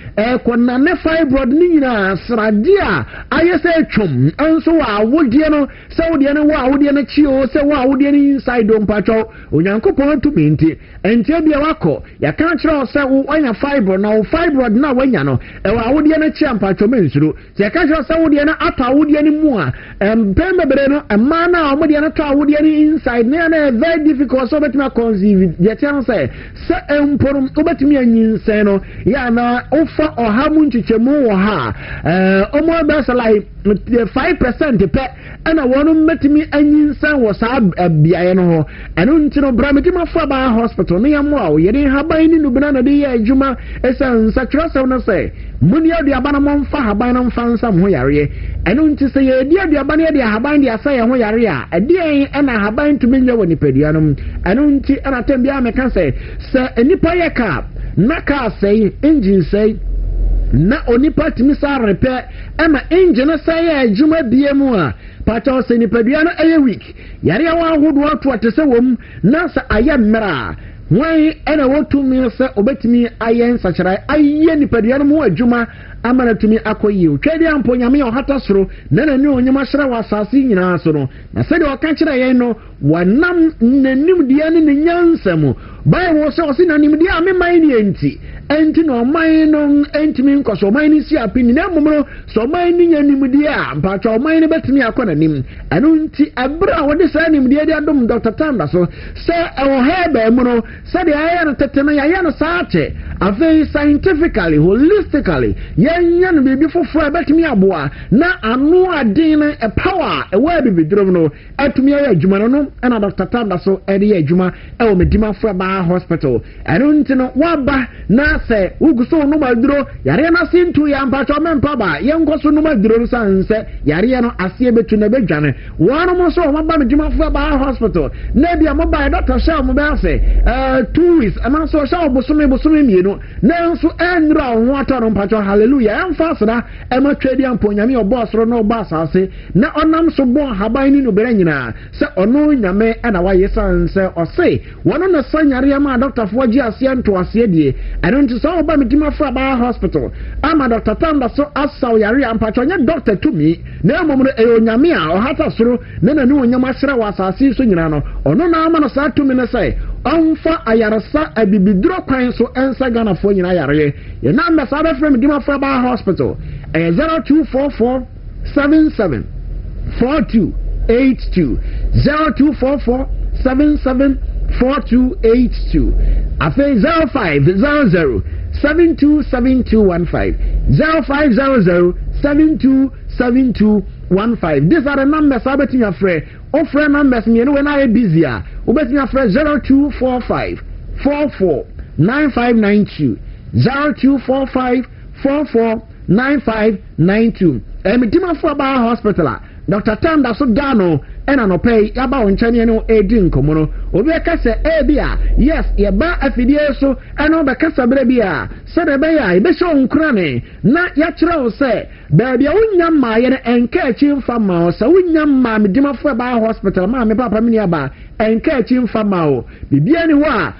konna ne fibroid ni nyina srade a aye se twom anso wa wodie no se wodie no wa wodie no chio se wa wodie no inside do mpacho onyankopon to minti entie bia wako ya kan kire se wo anya fibroid na wo fibroid na wanya no wa wodie no chi mpacho mensuro se ka kire se wodie no ata wodie no mu a pembebere no ma na wodie no ta wodie no inside na very difficult so betima conceive ye tian say se emporum obetimi anyinsen no ya na ofa ohamu nchichemu wo ha omo be salai 5% pe ana wonu metimi anyinsen wo sa biaye no ho eno ntino brametima fa ba hospital ne yamo a yede haban ni nubina na de ya adwuma esan sakra se no se muni ade abana mo fa haban no mfa nsam ho yare eno nti se ye de ade abana de haban de asa ye ho yare a ade ana haban tumi nya woni padua no eno nti ana tambia me kan se enipa ye ka na ka sei engine sei na onipa timi sa repair ema engine sei adwuma biemu a pacha se nipadua no eye week yare wa ahodo ato atese wom na sa aye mmera wai ena wotumi se obetimi aye nsachara aye nipadua no mu adwuma amana tumi akoyi twede ampo nyame ohata soro na nani onyama hra wa asase nyina so no na se de oka kire yen no wanam nanim dia ne nyansam bai wo se o se nanim dia me man ni enti enti no man no entimi nkoso man ni si apini na momro so man ni nyanimdi a mpacho man ni betimi akona nim eno nti abra wode sa nimdi de adom Dr. Tanda so se o hebe mu no se de aye no tete no ya no saache afei scientifically holistically yan bibi fofo betimi aboa na anu adin e power e wa bibi drum no atumi aye adwuma no na Dr. Tanda so e de adwuma e o medima fo ba hospital eno nti no waba na se uguso no maduro yare na sintu ya mpacho mempa ba yengoso no maduro sanse yare no asie betu na bedwane wano mo so waba medima fo ba hospital na bia mo ba doctor sha mo ba se 2 weeks ama so sha bosume mienu na nso enra ho atoro mpacho hallelujah emfasra ema twedi amponyame obosoro no basase na onam so bon haban ni no bere nyina se ono nyame na waye sanse ose wono na sanyare ma doctor fo gi asie nto asie die eno nti so oba medima fo ba hospital ama Dr. Tanda so asaw yare ampacho nya doctor to me na momo e onyame a ohata soro na na nu onyama sere wasase so nyina no ono na ama no sa to me na sai onfa ayarasa abibidro kwan so ensa Ghana fo nyina yare ye na me sa be frem medima fo ba hospital 0244 77 4282 0244 77 4282 afi 0500 727215 0500 727215 these are the numbers abeti your friend o friend numbers me when I busy obeti your friend 0245 44 9592 0245 44 9592 medima fo ba hospital Dr. Tanda so Gano ena no pay yaba onchane no edi nkomo no obi ekase bia yes ye ba afidie so ena obe kasa bere bia se de be ya be so nkurane na ya kire wo se ba bia unya ma ye enka achi mfa ma o se unya ma medima fo ba hospital ma me papa mini aba enka achi mfa ma o bibia ni ho a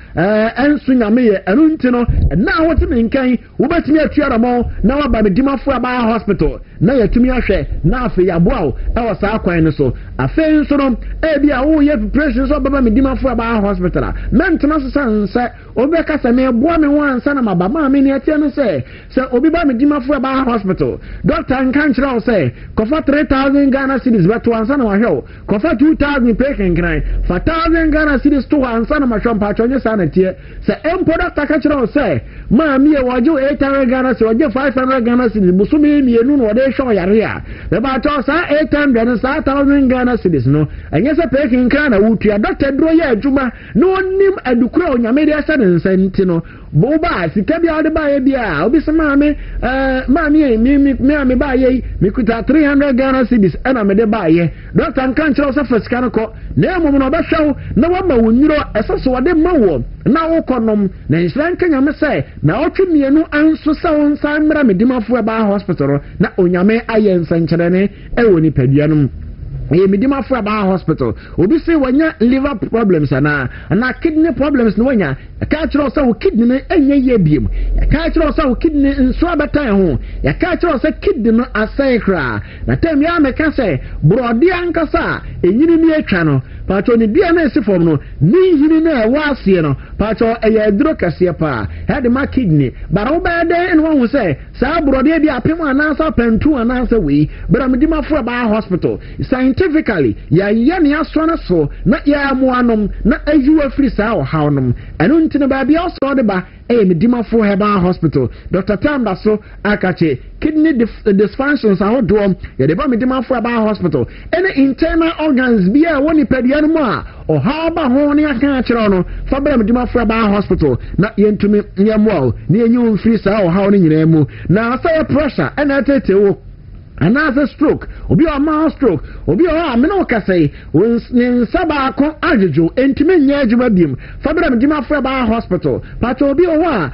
ensu nyame ye enu nti no na wotimi nkan wo betimi atuara mo na wa ba medima fo ba hospital na yatumi ahwe na afi yaboa o e wo sa akwan no so afi nso no bia wo ye preparation so baba medima fo ba hospital mentena so sanse obi kasa me boa me wan sana maba ma me ne atie no se obi ba medima fo ba hospital doctor nkan kira o se kofa 3000 Ghana cedis beto ansana wa hwe kofa 2000 peken kran 4000 Ghana cedis to ansana ma chompa chonye sana tie se empo doctor ka kira o se ma mi e wojo 800 Ghana cedis wojo 500 Ghana cedis busumi mienu no de show yare a be ba to sa 800 and sa 1000 Ghana cedis no enye se peken kran na wutua doctor dro ye adwuma no nim adukura onyame de asa ne nsanti no bo ba sika bia de ba ye bia obi se ma me ba ye mi kuta 300 Ghana cedis ana me de ba ye doctor nkan kire o fasika no ko na emo no be hwew na wa ma wonyiro eseso wode ma wo na wo konom na nsran kanya me se na otwemienu anso sa won san mra medimafo ba hospital na onyame aye nsankyere ne woni paduanum medima fo ba hospital obi say wanya liver problems na kidney problems no wanya ka kire o kidney no enye ye biem ka kire o kidney nso abatan ho ya ka kire o kidney no asai kra na tem ya me ka say brodi ankasa enyini mi atwa no pacho ni dia na esi form no ni hini na wa asie no pacho eye duro kase pa head ma kidney bara wo ba de en won say sa brodi dia apem anansa pantu anansa we bara medima fo ba hospital scientifically ya ni asona so na ya mu anom na ajuwa free sa o hawnom enu ntine ba bia so de ba medima fo heba hospital Dr. Tanda so akache kidney dysfunctions ahodo ya de ba medima fo heba hospital any internal organs bia woni padian mu a o ha ba ho ne aka akire no fa ba medima fo heba hospital na yentumi nyamo ne enyu free sa o haw ne nyina mu na say pressure na tete wo another stroke obi o ma stroke obi o amena okasai won saba ko ajejo entime nya adwuma biem fabra medima fo ba hospital pato obi o a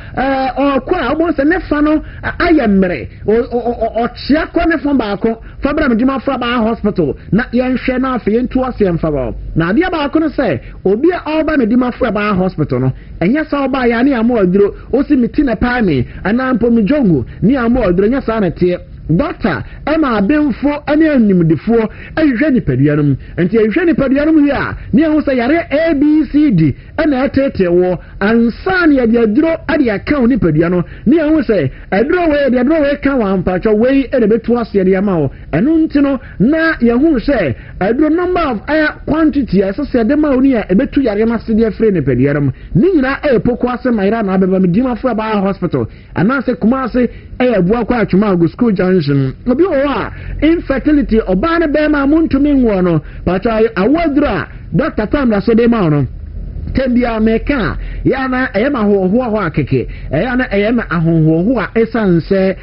o kwa o se ne fa no ayemre o chia ko ne fo ba ko fabra medima fo ba hospital na yenhwe na afi yentu asem fa ba na dia ba ko no se obi o ba medima fo ba hospital no enya sa o ba ya ne amo aduro o si miti na pa mi anampo mi jongu ni amo aduro nya sa na tie doctor ama abemfo ane animdefo ehwehwe nipaduanum enti ehwehwe nipaduanum hi a ne ho sɛ yare ABCD ana atete wo ansan ya diaduro ade aka nipadua no ne ho sɛ aduro we de aduro we ka wa mpacho we ene betu ase de ama wo ɛno nti no na ye hu sɛ aduro number of quantity asese de ma oni a ebetu yare ma se de afre nipaduanum ne nyina epoko ase mayra na abeba medimafo aba hospital anase kumase abua kwa atwuma go school junction obi o a infertility oba ne be ma muntumi nwo no but awadura doctor Tamra so de ma no tembia meka ya na eyema ho akeke ya na eyema ahonho a esanse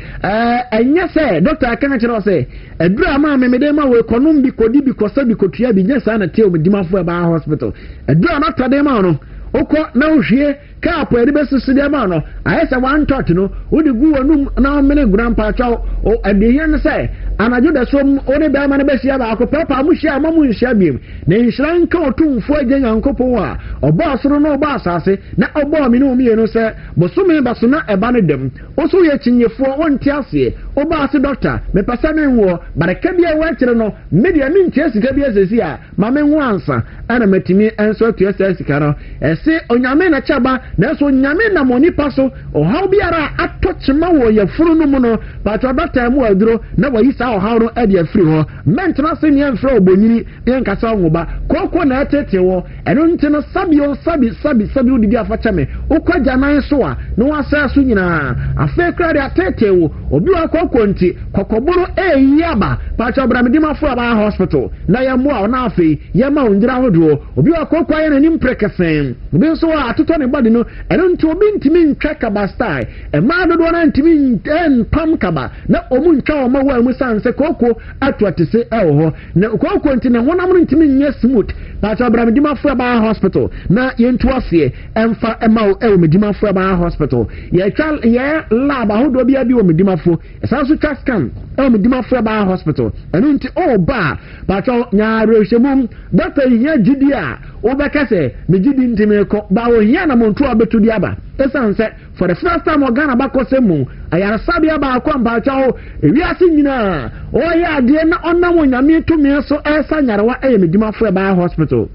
enye se doctor aka kire o se edura ma me de ma we konum bi kodi bi kosa bi kotua bi nyesa na te o medimafo aba hospital edura na tade ma no okọ na ohwie ka apo ede besisi de ma no ayesa one touch no odi gu wonum na mene grandpa chaw o adehia ne se anajo da so oni be ma ne besia ba akọ papa mu hia ma mu hia biem na nhran ka otumfo agenya nkopo a obo asoro no obo asase na obo mi no mi no se bosome baso na eba ne dem oso ye chinyefo wonti ase obo ase doctor me pasa me wo baraka bia wa kire no media mi ntia sika bia sesi a ma me ho ansa ana matimi enso to sika no ese onyame na chaba na so onyame na moni paso o haw biara atochema wo ye furu no mu no ba to doctor mu aduro na wa yisa o haw no e de afiri ho mentena se ne enfra obonyiri en kasa onwoba koko na atete wo eno ntino sabi odidi afacha me ukwaja nan so a no asa so nyina afa krade atete wo obi wa koko nti kokoboro eyaba ba to bramedima fo aba hospital na ya mo a na afi ya ma onjira hodo obi wa koko aye na nimprekesen obi so a atoto ne body no eno nti obi ntimi ntwa kaba style e ma dodo na ntimi pam kaba na omu ntwa o ma wa mu sanse koko atu atese e ho na koko nti na wona mu ntimi nye smooth ba to bramedima fo aba hospital na yentu ase emfa emao e o medima fo aba hospital ye twa ye lab ahodo bia bi o medima fo esanso twa scan e o medima fo aba hospital eno nti o ba to nyaare hwemum doctor ye gidi a o bekase me gidi ntimi ko ba o hia na monto abetu di aba esanse for the first time Ghana bakosemu ayara sabia ba akwa mpacho ewiase nyina o ya ade na onam onyame tumi so esa nyarewa e medima fo aba hospital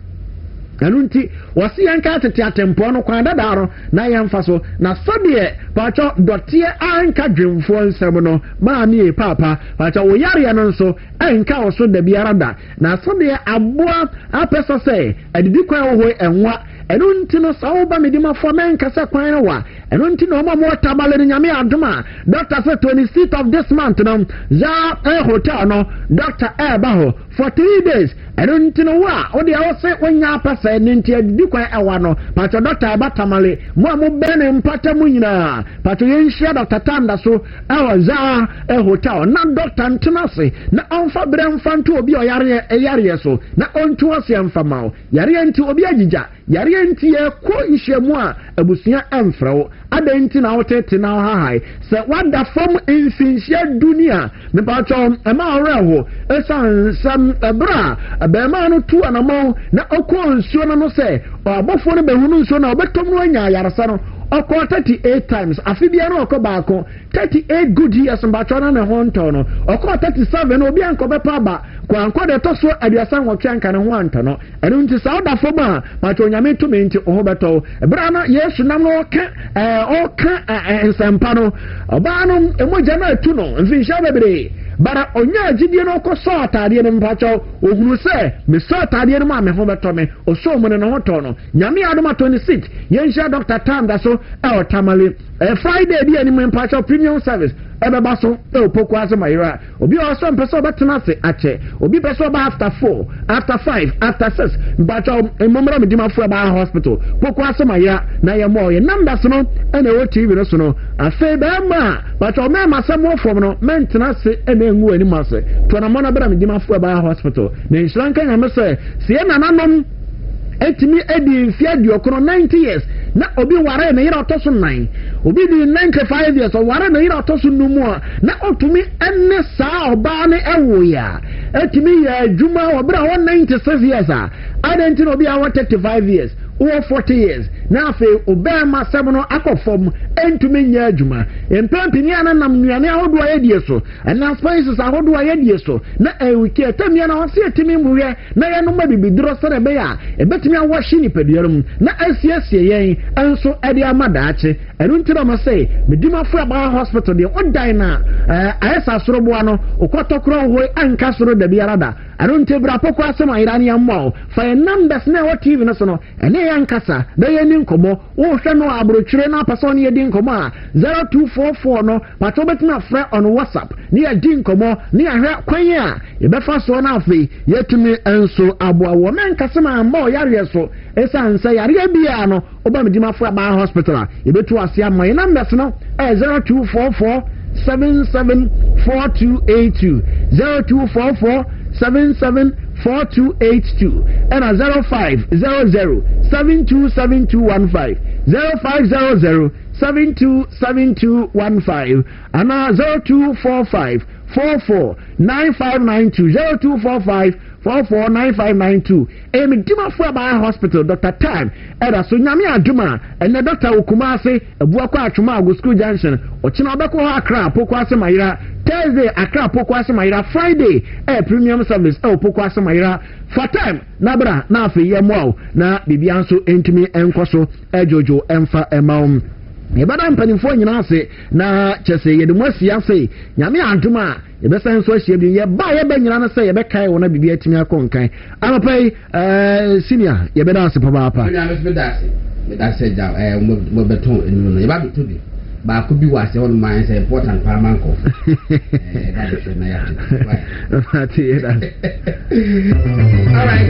kanunti wasi yanka tete atempo no kwa dadaro na yamfa so na sodie pacho dotie anka dwemfo nsem no ma mi papa pacho wo yare no nso anka oso da biara da na sodie aboa apesa se adidi kwa wo enwa enunti no sawoba medima fo men kasa kwan wa enunti no mo tabale nyame adoma doctor say 26th of this month no za hotel no doctor baho for 3 days enunti no wa odi awo se onya apesa enunti adidi kwa ewa no pacho doctor batamale mo bene mpata mu nyina pacho yenhia doctor tanda so za hotel na doctor ntenase na onfa bremfa nto obi oyare so na onto ase amfamao yare nti obi agija yare nti ko nhyiamu a abusia amfrawo adenti na hotete na hahai se wanda from infinsia dunia me pacho ema oreho esan sam abra abema no tu anamo na okọ nsuo no se abofo no behunu nsuo na obetom no anya yarasa no okọ 38 times afibia no okọ baako 38 good years mbacho na ne honto no okọ 37 no obi anko bepa ba kwa anko de to so aduasa nwotwe anka ne ho anto no enu nti sa oda fo ma pacho nyame to me nti oho beto bra na yesu nam no oka ensampa no oba no emoja na atu no mfinsha bebre bara onya agidie no ko so atade no mpacho ohunu se me so atade no ma me ho beto me o so mo ne no hoto no nyame adoma 26 yensha Dr. Tanda so tamale Friday bi ani me mpacho premium service ebeba so opoko asemayira obi o so mpeso betena se ache obi peso ba after 4 after 5 after 6 mpacho emomra medima fu ba hospital poko asemayira na ye mo ye numbers no ene wo TV no so no afe ba ma mpacho me masamo from no mentena se ene ngu ani mase to na mona bra medima fu ba hospital na insranka nyame se se na nanom etimi edi fia di okono 90 years na obi ware na yira otoso 9 obi di 95 years o ware na yira otoso numu a na otumi enne saa oba ne ewo ya etimi ya adwuma obra 196 years a identity obi a 35 years or 40 years na afe obema sɛm no akɔfam entumi nya adwuma empempini ana nam nuane ahodo ayedie so na spices ahodo ayedie so na ewiki etamia na ɔse etimi muhwe na yɛ no ma bibidro sɛ be ya ebetumi awɔhye nipaduarum na asiesie yɛn enso ɛde amadaache ɛno ntira ma sɛ medimafo aba hospital de odan na ayesa soroboa no okɔtɔkoro ho anka soro da biara da ɛno ntebra pokɔ asɛm ayirani ammo fa numbers na wɔ TV no so no ɛne yɛ nkasa da yɛ ni nkɔmɔ wo hwɛ no abrotwire na person yɛ di nkɔmɔ a 0244 no pato betina frɛ on WhatsApp ne yɛ di nkɔmɔ ne yɛ hwɛ kwan a yɛbɛfa so na afei yɛtumi enso aboa wɔ men nkasa ma ammo yare so esan sɛ yare bia no oba medimafo aba hospital a yɛbetu ase ama yɛ numbers no 0244 774282 0244 774282 and 0500 727215 0500 727215 and 0245 449592 0245 449592 Medimafo Aba Hospital Dr. Time Eda so nyame adwuma ene Dr. Okumase ebuakwa atwuma ago school junction ochina obekọ Accra pokọ asemayira Thursday Accra pokọ asemayira Friday premium service pokọ asemayira for time nabra na afi yemo na bibia nso entumi enkoso ejojo emfa emaum Ebada mpanimfo nyina ase na kyese yedumasi ase nyame adwuma ebesan so ahia bi ye ba ye ba nyina na se ye be kai wona bibia timi akonkan amapai senior ye be da ase papa papa ya me da ase ja mo beton enu no ye ba beto bi ba ko bi wase on man say important paramount ko that is na ya all right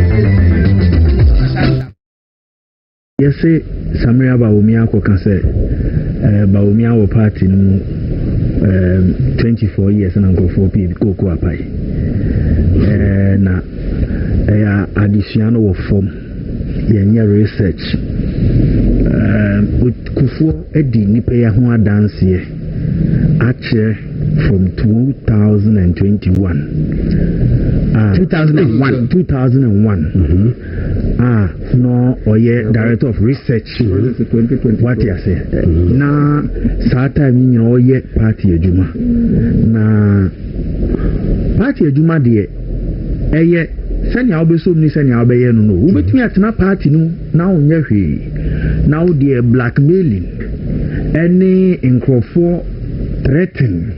Yese Samria Baumia ko kan say Baumia wo party no 24 years na go for people ko apai na addition wo form yenye research kufuo edi nipa ya ho adanse ache from 2021 no oye director of research what you say na saa time ni oye party adwuma na party adwuma de eye senia obesom ni senia obeye no no ubetumi atena party no na onye hwe na wo de blackmailing any nkrofo threaten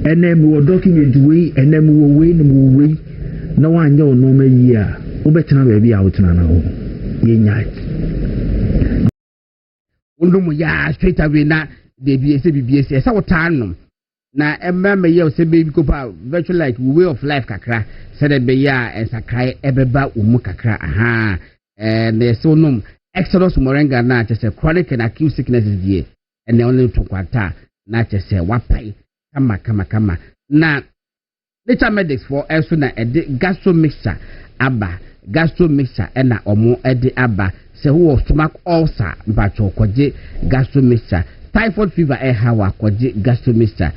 enem wo document we enem wo we no we na wanya ono ma yi a obetena ba bia wotena na ho yenya undum ya straight away na de BBS esa wotanum na emma ye se baby kopa virtual like way of life kakra said be ya ensakai ebeba umu kakra aha and so num Exodus moringa na chese chronic and acute sicknesses die and only to kwata na chese wapai kama na nature medics for also na gastro mixture aba gastro mixture na omo ede aba se who stomach ulcer mpacho kwaje gastro mixture typhoid fever hawa kwaje gastro mixture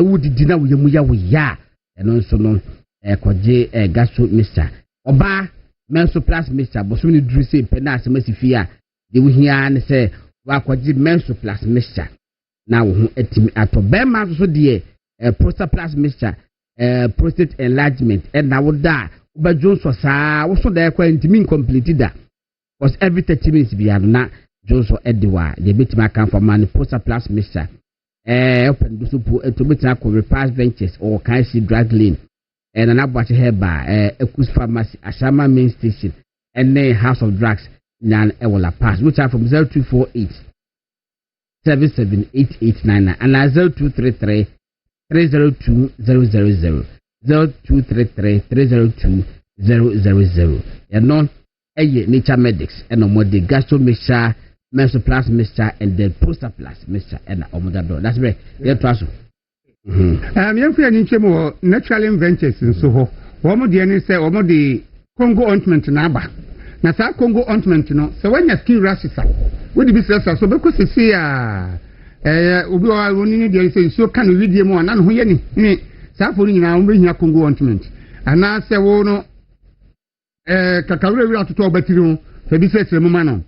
wudi na woyemu ya woya eno nso no kwaje gastro mixture oba menso plus mixture boso ni duru se pe na asemasifi a de wo hia ne se wa kwaje menso plus mixture na wo ho etimi ato bema so de prostate plus mixture prostate enlargement na wo da obajo so saa wo so da kwa intimi incomplete da because every 30 minutes bia na joso ediwa de betima kan for man prostate plus mixture open do so po to betima ko repass ventures or can see drug lane and an abwache heba Ekus Pharmacy Ashama main station and then House of Drugs nan ewola pass which are from 0248 778899 and 0233 302 000 0233 302 000 and non nature medics and no the gastro mixture menstrual plus mixture and the prostate plus mixture and omodado that's right yeah trust yɛmfa ani nkyɛm wɔ natural inventors nso hɔ wɔn deɛ ne sɛ wɔn de Congo ointment na aba na saa Congo ointment no sɛ wanya skin rashes a wodi bi sɛ so bɛkɔ sisi a obi wɔ wɔn ne deɛ sɛ nsuo ka no widie mu a na no ho yɛ ne saa afɔ no nyinaa wɔn bɛhia Congo ointment ana sɛ wo no kakawura wura atotɔ ɔbatiri ho sɛ bi sɛ sɛ mu ma no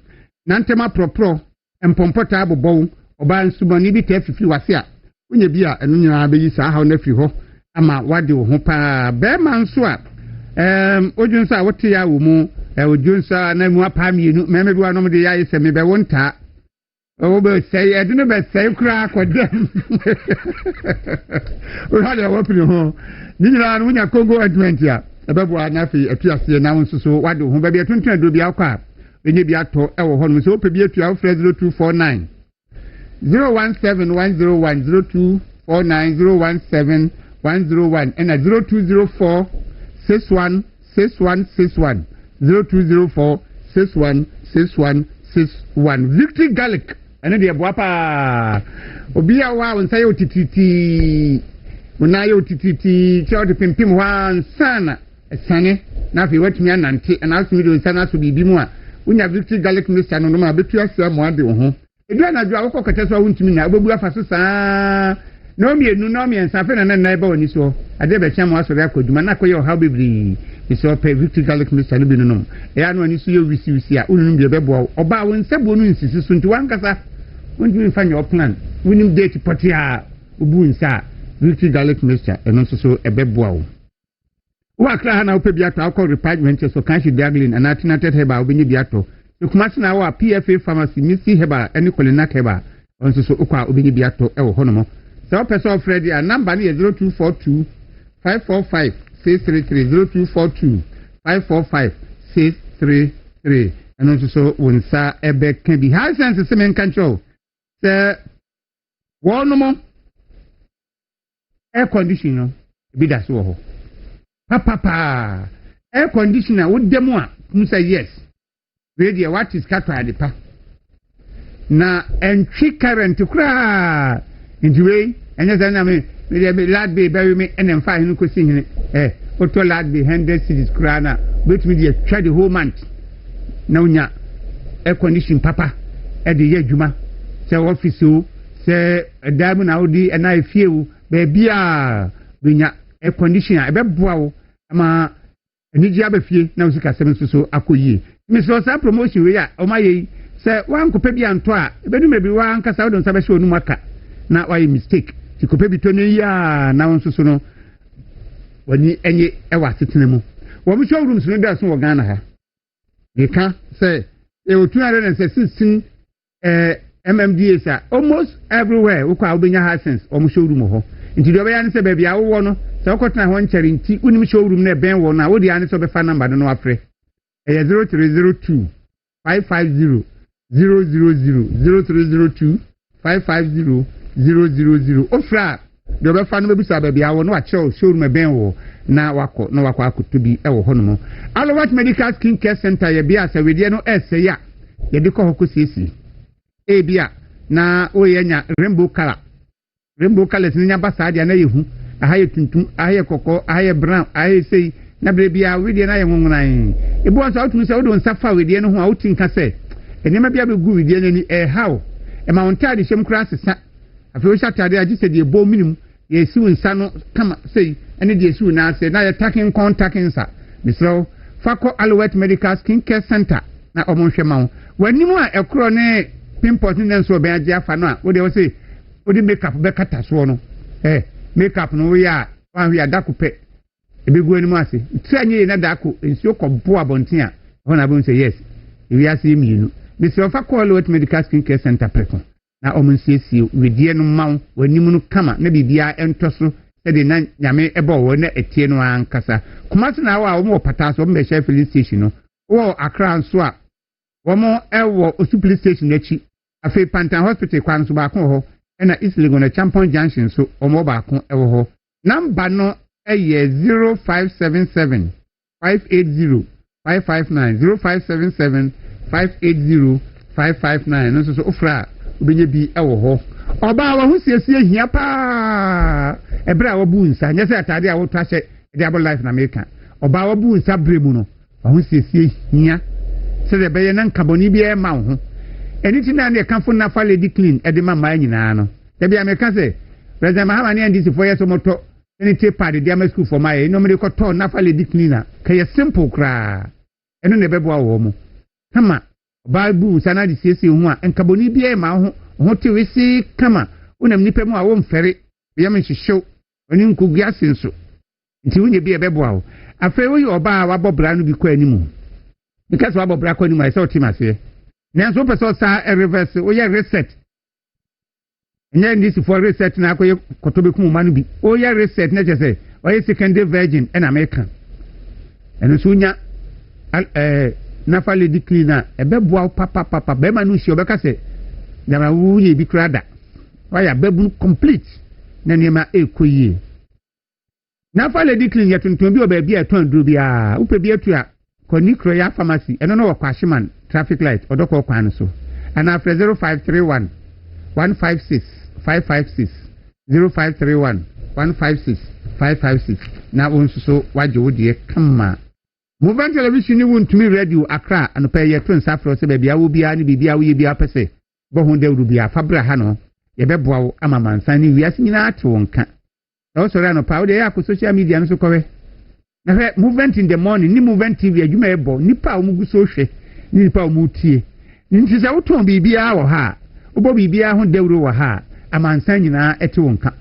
nantema propro empompota abobɔ oba nsumani bi ta fifi wase a wonya bi a eno nyina be yi saa ha na fi hɔ ama wade wo ho pa be man so a ojunso a wote ya wo mu ojunso na mu apa mienu meme bi wa no de ya yese me be wonta o be say e dinu be say kura akodem o ha de wo pini ho ni nyina no wonya Congo advent ya ebebu na fi atuase na won so wade wo ho be tuntun do bi akwa enye bi ato e wo ho no so pe bi atua 0249 01710202490171001 and 0204 616161 0204 616161 Victory Garlic ene de boa pa obi a wa won say otititi wona ye otititi che odi pimpim wan sana esane na fi watumi anante na asumi do sana so bibi mu a unya Victory Garlic mixture no ma betu asia mo ade wo ho edu anadwo awoko kete so wuntumi na obebu afaso saa no mienu no miensa fe na na eba oni so ade be kyam asore akoduma na koye oha bebri so pe Victory Garlic mixture no bi no e ya no ani so ye wisi a ununum bi bebo oba won sebo no nsisi so nti wankasa wonti fa your plan wonim date potia obu nsa Victory Garlic mixture eno so ebebo awo wa kra na ope bi ato akọ repartment so kan shi daglin and atinated heba obenye bi ato kumasi na wa PFA pharmacy misi heba eni kolina heba onso so okwa obenye bi ato e wo hono so person Freddy a number ni 0242 545 633 0242 545 633 and so wonsa ebe kan bi high sense semen control se wono mo air conditioner bi da so ho papa air conditioner wo demo a musa yes radio what is katwa de pa na entry current kura ntiwe enya zanya me lad be bury me and fa hinu ko sin auto lad be 100 cities kura na bet me dey try the whole month na unya air condition papa e de yadwuma se office o se damu na odi na efie o be bia benya air condition e be boa wo ama eniji abafie na usika sem so akoyie miso sa promotion we ya o maye se wan kope bi anto a ebedu mebi wan kasa wodon sa be hwe onu maka na why mistake ti kope bi to no ya na won so no wani enye e wa setene mu wo mi showrooms no da so wo Ghana ha de ka se e o 216 MMDA sa almost everywhere wo kwa obenya ha sense o mi showroom ho nti do be ya ne se bebia wo no se okotena ho nkyere nti unim showroom na ben wo na wo de ya ne so be fa number no afre 0302 550 000 0302 550 000 ofra do be fa no be bisa bebia wo no a showroom ben wo na wako akotobi e wo hono mo Alowat Medical Skin Care Center ye bia sa wedie no ese ya ye de ko hoko sisi e bia na o ye nya rainbow color ni nya basa dia na yehu ahaye tuntum ahaye kokko ahaye brown ahaye sei na brebia wedie na ye nwonwan ebu asa otunu se wodo nsafa wedie no ho a wotinka se enema bia be gu wedie nani how e ma wontade hyem kura sesa afi wo shatade agi se de bo minimum ye siwu nsa no kama sei ene de siwu na se na ye taking contacting sa misro fako Alowat Medical Skin Care Center na omonhwe ma wanimu a ekro ne pimpot ne nso be agi afa no a wo de wo sei wo de makeup be kata so no makeup no ya wan wi adakope ebegu animu ase tsanye na dako ensio kɔbo abonten a hona bon say yes ewi ase mienu misro fako Alowat Medical Skin Care Center preto na omunsiesie wedie no maw wanimu no kama na bibia entoso de na nyame ebo wo na etie no ankasa kumase na wa wo pata so be share filling station no wo Accra nso a wo mo ewo osu police station achi afi Pantan Hospital kwan so ba ko ho na East Legon na Champon Junction so o mo ba ko ewo ho number no eye 0577 580 559 0577 580 559 no so ofra obenye bi ewo ho oba wa hu siesie hia pa ebra wa bu nsa nya se atade a wo twahye diable life na America oba wa bu nsa bremu no wa hu siesie hia se de be ye nan kaboni bi e ma ho eniti na ne kanfo na fa lady clean e de mama nyina no de bi America se president Mahama ne ndisi for yeso moto eni te pad de ama school for my no me ko to na fa lady cleaner ka ye simple kra eno ne bebo awo mo kama Bible sana de siesie ho a enkaboni bia ma ho te wesi kama wonam nipa mu a wo mfere yam hyehyɛw oni nkugua senso nti wonye bia bɛboa wo afei wo yɛ oba a wabɔbra no bi kɔ animu because wabɔbra kɔ animu a sɛ otimase nanso wo pɛ sɛ sa reverse wo yɛ reset nyɛ ndisi for reset na akɔyɛ kɔtɔbekum ma no bi wo yɛ reset na kyɛ sɛ ɔyɛ secondary virgin ɛna American ɛno so nya nafa lady cleaner ɛbɛboa papa bɛma no hyi ɔbɛka sɛ dama wo yɛ bi krada waya babu complete na nneɛma ɛkɔ yie nafa lady cleaner yɛ tonton bi wɔ baabi a ɛtɔn duro bi a wopɛ bi atu a kɔni kuro ya pharmacy ɛno no wɔ kwahyeman traffic light ɔdɔkɔ kwan no so ana afrɛ 0531 156 556 0531 156 556 na wo nso so wagye wo deɛ kama Movement television ni wuntumi radio Accra anopa ye to nsafro se bia wo bia ni bibia wo ye bia pese bo hu dawru bia fabra ha no ye beboa wo ama mansan ni wiase nyina ate wonka na wo sori anopa wo de ya ko social media no so kowe na he movement in the morning ni movement TV adwuma e bo nipa wo mugu so hwe ni nipa wo mutie nti se wo ton bibia wo ha wo bo bibia hu dawru wo ha amansan nyina ate wonka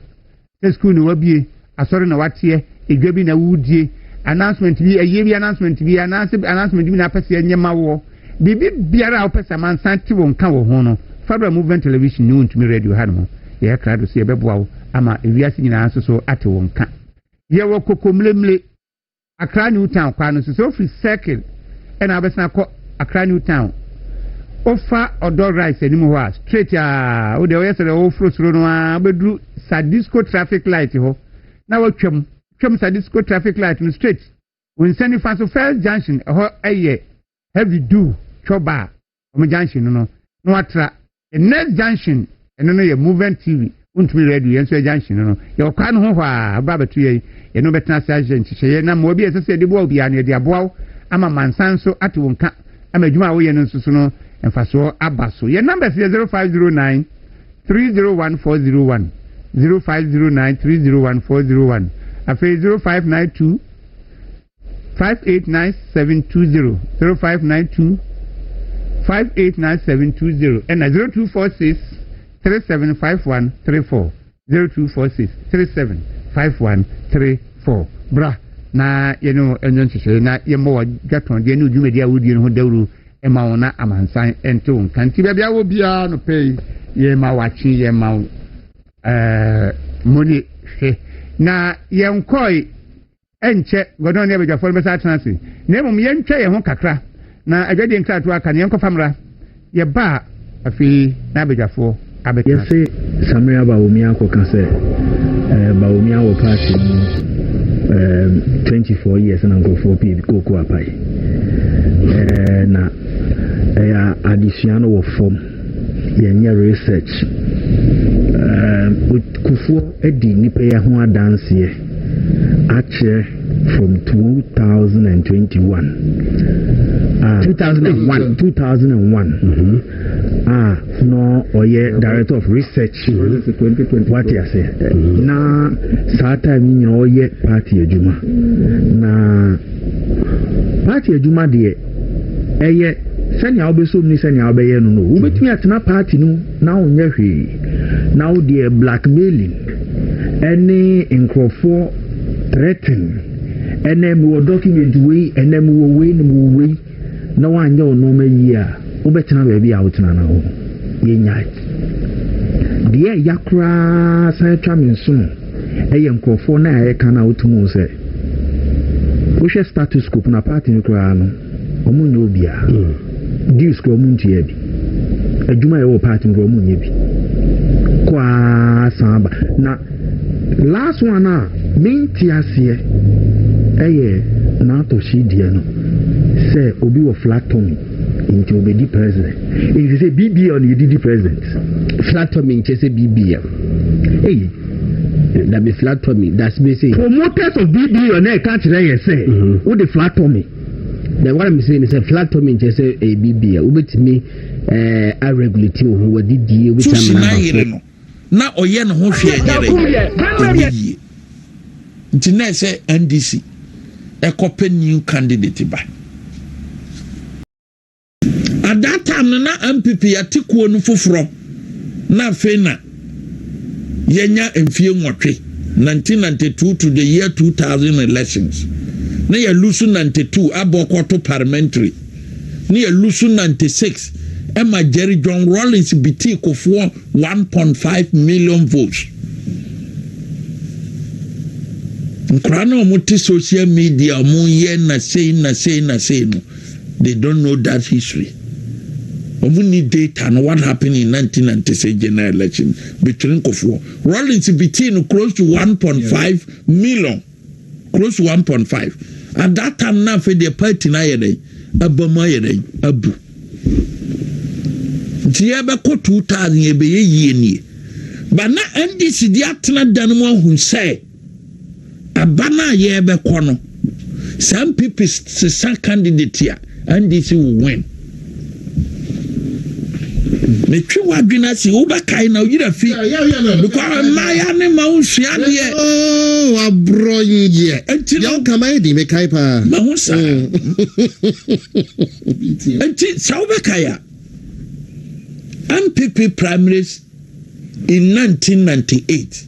se school no wabie asori na watie edwa bi na wudie announcement bi ayebi announcement bi announcement bi na pese nyema wo bibi biara opesa man santi won ka wo ho no Fabra Movement Television ni wontumi radio ha no ye krado se beboa wo ama ewiase nyina so ate won ka ye wo kokomlemle Accra New Town kwa no so free circle and abesna ko Accra New Town offer odor rice enimu ho a straight a wo de wo yesere wo frosuro no a bedru Sadisco traffic light ho na wo twam Sadisco traffic light no straight when send you fast first junction ho eye heavy do choba o junction no atra the next junction eno no ye movement TV untumi radio yenso junction no ye kwa no ho a ba betu ye no betena sergeant hye na mo bi esese de bo obi ane de aboa ama mansan so ate wonka ama adwuma wo ye no nsusu no emfaso abaso ye number is 0509 301401 0509 301401 after 0592 589720 0592 589720 and 0246 375134 0246 375134 bra na you know enyo nhwehwe na yembo gaton de no dwumadi awudi no ho dawru ema wona amansan ento nkanti bia wo bia no pay ye ma wachi ye ma money na yenkoi enche godon ne beja for besa transi na mum yentwe ye ho kakra na adwade nkratu aka ne yenkofa mra ye ba afi na bejafo abeka yese samria ba omi akoka se ba omi awo party 24 years na go for pb koko apai na ya addition wo form yenye research kufuo edi nipa ya ho adanse ache from 2021 no oye director of research what you say na saa time ni oye party adwuma na party adwuma de eye sani obesom ni sani obeye no wobetumi atena party no na onye hwe na wo de blackmailing any inkrofo threaten enem wo document we enem wo we no we na wanya ono ma yi a wobetena ba bia wotena na ho yenya de yakra sai twamin so eye inkrofo na eye kana wotumu se wo hwe status quo na party no kra no omo nyo bia deals ko omo ntie bi adwuma ye wo party no omo nye bi kwa samba na last one na minti asie eye na to shi die no say obi wo flat tummy into obedi president if you say BB on you did president flat tummy into say BB hey that be flat tummy that's me say promoters of BB on there can't say who the flat tummy then what I'm saying is a flat tummy into say a BB ubetimi a regulate who we did die with am na oye no ho hwe enyere nti na say NDC e new candidate ba at that time na MPP atikuo no foforo na fena yenya emfie nwotwe 1992 to the year 2000 elections na ya lusu 92 abokoto parliamentary na ya lusu 96 Emma Jerry John Rawlings biti ko for 1.5 million votes. Nkrana omuti social media omu ye na say no. They don't know that history. Omu need data on what happened in 1996 general election between Kofor. Rawlings biti close to 1.5 million. Close to 1.5. At that time now for the party na yede abama yede abu. Tiaba ko 2000 ebe ye nie. Ba na NDC di atena dan mu ahun say abana ye be kono. Some people say candidate here NDC will win. Me twi wadwena si wo ba kai na yira fi because maya ne ma wo hia de oh abroye ya kama edi me kai pa ma ho sa enti sa wo ba kai a MPP primaries in 1998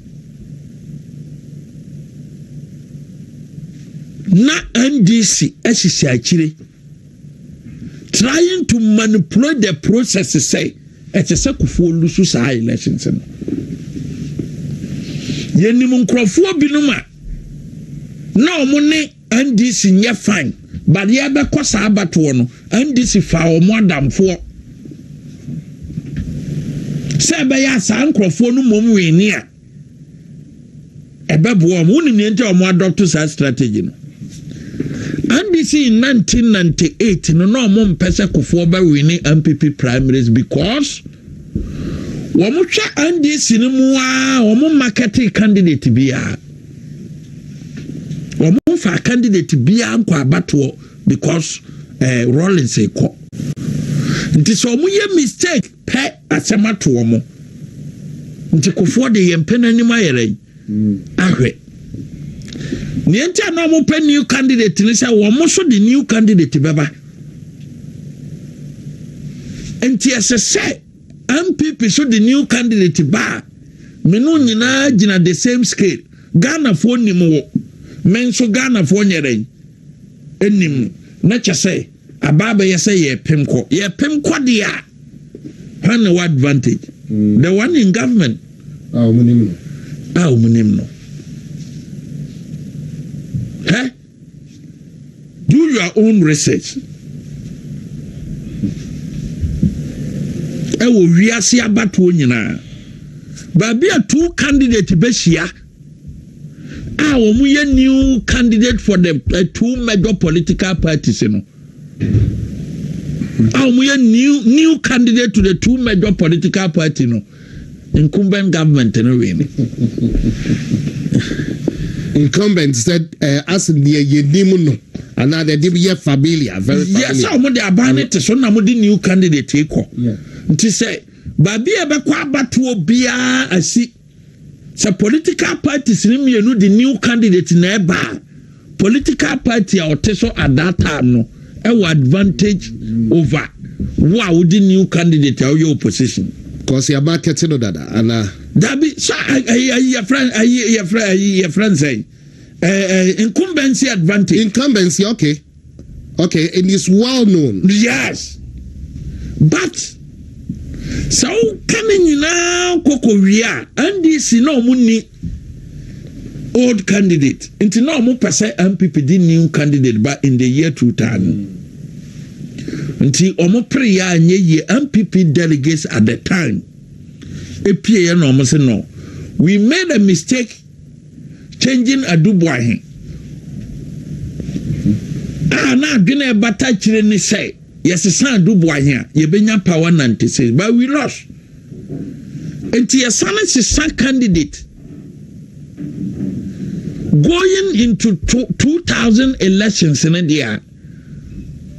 na NDC esisi akire trying to manipulate the process say it's a kufu lusu sa elections no yenim nkrofo binuma na omune NDC nye fine but ye be kosa abato no NDC fa omodamfo se be ya sa nkrofo no mom we ni a ebebo om woni ni ente omo adopt sa strategy no NDC in 1998 no mom pese kufo ba winning MPP primaries because womo twa NDC no mu a womo marketing candidate bia womo fa candidate bia nko abato because Rawlings eko nti so womo ye mistake pe asemato womo nti kufo de yempena ni mayere ahwe niente na mo pe new candidate ni say wo mo so the new candidate beba enti say MPP so the new candidate ba me no nyina gina the same scale Ghana fo nim wo men so Ghana fo nyere enim na che say ababa ye say ye pem ko dia when what advantage the one in government munim no Huh? Do your own research. Ewo wiase abato nyina. Baby a two candidate be hia. Omu ye new candidate for the two major political parties no. Omu ye new candidate to the two major political party no. Incumbent government no win. Incumbent said as the yedimuno another dibia familiar very familiar. Yes, so mo de abane te so na mo de new candidate eko. Nti say baby e be kwa abato obia asi. So political parties ni mienu the new candidate na eba. Political party a oteso at that time no e advantage over wow the new candidate your opposition. Because your market no dada and that be so your friend say incumbency advantage okay and it's well known. Yes, but so coming now Kokowia and this no money old candidate into no more percent MPP the new candidate but in the year 2000 until omo prayer nye MPP delegates at the time EPA no omo say no we made a mistake changing Adubuahin na adwene e bata kire ni say yes san Adubuahin ye benya power 96 but we lost enti yes san candidate going into 2000 elections in India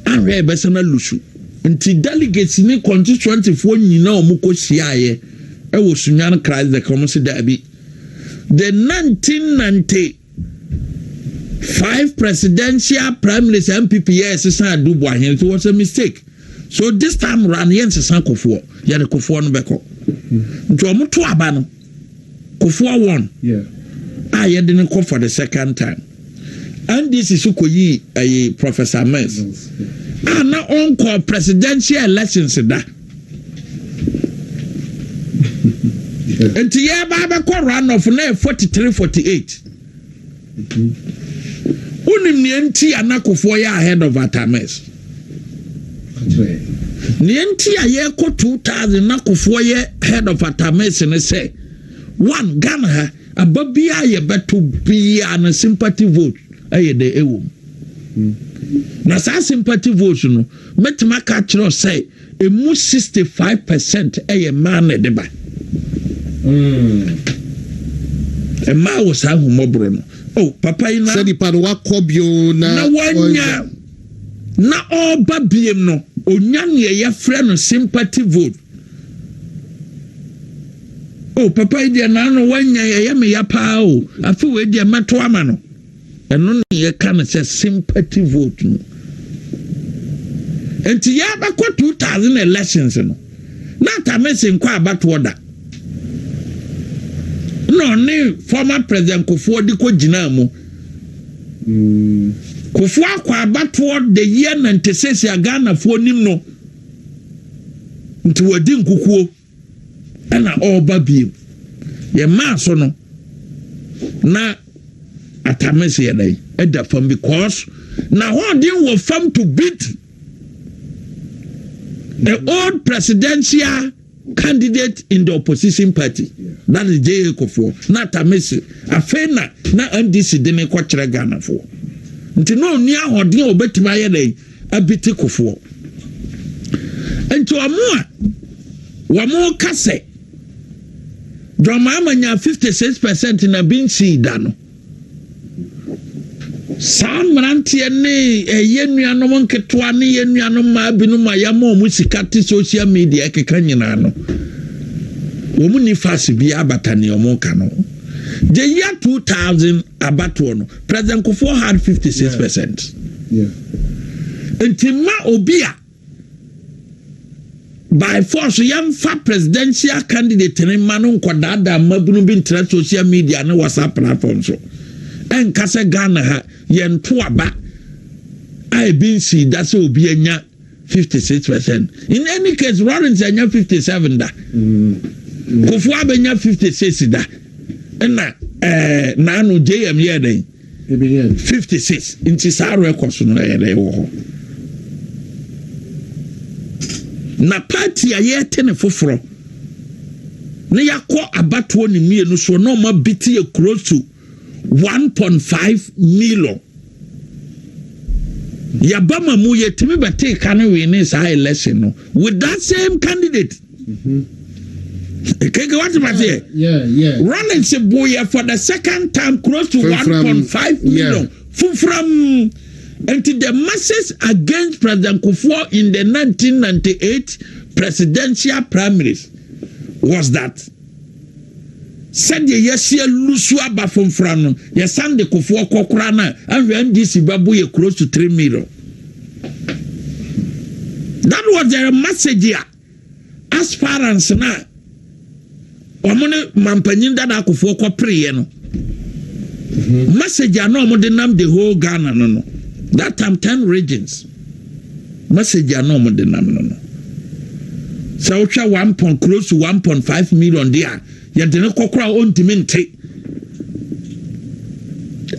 and we besana lusu nti delegates ni constituency for nyina omuko siaye e wo sunyan Christ the community derby the 1995 presidential primaries MPP yes san Adubuahin it was a mistake so this time round yɛn sesa kofoɔ yɛde kofoɔ no bɛkɔ nti ɔmo to aba no kofoɔ won a yɛde ne kɔ for the second time and this is koyi a Professor Mills na on presidential elections da nti yɛ ba bɛkɔ run off na 43-48 unim ne nti anakofoɔ yɛ ahead of Atames ne nti a yɛ kɔ 2000 na kofoɔ yɛ head of Atames ne sɛ one Ghana ha ababia yɛ beto bia na sympathy vote ɛyɛ de ɛwom na saa sympathy vote no metima ka kyerɛ sɛ emu 65% ɛyɛ man ne de ba ɛma wɔ saa humɔboro no oh papa yi na sɛ nipa no wakɔ bio na wanya na ɔba biem no onya ne yɛfrɛ no sympathy vote oh papa yi deɛ na no wanya yɛ me ya paa o afi we deɛ mɛto ama no ɛno ne yɛka no sɛ sympathy vote no enti yɛ abɛkɔ 2000 elections no na Tamese nkɔ abatoɔ da no ne former president Kufuor di ko gyina mu Kufuor akɔ abatoɔ the year 96 ya Ghana fo nim no nti wadi nkukuo ɛna ɔba biem yɛ maa so no na Atamese yɛ dai ɛda fam because na holding wɔ fam to beat the old presidential candidate in the opposition party that is J.A. Kufuor na Atamese afei na NDC de ne kɔkyerɛ Ghana fo nti no ni ahoɔden a obetuma yɛ dai abiti Kufuor nti wɔn kase Drama amanya 56% na binsi da no saa mmeranteɛ ne ɛyɛ nuanom nketewa ne yɛ nuanom ma binom a yɛma ɔmo sika te social media keka nyinaa no wɔn ni fast bi abata ne ɔmo ka no the year 2000 abatoɔ no President Kufuor had 56%. Nti ma obi a by force yɛmfa presidential candidate ne ma no nkɔdaada mabunu bi ntra social media ne WhatsApp platform so ɛnka sɛ Ghana ha yɛnto aba a ebinsi da sɛ obi anya 56%. In any case Lawrence anya 57 da Kufuor abenya 56 da ɛna naano JM yɛ dɛn 56 nti saa record so no yɛ dɛn wɔ hɔ na party a yɛte ne foforo na yakɔ abatoɔ ne mienu so na ɔma biti close to 1.5 million yabama mu yɛtimi bɛte ka no we ne saa election no with that same candidate keke what about here running se boya for the second time close to 1.5 million from and the masses against President Kufuor in the 1998 presidential primaries was that said the yesia lusu aba from no yesan de Kufuor kokora na and NDC babu ye close to 3 million. That was their message here as far as na omone mampanyin dada Kufuor ko pre no message no omode nam the whole Ghana no that time 10 regions message no omode nam no so utwa 1 close to 1.5 million there yɛdene kokora ontimi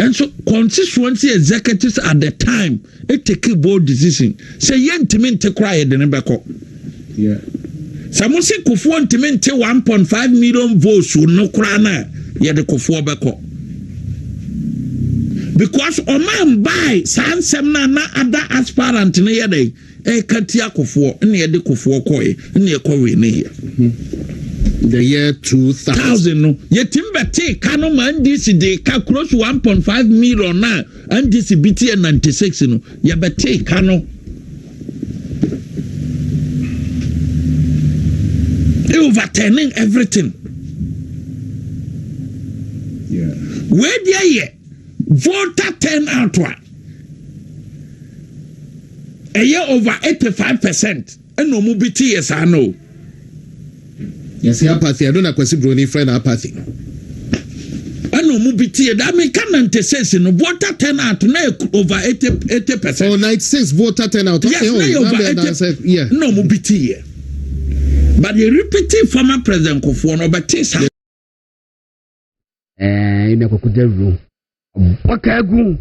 and so constituency executives at the time it take a bold decision say yɛntimi nte kora yɛdene bɛkɔ Samusi Kufuor ntimi nte 1.5 million votes no kora na yɛde Kufuor bɛkɔ because oman buy sansem na other aspirant ne yɛde katia Kufuor ne yɛde Kufuor kɔe ne yɛkɔwe ne yɛ the year 2000 no yetimbe kano ma NDC de ka close 1.5 million na NDC BT 96 no yebete kano overturning everything where there voter turnout wa over 85% ɛna ɔmo bi te yɛ saa no yes apathy I don't know kwesi broni friend apathy ɛna ɔmo bi te yɛ that mean can 96 no voter turnout na over 80%. Oh 96 voter turnout yes, okay over 80%. Yeah na ɔmo bi te yɛ but the repeating former president Kofi no but this ina ko kuderu bakagu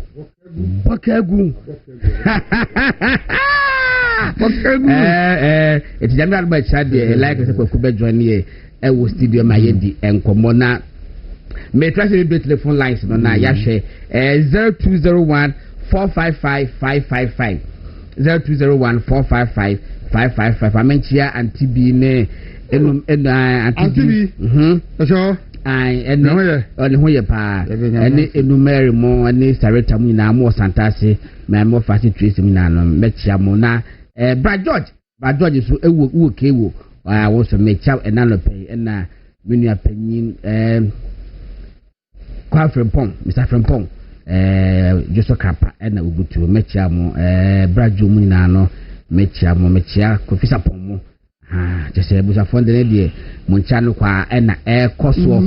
it's general by chat like I said ko be join here e wo studio ma yedi enkomo na me try to be telephone lines no na ya hwe 0201 455 555 0201 455 555 amenchia antibi ne antibi so ai ene ho ye pa ene enumere mo ene sareta mu na mo santase ma mo fasi trace mu na no mechia mo na Bra George so ewo kewo wo so mecha enano pe na menua panyin kwa Frempong Mr Frempong Joso Kapa na obutu mechia mo Bra Jo mu na no mechia Kofisa Pomo jese busa fonde ne de mo ncha no kwa na koso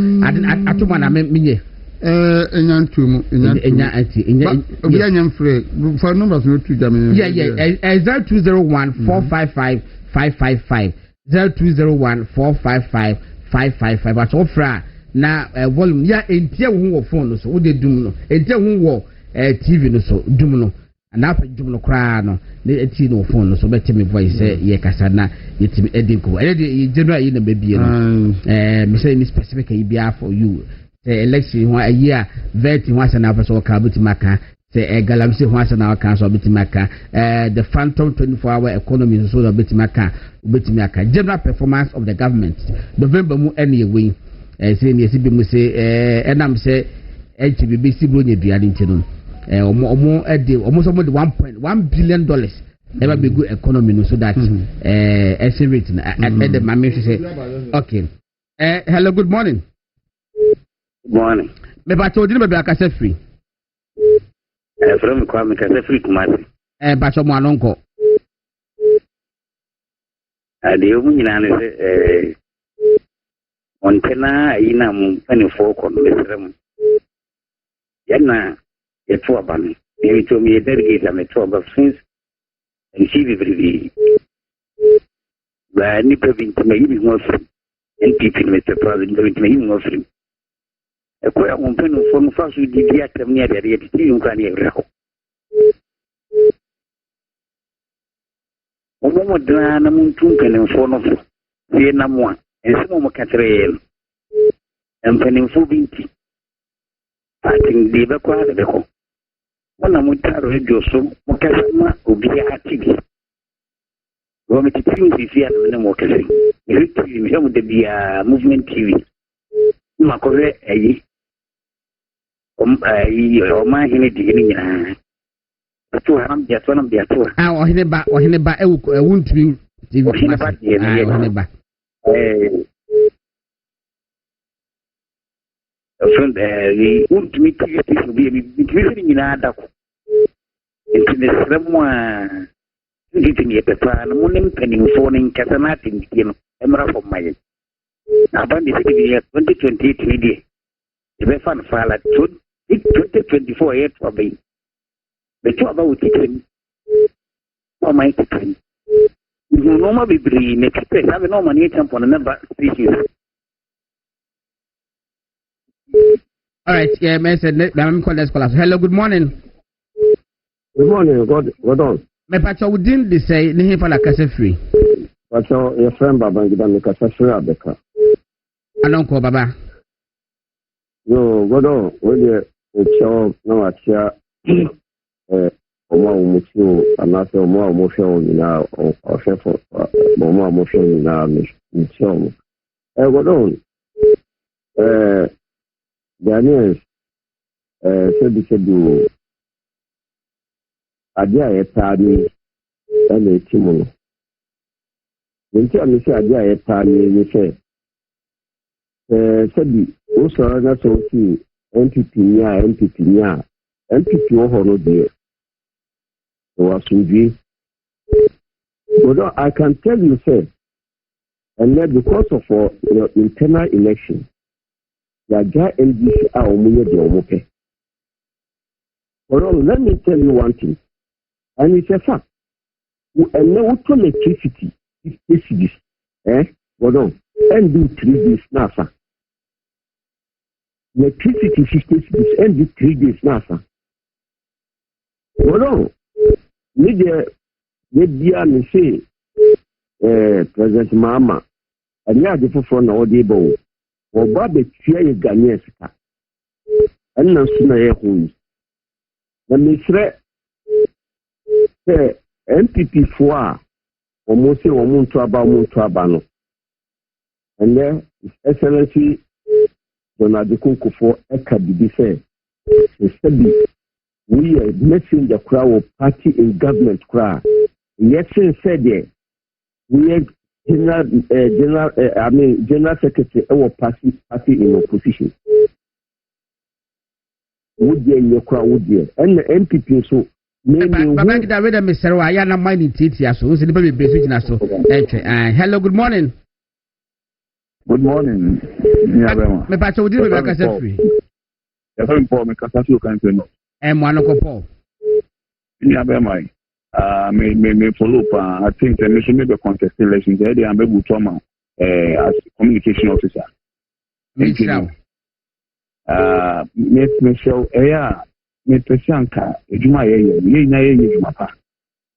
atoma na menye enyantumu obi anyam free for numbers no to jam yeah 0201 455 555 0201 455 555 at ofra na volume ya entie wo phone no so wo de dum no entie wo TV no so dum no na apagum no kra no na eti no phone no so betemi voice ye kasa na yetimi edinko e general yi na bebie no me say ni specific yi bia for you election ho a year vet ho asa na person ka butimaka say galamse ho asa na ka so butimaka the phantom 24-hour economy so butimaka general performance of the government November mu anyway say ni esi bi mu say enam say HBBC bro nya duade ntino omo so mo de 1.1 billion dollars ever be good economy no so that rate at the mama say okay hello good morning. Morning. Me ba to dinu be akase free. From Kwame Kase free Kumasi. Ba so mo anonko. De omu nyina ne se ontena ina mu pani foko no mesrem. Yana yeto abani. Me to me delegate me to aba since and see every ba ni pe binti me yi mo free. NPP Mr. President me yi mo free. Ekoya umpenu for fasu di dia temnia de yeti yunkani ebrako omo dana muntu mpenu for no ye na mo ensimo mo katreel empenu fu binti atin de be kwa de ko wona mo taro ejo so mo kasama obi atibi wo mi titin fi na mo kasari yiti mi mo de bia movement TV makore ayi ma hini di ni nyina to haram dia to nam dia to ohine ba ewuntumi TV ohine ba dia ni ohine ba friend the untumi TV so bi mi nyina adako intine sremwa nditini epepa na munim pening phone kasa na tinki no emra for my abandi sidi 2028 ni die ebe fan fala 2024 yet for be to about it for my time no ma be bri ne kete have no money champion number species. All right, yeah, man said I'm call this call. Hello, good morning. Good morning, God on. Me pacho within the say ni hin fala kase free. Pacho your friend Baba ngida me kase free abeka. Anonko Baba. Yo, God on, we dey echo na watia ọmọ ọmọfio anase ọmọ ọmọfio nyina ọfẹfọ ọmọ ọmọfio nyina nti ọmọ godon Daniel sebi ade a yɛtaa ni ɛna eti mu no nti a mesi ade a yɛtaa ni sɛ sebi wosɔrɔ na sɛ wosi NPP ni a NPP wɔ hɔ no deɛ wasomdwe But I can tell you, sir, and then because of internal election, the NDC are okay. But let me tell you one thing, and it's a fact. And now electricity is this, But and do 3 days now, sir. Electricity 50 days and do 3 days now, sir. But media me say President Mama and ya the phone or the bow or Bobby Chia Ghanaian and no sooner who the Misre MPP 4 almost a woman to about Montrabano and there His Excellency Donald Kuku Ekabi say we are missing the crowd of party in government crowd. Yes, said there. We are general secretary our party in opposition. Would there in your crowd would there? And the MPP so hello, good morning. Good morning. Me pacho udi me ka se free. Ya fa mpo me ka sa so kan no. Mwano ko Paul. Ni abe mai. Me follow up. I think the mission may be contest elections. They am be to ma as communication officer. Me show. Me show me pesanka ejuma ye na ye ejuma pa.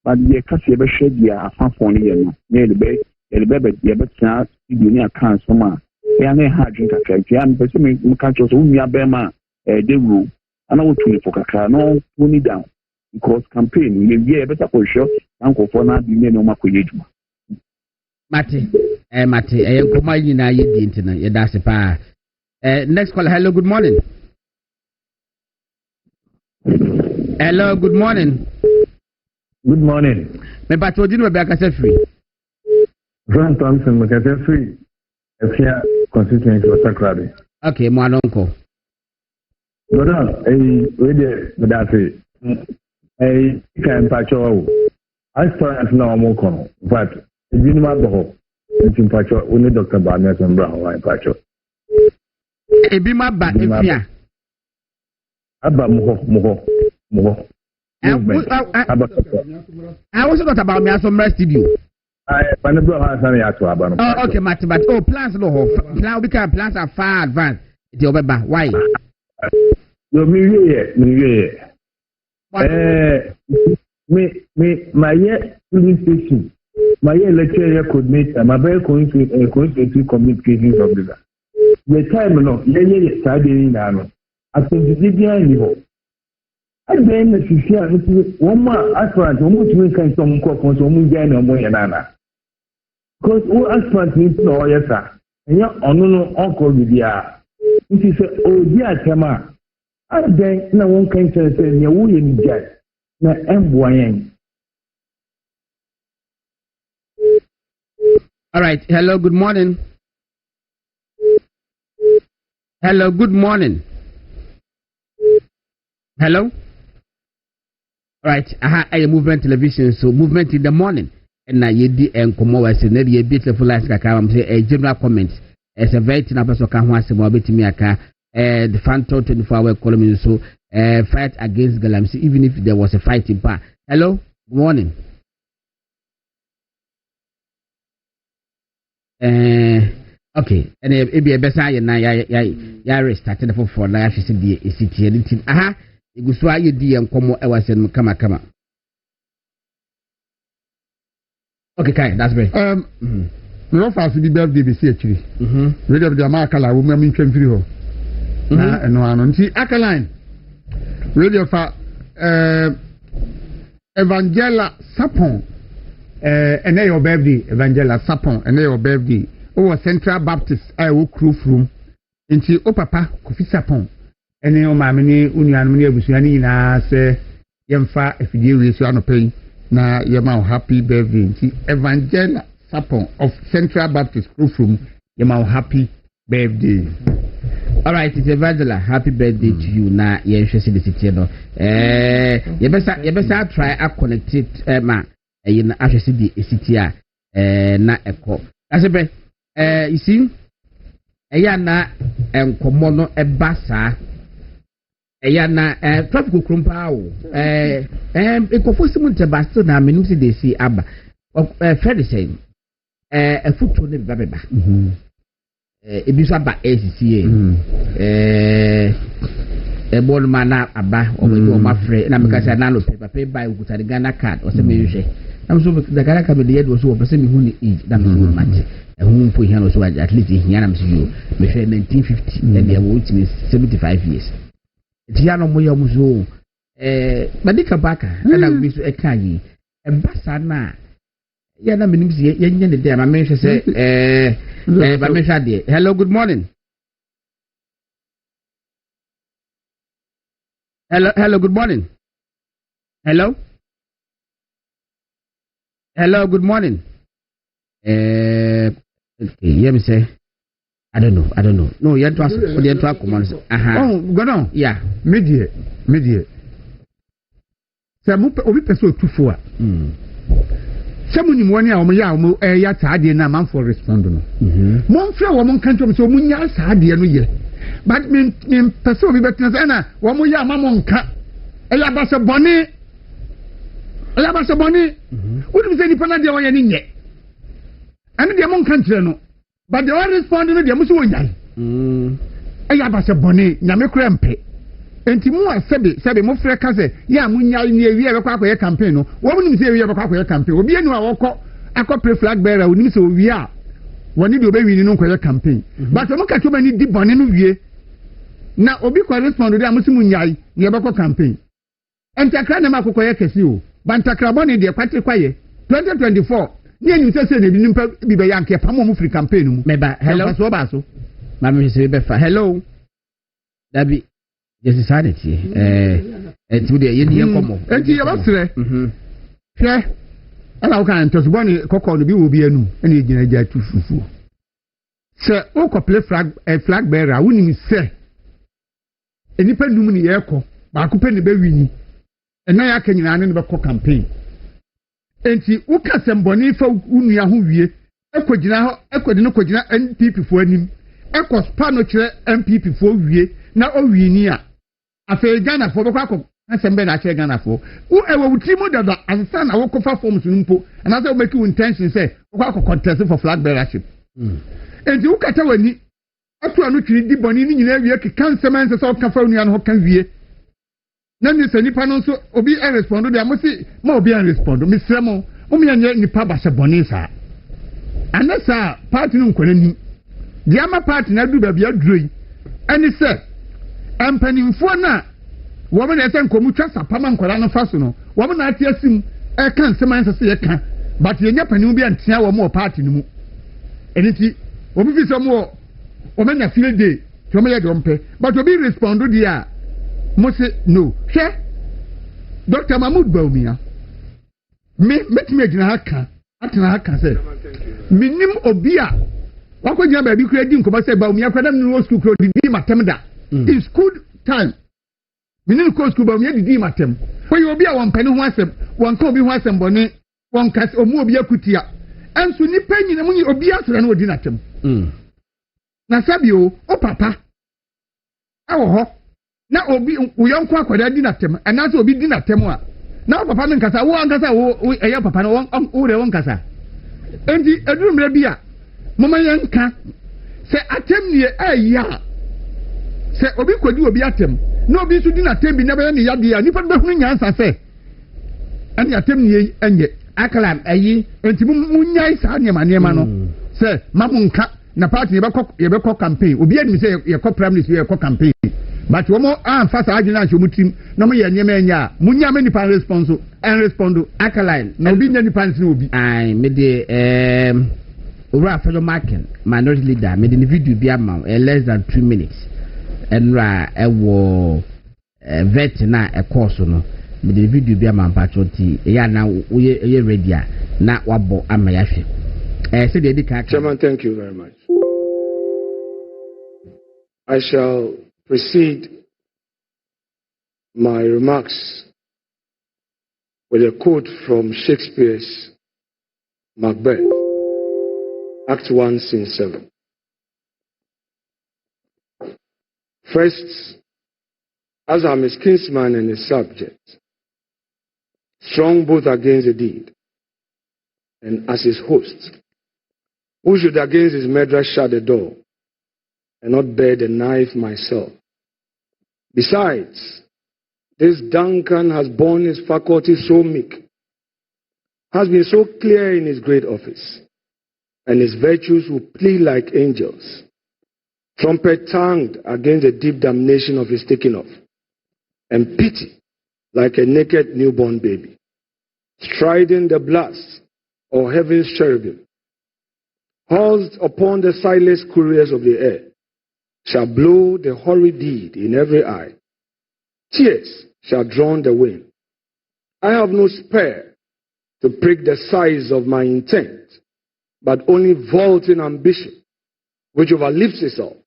But ye ka se be hwe dia afafo ne ye no. Me be ye be tna ni account so ma. Ya na ha drink aka. Ya me pese me kan cho so umi abe ma de ru. And I want to for Kaka, no, tone it down. Because campaign, you may better for sure, Uncle Fona, be no Makujuma. Mati, I am commanding now, you didn't, that's a pa. Next call, hello, good morning. Hello, good morning. Good morning. Me pato dinu be akase free. Frank Thompson, me akase free. Efia constituency for Sakrade. Okay, mo anonko. Brother, we dey medate. Can pacho. I start now more kono. But didn't matter. It's in pacho. Only Dr. Barnes and Brown why pacho. Ebi ma ba efia. Aba muho. I was not about me as some rest studio. Oh, okay, Mati, but plans no. Now we can plans are far advanced. Why? No, me, my police station, my lecturer could make my very constituency communications officer. The time, no, Saturday now. I think the idea, and then if you one more aspirant, almost we can some call for some Nana. Because all aspirants need to know, yes, sir. And your uncle with the it is oh, dear, Tama. I then no one can say, you wouldn't get na MYN. All right. Hello, good morning. Hello, good morning. Hello. All right. I movement television, so movement in the morning. And now you did and come over. So maybe a beautiful life. I'm say a general comment. As a very thin person can want some more bit me the Phantom 24-hour column so fight against Galamsey, even if there was a fighting part. Hello, good morning. Okay, and it be a better ya restarted for life is the city anything. Aha, you go so you di and come I was in kama. Okay, Kai, that's great. No fast the birthday be see actually. Ready of the Amakala woman in Tremfrio. Na no anonti Akaline. Radio fa Evangela Sapon and your birthday Evangela Sapon and your birthday. Oh Central Baptist I will crew from into O papa Kofi Sapon and your mammy union abusuani na say yemfa efidie resu anopai na yema happy birthday nti Evangela Sapon of Central Baptist crew from yema happy birthday. All right, it's Evangela. Happy birthday to you. Now, you're interested in the city, no? You better try to connect it, ma. ɛyɛ na ahwɛ si di esiti a na ɛkɔ asebe isi ɛyɛ na nkɔmɔ no ɛba saa ɛyɛ na traffic okrom paa o nkɔfo simu ntɛba still na menim si de si aba fɛde sɛ afutuo ne beba ebi nso aba esisi ɛbɔ no ma na aba ɔmo afrɛ na meka sɛ na no papa buy okuta de Ghana card ɔsɛ me hwɛ na so the Ghana card de yɛ do so ɔpɛ sɛ me hu ne age na me so ma gye ɛho mpo hia no so at least hia na me so yo me hwɛ 1950 na de ɛwɔ ultimate 75 years ti ya no mo yɛ mo so badika baka na bi so ɛka yi ɛba sa na ya na menim sɛ yɛnyɛ ne de ma me hwɛ sɛ ba me hwɛ de hello good morning. Hello, good morning. Hello, good morning. Okay, yeah, me say, I don't know. No, you have to ask for the entire command. Oh, go on. Yeah. Media. Sɛ obi pɛ sɛ ɔtufo a sɛ mo nim wɔne a ɔmo yɛ a ɔmo ɛyɛ saa adeɛ no a manfoɔ respond no momfrɛ wɔ mo nka nkyɛm sɛ ɔmo nya saa adeɛ no yɛ but mempɛ sɛ obi bɛtena sɛ ɛna wɔ mo yɛ a ma mo nka ɛyɛ abasɛ bɔne wonim sɛ nnipa no deɛ wɔyɛ ne nyɛ ɛne deɛ mo nka nkyerɛ no but deɛ wɔrespond no deɛ mo sɛ wɔnyae ɛyɛ abasɛ bɔne nyame korɛ mpɛ enti mu a sɛbe mo frɛ ka sɛ yɛ a mo nyae ne awie bɛkɔ akɔyɛ campaign no wɔn nim sɛ awie bɛkɔ akɔyɛ campaign obi anu a wɔkɔ akɔ flag bearer onim sɛ owie a wɔne deɛ obɛwini no nkɔyɛ campaign but wɔn ka kyɛ ni di bɔne no wie na obi kɔ respond deɛ a mo si mu nyae ne yɛbɛkɔ campaign ntakra na ma akɔkɔyɛ kɛse o bantakra bɔne deɛ kwate kwayɛ 2024 ne anim sɛ ne bi nimpa bi bɛyɛ anka pam mo free campaign mu meba hello so ba so ma me sɛ bɛfa hello dabi yes sanity tu de yɛ komo enti yɛ basrɛ hwɛ ala wo kan to so bɔne kɔkɔ no bi wo bi anu ɛna gyina gya tu fufuo sɛ wo kɔ play flag bearer wo nim sɛ enipa num ne yɛ kɔ baako pɛ ne bɛwini ɛna yɛ aka nyinaa ne bɛkɔ campaign enti wo ka sɛmbɔne fa unua ho wie ɛkɔgyina hɔ ɛkɔde no kɔgyina NPP fo anim ɛkɔ spa no kyerɛ NPP fo wie na owini a afei Ghana fo bɛkɔ akɔ asɛm bɛ na akyerɛ Ghana fo wo ɛwɔ wuti mu dada ansa na wokɔfa forms no mpo anaasɛ wo make intention sɛ wokɔ akɔ contest for flag bearership enti wo kata wani ato ano twiri di bɔne ne nyinaa wie keka nsɛm ɛnsɛ sɛ woka fa onua no hɔ ka wie na ne sɛ nipa no nso obi ɛrespondo deɛ mo si ma obi ɛrespondo mesrɛ mo momeɛnyɛ nipa bahyɛ bɔne saa anɛ saa party no nkɔna nim deɛ ama party no adu baabi aduro yi ɛne sɛ mpanimfoɔ no a wɔn na ɛsɛ nkɔmu twa sapama nkɔla no fa so no wɔn na ate asim ɛka nsɛm ɛnsɛ sɛ yɛka but yɛnyɛ panin bi antea wɔn wɔ party no mu ɛne ti wɔn fi sɛ wɔn na field day tí wɔn yɛ deɛ wɔn pɛ but obi respond deɛ a mo se no hwɛ Dr. Mahmood Bawumia metumi agyina ha ka atena ha ka sɛ menim obi a wakɔ gyina baabi kura di nkɔmɔ sɛ Bawumia kura dɛm ne wɔ school kura didi matem da in school time menim kɔ school Bawumia didi matem wɔyɛ obi a wɔn pɛ ne ho asɛm wɔn ka obi ho asɛm bɔne wɔn ka ɔmo obi akutia ɛnso nipa nyina mu obi asɔrɔ no odi n'atem na sabi o papa ɛwɔ hɔ na obi uyɔnko akɔda di n'atem ɛnaasɛ obi di n'atem a na papa no nkasa wo ankasa wo ɛyɛ papa no wo de wo nkasa enti eduru mmerɛ bi a mama yɛn nka sɛ atem nie ɛyɛ a sɛ obi kɔdi obi atem na obi nso di n'atem bi na bɛyɛ ne yadeɛ a nipa bɛhunu nyansa sɛ ɛne atem nie ɛnyɛ akala ɛyi enti mu nyai saa nneɛma no sɛ mamu nka na party yɛbɛkɔ campaign obi anim sɛ yɛkɔ prime minister yɛkɔ campaign but wɔn amfa saa adwene ahyɛ wɔn tirim na wɔn yɛ nneɛma ɛnyɛ a mo nyame nipa response akaline na obi nya nipa nsene obi. ayi me de owurɔ afɛdɔ markin minority leader me de ne video bi ama less than 2 minutes ɛnura ɛwɔ vet na ɛkɔɔ so no me de ne video bi ama mpatwɔ ti ɛyɛ ana ɛyɛ ready a na wabɔ ama yahwɛ sɛ deɛ ɛdi kan. Chairman, thank you very much. I shall precede my remarks with a quote from Shakespeare's Macbeth, Act 1, Scene 7. First, as I'm his kinsman and his subject, strong both against the deed, and as his host, who should against his murderer shut the door, and not bear the knife myself. Besides, this Duncan has borne his faculty so meek, has been so clear in his great office, and his virtues will plead like angels, trumpet-tongued against the deep damnation of his taking off, and pity like a naked newborn baby, striding the blast of heaven's cherubim, housed upon the silent couriers of the air, shall blow the horrid deed in every eye. Tears shall drown the wind. I have no spare to prick the size of my intent, but only vaulting ambition, which overleaps itself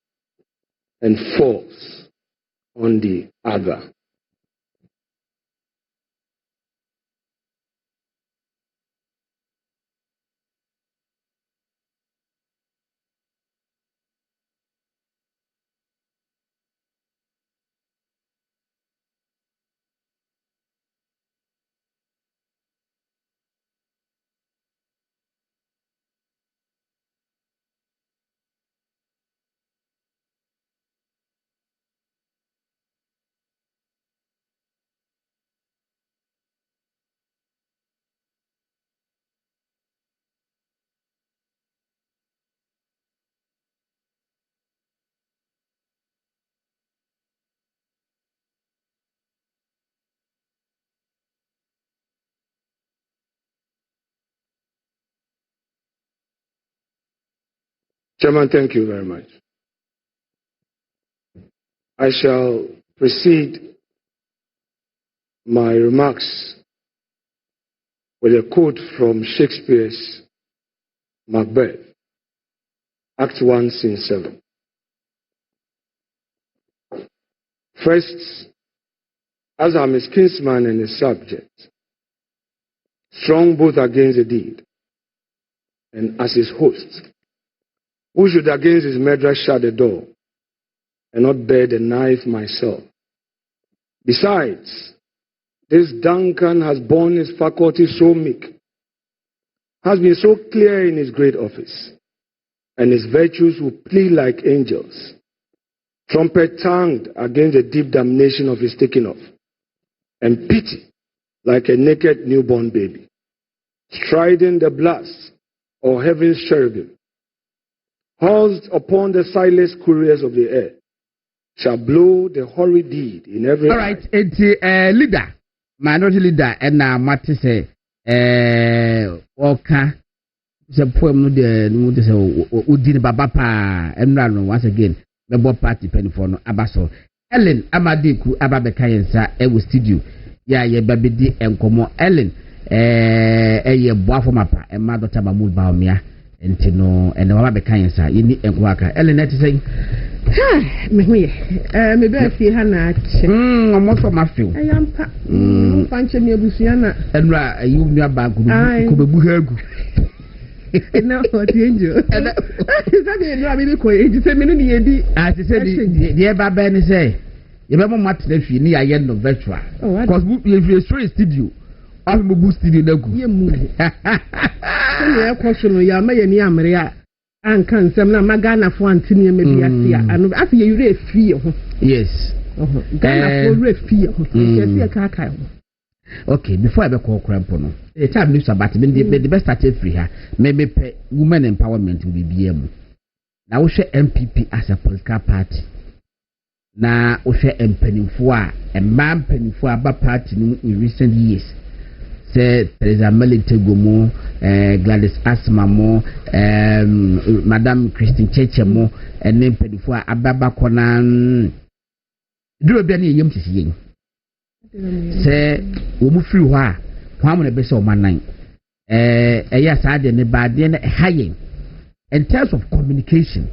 and falls on the other. Chairman, thank you very much. I shall precede my remarks with a quote from Shakespeare's Macbeth, Act 1, Scene 7. First, as I'm his kinsman and his subject, strong both against the deed, and as his host, who should against his murderer shut the door, and not bear the knife myself. Besides, this Duncan has borne his faculty so meek, has been so clear in his great office, and his virtues will plead like angels, trumpet-tongued against the deep damnation of his taking off, and pity like a naked newborn baby, striding the blast of heaven's cherubim, housed upon the silent couriers of the air, shall blow the horrid deed in every all right, it's leader, minority leader, and now Mati say, Oka, the poem no de say, Udin Babapa, and run once again, the Bob Party Penfono, Abaso, Ellen Amadiku, Ababekayensa, Ewu Studio, ya baby di and Como Ellen, ye Boafomapa, and Mother Tabamu Baumia. Entino and the Wabakansa, you need and Waka. Ellen, that is saying, maybe I see Hannah. I'm not from my field. I am punching your Busiana. And you near back, Kubabu. No, what the angel. Is that the Rabbi Quay? It's a minute. As I said, the Baban say, you remember much if you need a end of virtual. Because if you're straight studio. I'm a boost in the good. You move. I question you, may any Amaria and can some Magana for Antonia maybe and after you read fear. Yes. Ghana for fear. Okay, before I be call Crampono, the time news about the best at free here. Maybe women empowerment will be BM. Now we share MPP as a political party. Now we share Pennyfoa and man Pennyfoa about party in recent years. Say Teresa Melitegomo, Gladys Asmamo, Madame Christine Chechemo, and then Pedifua Ababa Conan. Do a benny yum to see. Say, Umufu, one of the best of my nine. Yes, I didn't bad then high in terms of communication.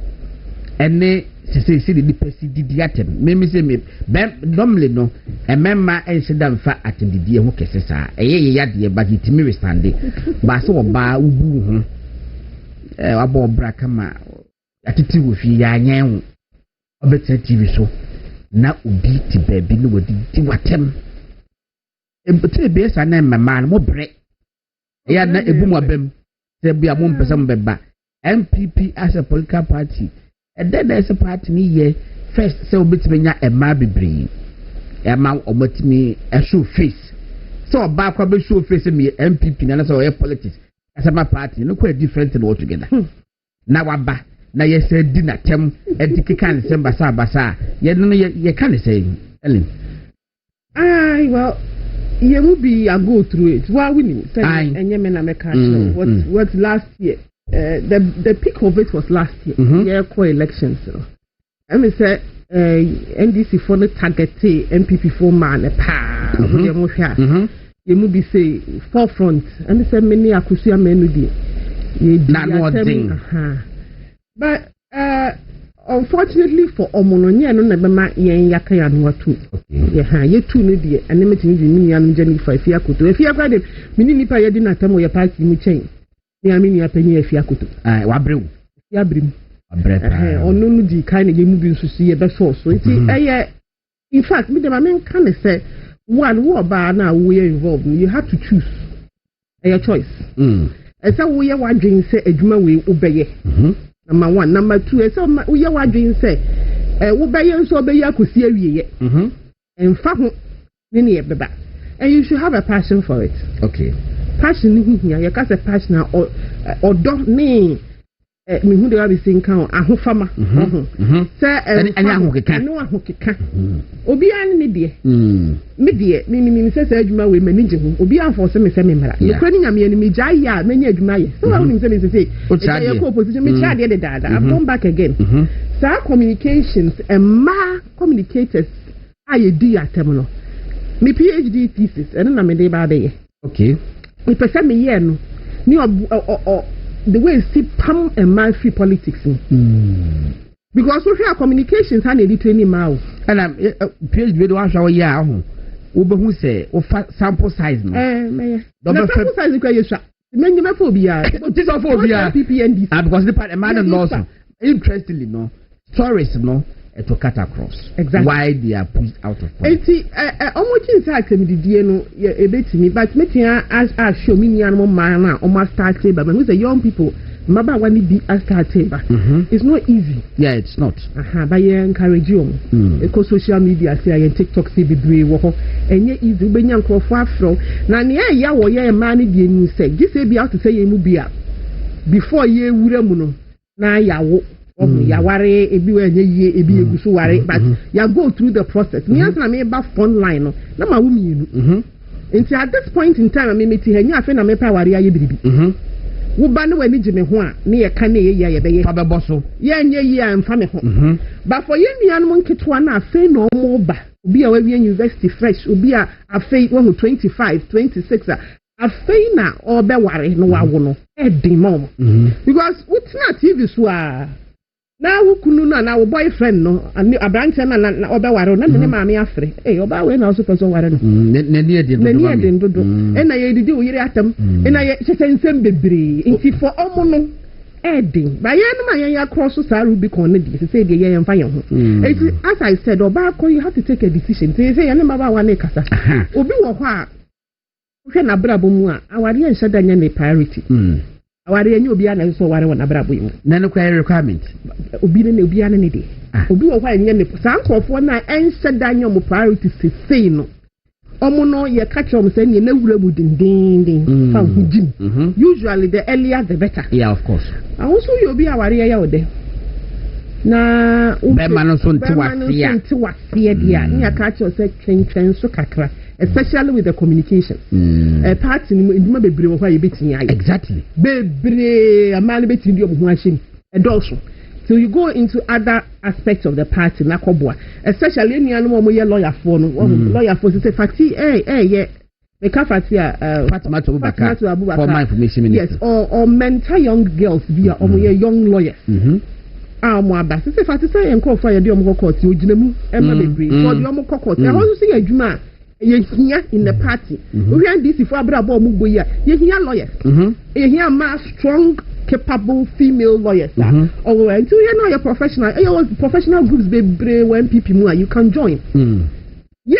And they say the person did the atom. Maybe say me, normally no, memma enshedam fa atendidie ho kese saa eye yade ba gitimi restande ba se oba ubu ho wabo bra kama atiti wo fi ya nyen obetsa TV so na obi ti baabi no wodi ti watem embete be sa na memma no mobre ya na ebum abam se bia mo mpesa mbeba MPP as a political party then as a party ni ye first se obetimenya ema bebre ema omotimi a show face so ba kwa be show face me MPP na so ye politics as a party no quite different in altogether na waba na ye say di na tem edikika December sa basa ye no ye can say Ellen well you will be a go through it why winning and Yemen what last year the peak of it was last year yeah co-elections I mean say NDC for the target MPP for man you will be say forefront and say many akusia menudi but unfortunately for omononya no na bema yen yakaya no watu ye tu no de ane metini di ni anu jani fa afia koto afia kwa de mini nipa ye di na tamo ye party mu chen ni amini apani afia koto wabrew ya brim onu no di kai na ye mu bi nsusu ye be so iti in fact me dem amen kan say one wo ba na wo ye involved you have to choose your choice esa wo ye wadwen say adwuma we obeye number 1 number 2 esa wo ye wadwen say wo beye nso obeye akosi awieye emfa ho ne ye beba and you should have a passion for it okay passion here you can say passion or don't me me hu de wa be sin kan ahofama say anya ahokeka no ahokeka obi an ne de me de me say adwuma we manage ho obi an for say me say me mara no kra ni nyame ni me jai ya menya adwuma ye so how ni say me say e ko opposition me try de dada I've gone back again so communications and ma communicators aye di atem no me PhD thesis and na me de ba de okay me pesa me ye no ni the way see pam and my free politics because we hear communications and edit any mouth and I'm PhD do answer ya ho wo be hu say o sample size no the sample size ko yesha menye me for bia this of for bia PPND because the part man and also interestingly no stories no to cut across exactly why they are pushed out of politics almost inside me didie no e betimi but metia as show me nyan mo man na o ma start but when we say young people maba wani be start it's not easy it's not but you encourage you because social media say and TikTok say bebre wo ho enye easy be nyan krofo afro na ne ya wo ye man ni die ni say gi say bia to say ye mu bia before ye wura mu no na yawo ya ware ebi we nye ye ebi egusu ware but ya go through the process me answer na me ba front line no na ma wo mienu until at this point in time me meti hanya afi na me pa ware aye biribi wo ba ne wani gime ho a ne ye ka ne ye ye be ye pa be boso ye nye ye amfa me ho but for ye nuan mo nketwa na afi na omo ba obi a wa wi university fresh obi a afi wo 25 26 afi na obe ware no wa wo no e din mom because what's not TV so na wo kunu na wo boyfriend no abranche na obeware na me maame afre oba we na so person ware no na ni edin dodo na ye didi wo yire atam na ye sensem bebre nti for omo no edin ba ye no ma ye across so sa Rubicon na di say de ye mfa ye ho as I said oba ko you have to take a decision say ye na ma ba wa na kasa obi wo ho a hwe na brabo mu a aware ye nhyada nya ne priority aware enye obi ana so ware wona brabo yi na no kwa requirement obi ne obi ana ne de obi wo kwa enye ne sa nkofo na ense danyo mo priority sei no omo no ye catch om say ne na wura mu dindindin fa hujim usually the earlier the better of course also you obi aware ya ode na be man so nti wase dia nya catch o say twen so kakra especially with the communication party ni nduma bebre wo kwa ye betini aye exactly bebre amani betini di obo ho ahye edoso so you go into other aspects of the party na koboa especially enianu mo ye lawyer for no lawyer for say facti ye the kafati Fatima Abubakar for my information minister yes or mentor young girls via young lawyers mo aba se fa se yen crop fa ye de omo court o ginamu e ma bebre so de omo court e ho so ye adwuma ye hia in the party we and this for abrabo omo boya ye hia lawyers ye hia ma strong capable female lawyers or until you know you're professional professional groups bebre when people mu you can join yeah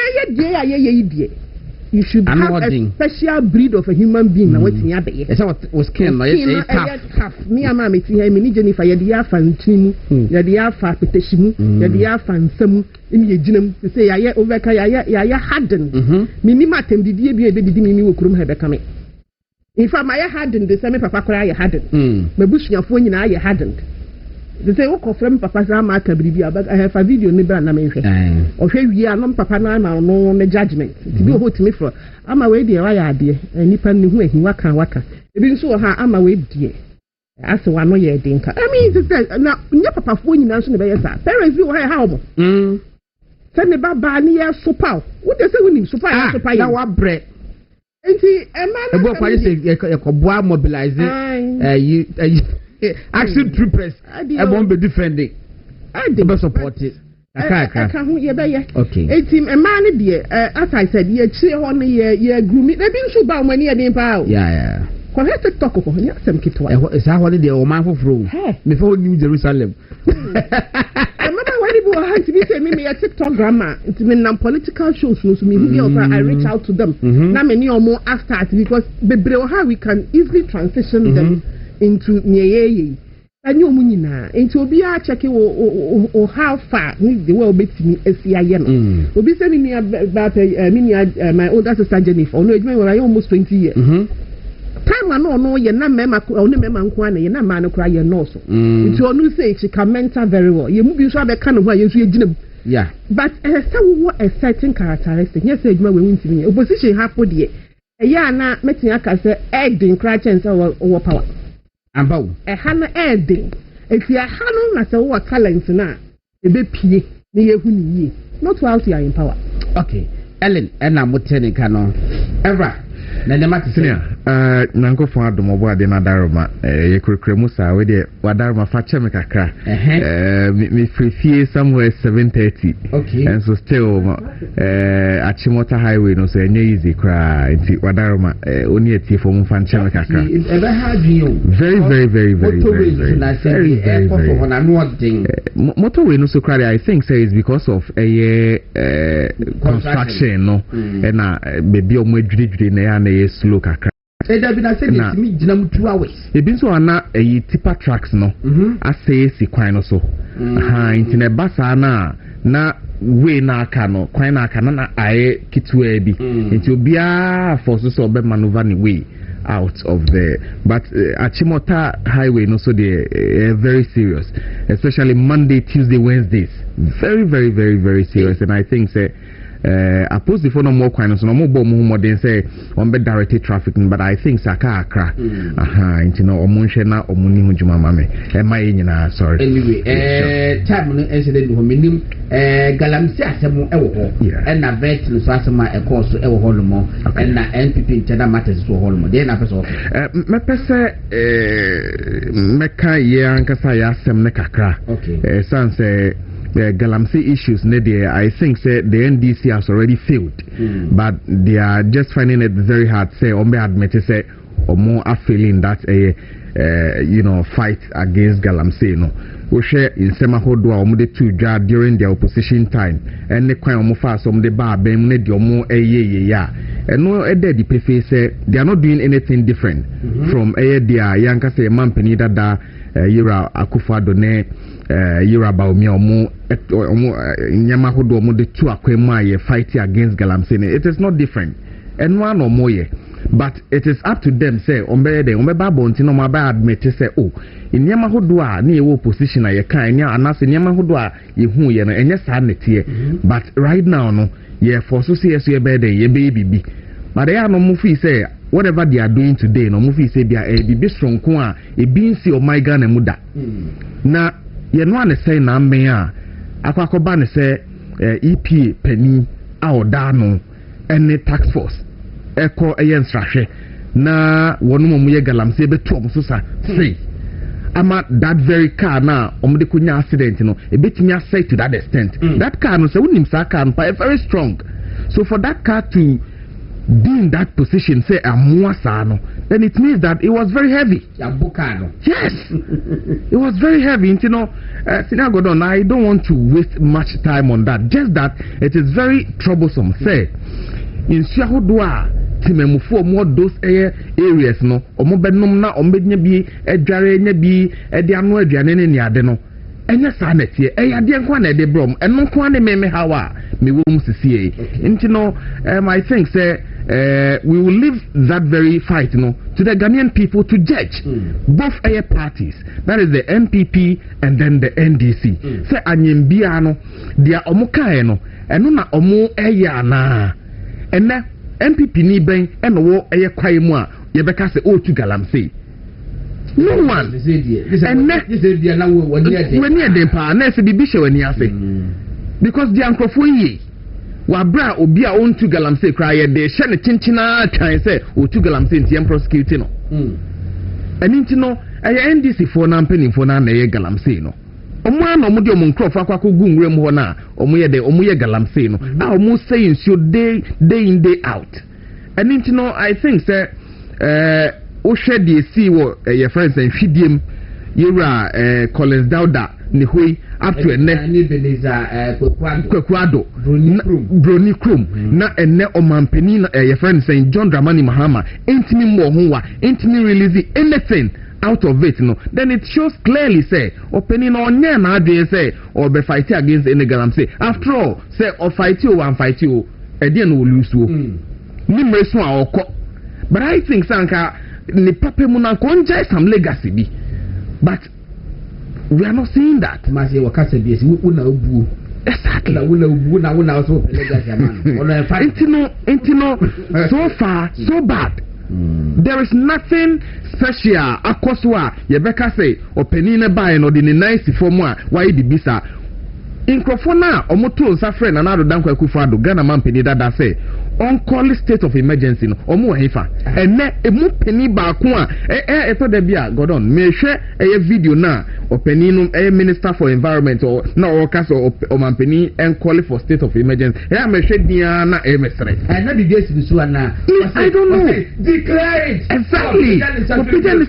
you should have a special breed of a human being na wetin ya be yes was skin no yes tough me ama me ti he me ni Jennifer ya dia fa ntinu ya dia fa peteshimu ya dia fa nsam imi yeginam say ya overka ya harden me ni matem didie bi e be didi mi wo kurum he be kame in fact my hardened the same papa kora ya hardened my busuafo nyina ya hardened they say what from papa say ma ka biribi abag I have a video ne bra na me hwe o hwe wi anom papa na ma no ne judgment ti bi o hot me for ama we de wa ya ade nipa ne hu ahi waka ebi nso ha ama we die ase wa no ye de nka I mean this na nya papa fo nyina nso ne be yesa parents bi wo ha omo say ne baba ne ye sopa wo de say woni sopa ya sopa ya wa bre enti emma ebo kwa say ekoboa mobilize action troopers ebon be defending be support it aka hu ye be ye okay enti emma ne de as I said ye chire ho ne ye grumi na bi nso ba omani ye den pa o yeah ko he TikTok ko nya sem kitwa e sa ho ne de o man foforo me fa New Jerusalem people have to be saying me a TikTok grandma. It's been political shows, so me I reach out to them. Now many or more after because how we can easily transition them into nye. And you munina into be a checking or how far need the world bit me SCIM. Will be sending me about my older sister Jennifer. No, I almost 20 years. Time no ye na mema oni mema nkwa na ye na ma no kra ye no so nti onu say she can mentor very well ye mu bi so abeka no ho ye so ye ginam yeah but say wo a certain characteristic yes say adwuma we ntimi opposition hapo de ya na metin aka say edin kra chance wo power amba wo ha na edin eti ha no na say wo talent na e be pie na ye hu ni yi not while you are in power okay Ellen na motene ka no ever na nema tisenia nanko fo adomo bo ade na daroma ye kurukure musa we de wadaroma fa cheme kakra me free somewhere 7:30 okay and so still achimota highway no so enye easy kra nti wadaroma oni etie fo mu fa cheme kakra ebe ha dwun very na say airport for na no thing motorway no so kra I think say is because of construction no na baby o mu adwidwide na ya na slow kakra da bi na say this me ginam 2 hours e bin so ana tipa tracks no asay si kwan no so intine basa na we na aka no kwan na aka na aye kitwa bi nti obia for so be maneuver ni way out of there but Achimota highway no so they very serious especially Monday, Tuesday, Wednesdays very serious and I think say oppose the phone more quite no more modern say on be directed traffic but I think saka akra you know omunhwe na omuni hujuma mame my nyina sorry anyway time no incident ho menim galamsi asem e wo ho and na vet no so asem e course e wo ho no mo and na NPP intada matters so ho no mo dey na person me pese meka ye ankasa ya asem ne kakra okay sanse the Galamsey issues, I think say the NDC has already failed, but they are just finding it very hard. Say, admit say, or more are feeling that fight against Galamsey. No, we share in Semahodwa or the 2 job during their opposition time, and the kind of fast the bar bem ne the more and no the PF say they are not doing anything different from their Yanka say Mampeni that Yura Akufo-Addo ne Yura Baomi omo nyama hodo omo de 2 akwema ye fight against Galamsey. It is not different and one or more but it is up to them say ombe babo nti no ma admit say oh in nyama hodo a na ye opposition a ye kan nya anase nyama hodo a ye hu ye no enye sa netie but right now no ye for so say so ye be dey ye be bibi but they are no mu fi say whatever they are doing today no mu fi say bia bibi stronko a e bi nsi o my Ghana mu da na ye no ane say na men a akwakoba ne say EPA pani a oda no any tax force eko eye nsrahwe na wonu mu ye Galamsey betu om so sa say ama that very car na omde kunya accident no e betimi asay to that extent that car no say unim sa car no very strong so for that car to be in that position say amuasa no then it means that it was very heavy yes it was very heavy you know Senior Gordon, I don't want to waste much time on that just that it is very troublesome say in Shahodwa timemufo more those areas no omo benum na ombenya bi adware nya bi ede anu aduane ne ade no enya sanete ade nko na ede brom eno nko na meme hawa me wom sisie no I think say we will leave that very fight to the Ghanaian people to judge both parties, that is the MPP and then the NDC say anyembia no dia omo kae no eno na omo na ene MPP ni ben eno wo kwae mu a ye beka se o tu galamsey no one this is dia na we ni ade pa na se bibi hye wani ase because the ankrofo yi wa bra obi a on tu galamsey kra ye de hye ne chinchina twan se o tu galamsey ntiem prosecute no eni no NDC for na mpani for na ye galamsey no omo ana omo de omo nkrofo akwako gu nwrem ho na omo ye galamsey no a omo saying so day in day out and I think say o share the see wo your friends and fidiem yera Collins Dauda ne hoi up to ene Kwakwado Broni Krum na ene omampani na your friends saying John Dramani Mahama intimi mo ho wa intimi release anything out of it then it shows clearly say opening on na adwen say or be fight against any galamsey after all say or fight you one fight you e dey no lose wo nimre so a okọ but I think sanka ni papa mu na konja some legacy bi but we are not seeing that mase wakasa bi esi wo na obuo exactly na wo na obuo na wo na also legacy man intino so far so bad. There is nothing special akoswa yebeka say openine buy no the nice for mo why the bisa inkrofona omoto nsa friend na ado dankwa Akufo-Addo Ghana man peni dada say on call state of emergency no omo hefa ene emu peni ba ko a eto da bia Gordon me hwe video na openi no minister for environment or na o kasa o man peni en call for state of emergency me hwe dia na mesre na the days bi so na I don't know declare it exactly declare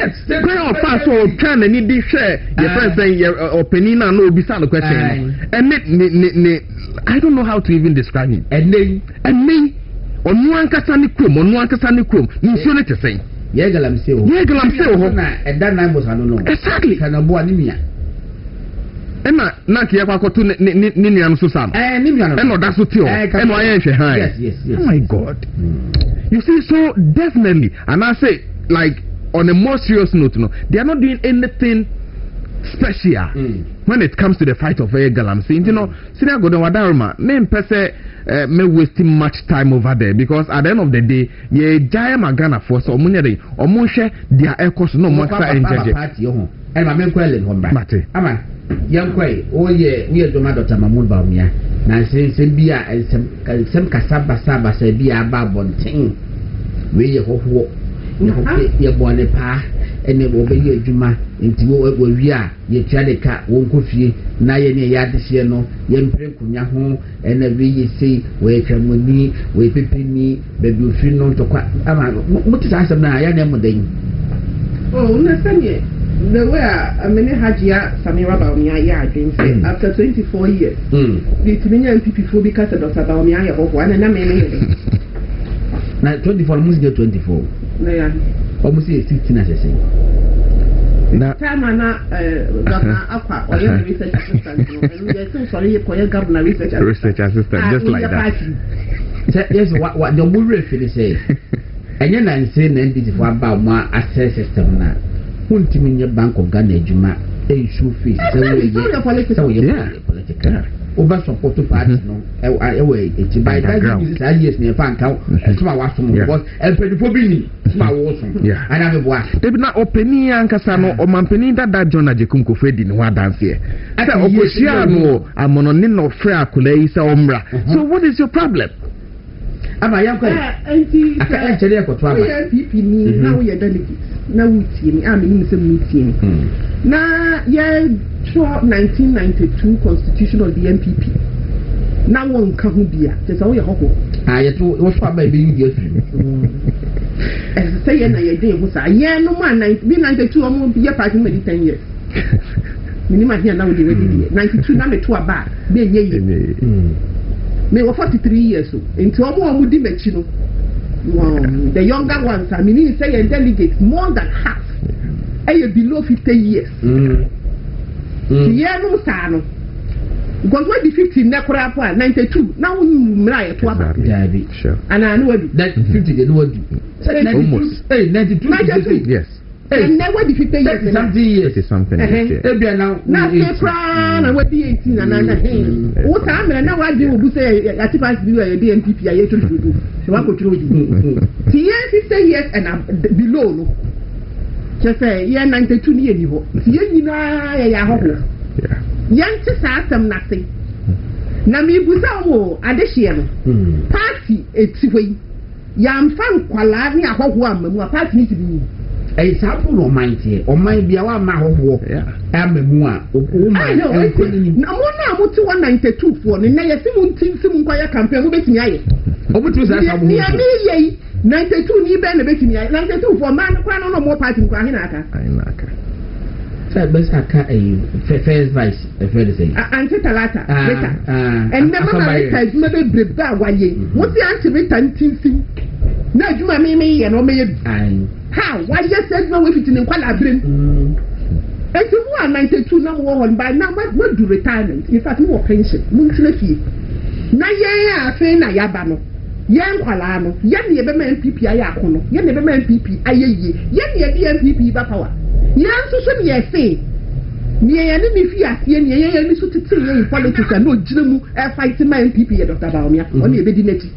it declare of fast so try na ni di hwe your friend say openi na no obisa no question and I don't know how to even describe him and me onu ankasa ni krom ni so ne te sen ye galamsey ho na eda na mo sanu no exactly kana bo ani mia na kiya kwa kotu ni nianu so sam ni nianu eno da so ti o eno ayen hwe han yes oh my god you see so definitely and I say like on a more serious note they are not doing anything special when it comes to the fight of galamsey Senior Gordon Wadaruma me pese me wasting much time over there because at the end of the day ye jaya magana for so omunye dey omunhwe dia ekos no mo ka enjeje party ho e ma me kwele ho mba mate ama yankwai oye we do ma Dr. Mahmoud Bawumia na se bia sem kasaba saba se bia ba bonten we ye hoho ye bone pa ene bo be ye adwuma nti wo wi a ye twade ka wo nkofie na ye ne ya dehye no ye mpre kunya ho ene bi ye sei wo etwamoni wo epepeni be bi ofi no ntokwa ama mutu asem na ya na mudan oh na sanye the way amene Hajia Samira Bawumia ya adwen say after 24 years the Timinya MPP for because Dr. Bawumia ya ho na na me na 24 must get 24 na ya almost 16 as I say. Time na Dr. Akwa or your research assistant and we are so sorry for your governor research assistant just like that. Yes, what the Murray feel say. And you nan say na ndidi for about more access system na. Huntimi nye Bank of Ghana ejuma issue fees so we political. Over support parties no by that this years near fan count small was from because and for bini small was and I have what they be na openi ankasa no o mampeni that John Ajekum Kofi di no dance here say oposia no amononi no free akula yi say omra so what is your problem ama yanko aka enchele ko to ama PP ni na we delegate na wutie ni a me ni se wutie ni na ye 1992 constitution of the MPP na won ka ho bia te sa wo ye hoko ye to wo fa ba be yu afiri say ye na ye dey ho sa ye no ma 92 omo ye party me 10 years minima here now dey ready 92 na me to aba be ye me were 43 years so into omo di mechi no the younger ones I mean say a delegate more than half below 50 years yeah no sa no because when the 15 na kura po 92 now mra ye to aba yeah be sure and I know that 50 they know do almost 92 yes and never the 50 years something years is something now na we be 18 and na what time na wa dey obu say atipas bi we dey MPP aye to do so wa ko tro di 50 years and below no just say year 92 ni eni ho ye nyina ya ho yanti saatam na se na mi busa wo adehye no party etiwe yamfa nkwala ni ahoho amamu party ni tibi sample no mind here o mind bia wa ma hoho amamu a o mind na mo na mo ti 192 for ni na ye simu ntim kwaya campaign mo betimi aye o betimi sa sa mo ni ye 92 ni be na betimi aye 92 for man kwa no mo party kwa hina aka say best aka first vice first say anti talata beta and never my type me be breba waye mo ti anti beta ntim na adwuma me ye no me ye how why just said no we fit in kwala brem eti mo 92 na mo won by now we do retirement in fact mo pension mo ntine fie na ye afi na yaba no ye nkwala no ye ne be ma MPP aye akono ye ne be ma MPP aye ye ne be MPP ba power ye nso so me ye say ni ye ne mi fie asie ni ye ni so tete ye in politics and no gina mu e fight ma MPP ye Dr. Baomia o ne be di neti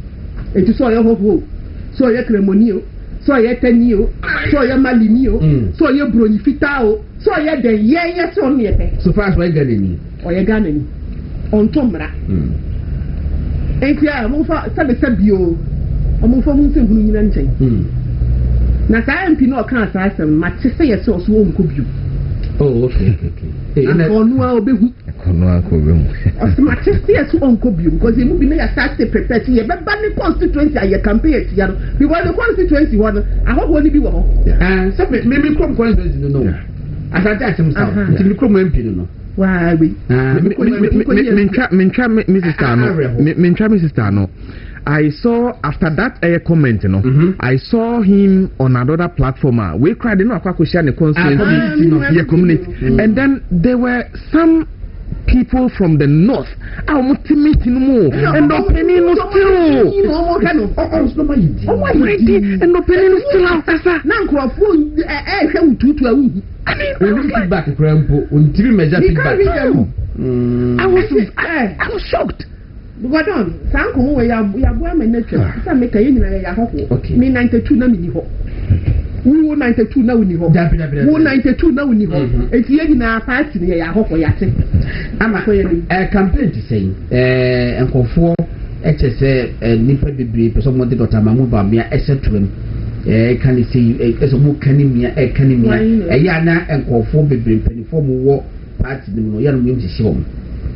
enti so ye hoho so ye kremonio so ye tenio so ye malinio so ye broni fitao so ye de ye so ne pe so far as we get ni o ye gana ni on tomra enkia mo fa sabe sabio o mo fa mo nsehunu nyina nchen na ka MP no kan asasem ma te se ye so so wo nko bio oh okay onu a obehu ma te se ye so nko bio because emu bi na ya start to prepare ye be ba ni constituency aye campaign ti ya no because the constituency one ahoho ni bi wo ho so me krom constituency no asante asem sa ti me krom MP no why we Mrs. Tano. I saw after that comment, you know, I saw him on another platform. We cried, you know, the community, and then there were some people from the north. I want to meet more, and the opinion was still. And the opinion was still out. Feedback, I was shocked. But on Sanko, we are born in nature. Some make a union. Me 92 na me ho. We 92 na we ho. 92 na we ho. It's yen na party near ya hoko yate. I'm a campaign to say, and for HSA, Nipa Bibri, someone did Dr. Mamu Bamia, except to him. Can you see as a book canimia, a canimia, a yana and call for Bibri, penny for more party than no young music show.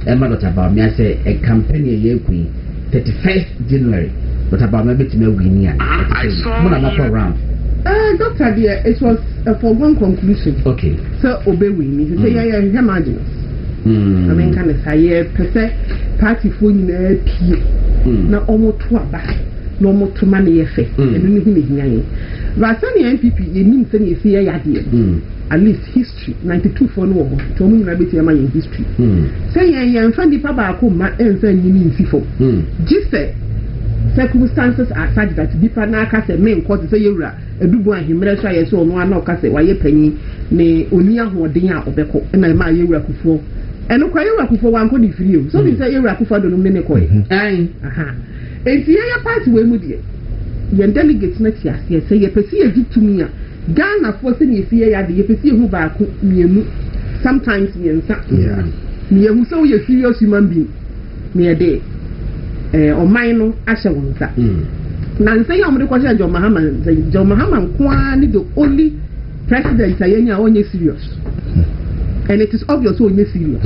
Emma Dr. Bamia say a campaign a year queen, 31st January. Dr. Bamia bet me winning. I saw around. Doctor, dear, it was a foregone conclusion. Okay. So obey me. You say, I am marginals. I mean, can I say, per se, party phone in a P. Now, almost to a back. No more to money effect. And anything. But any MPP, it means any fear idea. At least history 92 for no to me na beti am in history say yan fan di papa ko ma ensa nyini nsifo just say circumstances are such that dipa na aka say men court say yewura edubu ahimre so aye so no ana aka say waye panyi ne oni ahoden a obeko na ma yewura kufuo eno kwa yewura kufuo wan ko di free o so bi say yewura kufuo do no ne ko aha enti ya party we mu die yan delegate na ti ase say ye pesi egitumi a Ghana for senior fear ya the efisi hu ba ku mienu sometimes miensa me hu so you serious human being me dey o man no ahye wonsa na nse ya mo de kwahye John Mahama kwa ni the only president ayenya onye serious. And it is obvious onye serious.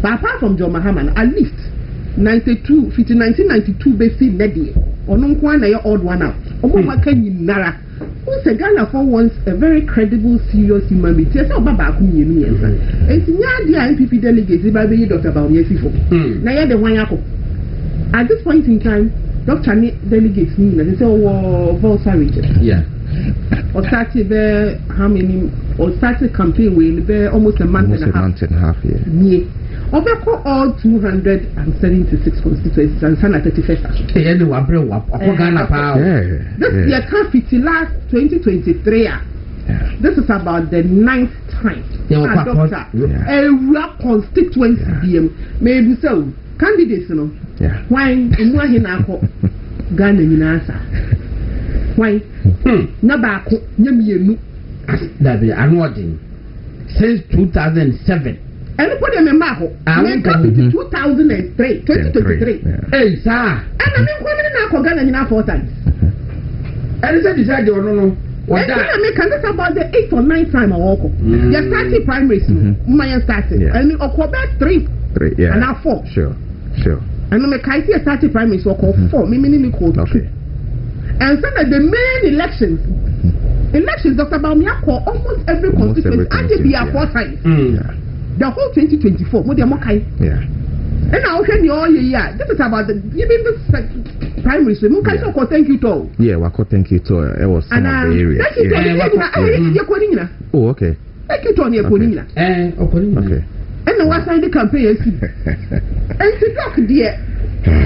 But apart from John Mahama, at least 1992 basi nedi ono nkwa na ye odd one out. Omo maka nyinara. Who say Ghana for once a very credible, serious human being. Yes, Baba Kumi and it's the NPP delegates by the Dr. Baumyesifo. Now, you're the one. At this point in time, Dr. delegates mean that they say, oh, Volsa region. Yeah. Or started there, how many, or started campaign with almost a month and a half. Yeah. Over all 276 constituencies and Sana 31st. This year can't last 2023. This is about the 9th time. Doctor, a constituency BM. Maybe so. Candidates, you know. Why in Wahinako Ghana Minasa? Why? Nabako, Yamienu. That be unwatching since 2007. Anybody remember? I went to 2003, 2023. Hey, sir. And I mean, when I Ghana 4 times. And it's a decided or no. What that? I mean, this about the 8th or 9th time I walk. You started primaries. My started. I mean, Quebec 3. Yeah. And now 4. Sure. And I'm a Kaiti started primaries or 4. Meaning okay. And so that the main elections, Dr. Baumyako, almost every constituency, and they be 4 times. The whole 2024, what they are yeah. And now, when you all year, this is about the even this primary school. Muka so thank you to. Yeah, wako thank you to. It was some of the area. Thank you to. Oh, okay. Thank you to on your Konina. Okay. And the one side the campaign. And to talk dear.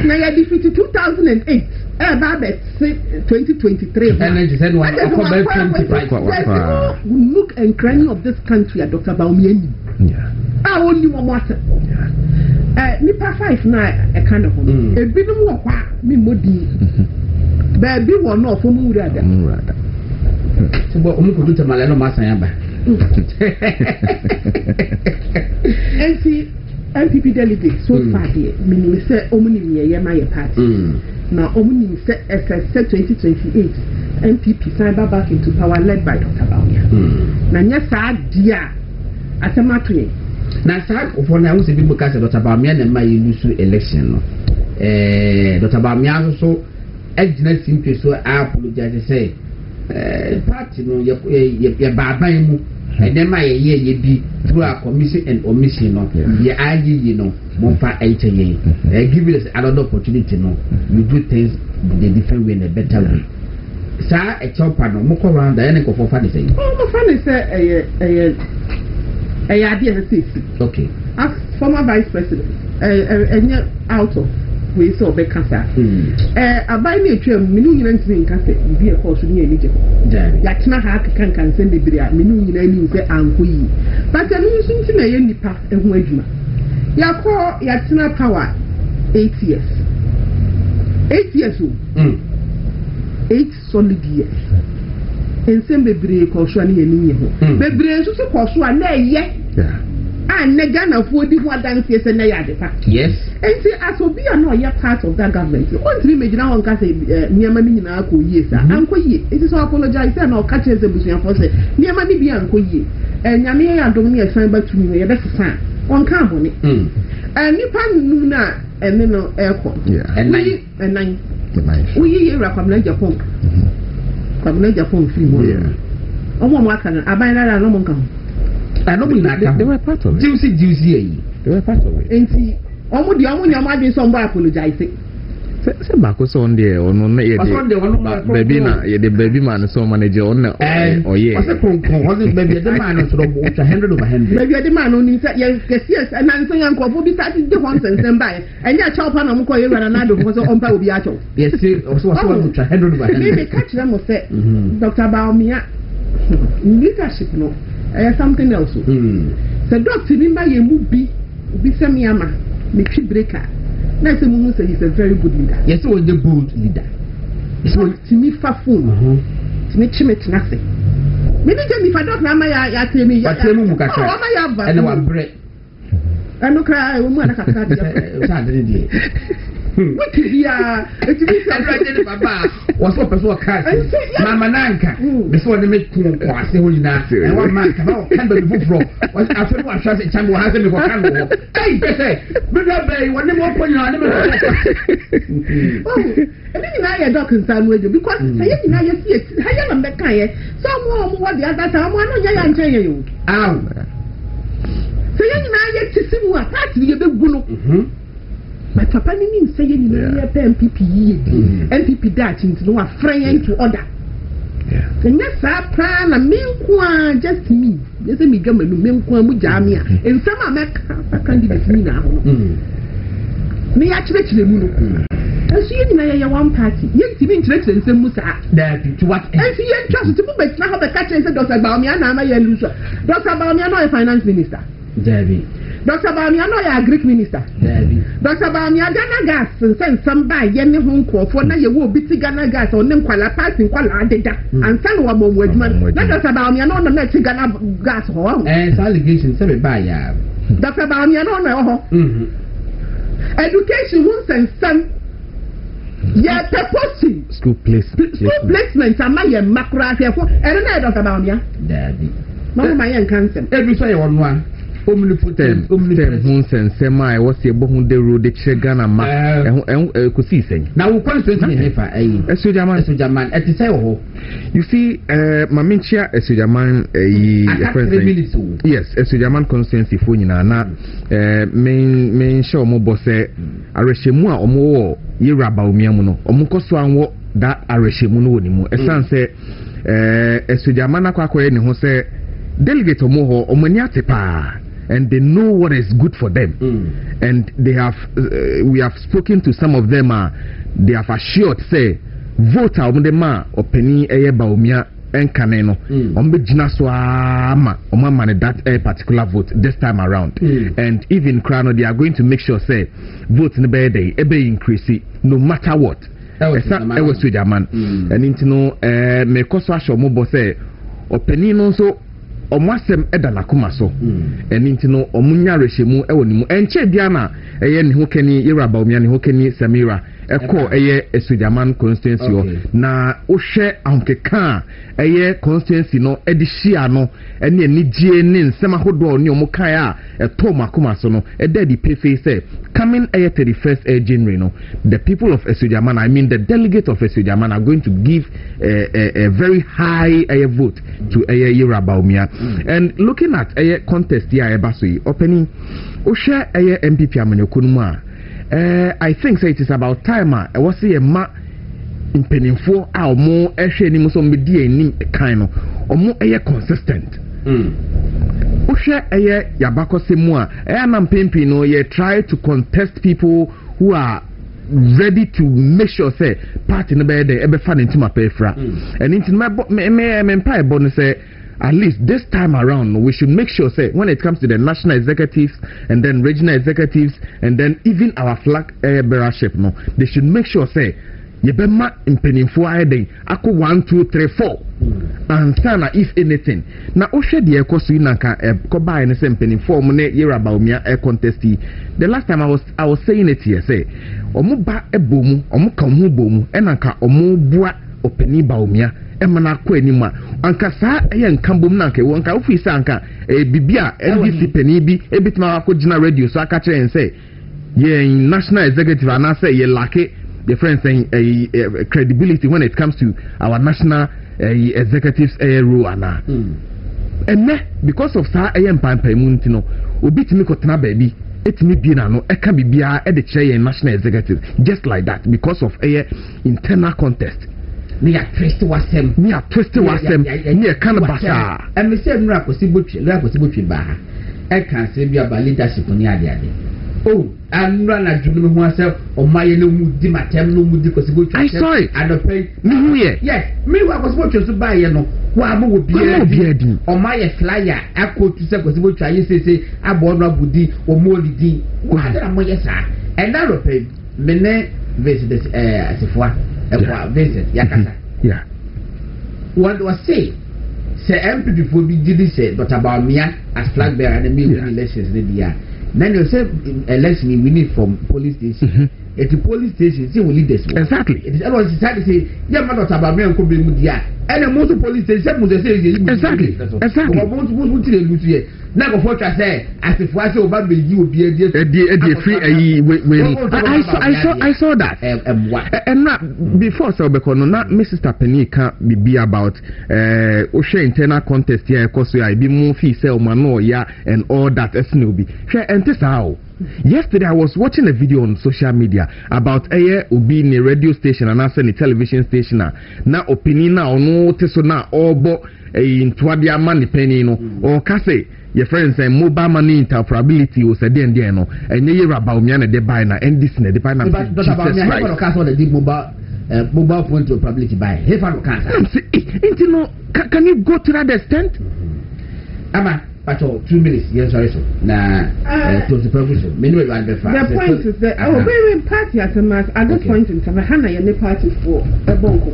Now you defeated 2008. About 2023. And I just said one. Look and crying of this country at Dr. Baumyeni. Yeah. I only want water. Nipa 5 now a kind of a bit more me modi. Baby one no for me rather. So what could do to Maleno Masayaba? And see NPP delegates so far here, meaning say Omuni my party. Now Omuni said SSC 2028 NPP signed back into power led by Dr. Baumyeni. Now yes dear Asamatu. Now start for now say people because Dr. Baumyeni and my lose election. Dr. Baumyeni also agent simply so I apologize say party no ye baba mu and then my year ye be through our commission and omission no ye ayi no monfa aiteye give us another opportunity no we do things the different way in a better way sa a chopper no mo ko round there for fun say mo fun say okay as former vice president out of we saw be kasa abai na etwa menu nyina ntini nkasa bi e course ni enije ya tena ha kan send the bria menu nyina ni se ankoyi but anu nso ntina ye nipa ehu adwuma ya ko ya tena power 8 years o 8 solid years ensem bebre ko so ani eni ho bebre nso se ko so na eye and Ghana for the one dance yes and yes. And see as Obi are not yet part of that government. Once we imagine on Casa Niamani in Uncle yes, Uncle Ye. It is so apologize and I'll catch as a Busian for say Niamani be Uncle Ye. And Yamia and Domini assigned back to me, that's a sign on carbon. And Nipan Luna and then airport. Yeah. And 9. We hear from Japan. From Japan free more. Yeah. Oh, one worker, I buy that no one come. I know they were part of it. Juicy. They were part of it. And see, almost the only one did somebody apologizing. Say Marcus on there or no, baby, the baby man so manager on oh, yeah. Wasn't baby the man of 100 over 100. Maybe the man only said yes, and I'm saying Uncle Bobby started the ones and send by. And your child, I'm going to another was on Pabiato. Yes, also 100 over 100. Maybe catch them or say, Dr. Baumyeni, leadership, no. Something else. So, Doctor, remember you be Samiyama, make breaker. Nice woman say he's a very good leader. Yes, he was the good leader. So, to me, Fafun, to me, Chimit, nothing. Maybe if I don't know my tell me, and one bread. I look at a woman. What is here? It is a ready Baba. Was what person cast. Mama Nanka. Before they make cool quasi and one man come out can be from. Was after one shot at Chambo has been for Cambo. Hey, say, one more point on I think I don't concern with you because I think I see it. I am the kind. Some more the other time. One of you tell you. Ow. So I get to see what that's the good. But Papa means saying MPP, MPP that into no friend to order. And that's our plan. A mean just me. Yes, me come and mean Mujamia. And some America candidates me now. Me actually and she in one party. Yes, you mean interested in some Musa. That to what? And she trusted to move back now. The catcher said, Dr. Baumiana, my loser. Dr. Baumiana, a finance minister. Debbie. Dr. Baumiana, a Greek minister. Debbie. Dr. Baumiana gas and send some by Yemi home call for now you will be Tigana gas or Nimquala passing Quala Deda and San Wabo Wedman. Not Dr. Baumiana, no next Tigana gas home. And allegations every buy. Dr. Baumiana, education won't send some. Yeah, proposing school placement. Am I a macro here for? I don't know about me. Daddy, Mama, my young cancer. Every say one. Omnipotent, and semi was a bohun de road, the Chegana, and could see saying. Now, we'll constantly if I a Sujaman at the cell. You see, Mamincha, a Sujaman, a yes, a Sujaman constancy for you now. Main show Mobose, Areshemua or more, Yeraba Miamuno, or Mukoswan, that Areshemuno, a son say, a Sujamana Quaque, and who say, delegate or more, or Maniatepa. And they know what is good for them, and they have. We have spoken to some of them. They have assured, say, vote out the ma or penny eye baumia and caneno. Ombejina swama omamane that a particular vote this time around. And even Krano, they are going to make sure, say, vote in the bed ebe increase no matter what. Ewe Swijaman. And into no me koswa shomo bose or penny no so. Omasem edana kuma so enti no omunya rehemu ewo nimu enche biana eye ne ho kani Yeraba omia ne ho kani Samira eko eye Esujaman constituency na ohwe ankeka eye constituency no edihia no ene anigye ne nsema hodo ne omukan a eto makoma so no edadi pefe say coming eye 31st January no the people of Esujaman, I mean the delegate of Esujaman, are going to give a very high vote to Yeraba omia. And looking at a contest here, opening Osha MPP Amanyokunuma, I think it is about time. I was a ma in penning for our more any some media kind or more consistent. Osha Yabako Semua, I'm pimping or ye try to contest people who are ready to make sure say part in the bed ebe fan into my pay fra and into my empire bonus say at least this time around we should make sure say when it comes to the national executives and then regional executives and then even our flag bearership no they should make sure say yebema impenifo ayden ako 1 2 3 4 and sana if anything na ohwe de ekoso inanka ko buy ne se impenifo mo ne Yeraba omia contest. The last time I was saying it here say omo ba ebomu omo ka ho bomu enanka omo bua openi ba omia emana ko anima anka sa eye nkambom nanka wo anka ofi sa anka bibia NDC peni bi ebitima akogina radio so aka kire en say ye national executive ana say ye lake the friends saying credibility when it comes to our national executives role ana and because of sa pampa no obi timi kotena baby etimi bi na no eka bibia e de kire national executive just like that because of internal contest. Me a twist wasem me kind of basa and me say nra kosibotwe ba e kan say bia ba leadership ni ade oh and run a junior myself or my no mudi matem no mudi kosibotwe I saw it and pay me here yes me was watching to buy no wa bo bi adi o my flyer akọ to say kosibotwe ayi say abo no budi o mo lidi wa da mo yesa and that pay me ne visit asifwa visit yakasa yeah what was say MPP for be did say but about me as flag bearer and me elections the year then you say election we need from police station at the police station, see, we leaders. Exactly. It is always decided to say, yeah, man, not about me and could be with the and the most police station was saying, exactly. Now, before I say, as if I saw about you be a free. I saw that. And not before so because not Mrs. Tapeni can't be about Osha internal contest here, because I be more fee sell mano, yeah, and all that. And this how. Yesterday I was watching a video on social media about being a radio station and also a television station now opinion now no so now all into the money penny no or kase your friends say mobile money interoperability was a day no and you about me and the buy na and this na the buy na but about me I want to cast on the mobile phone interoperability buy if I don't can you go to that extent? But 2 minutes, yes, sorry, so now to the purpose. Meanwhile, the point is that our very party at this point in time, Hannah and the party for a bonk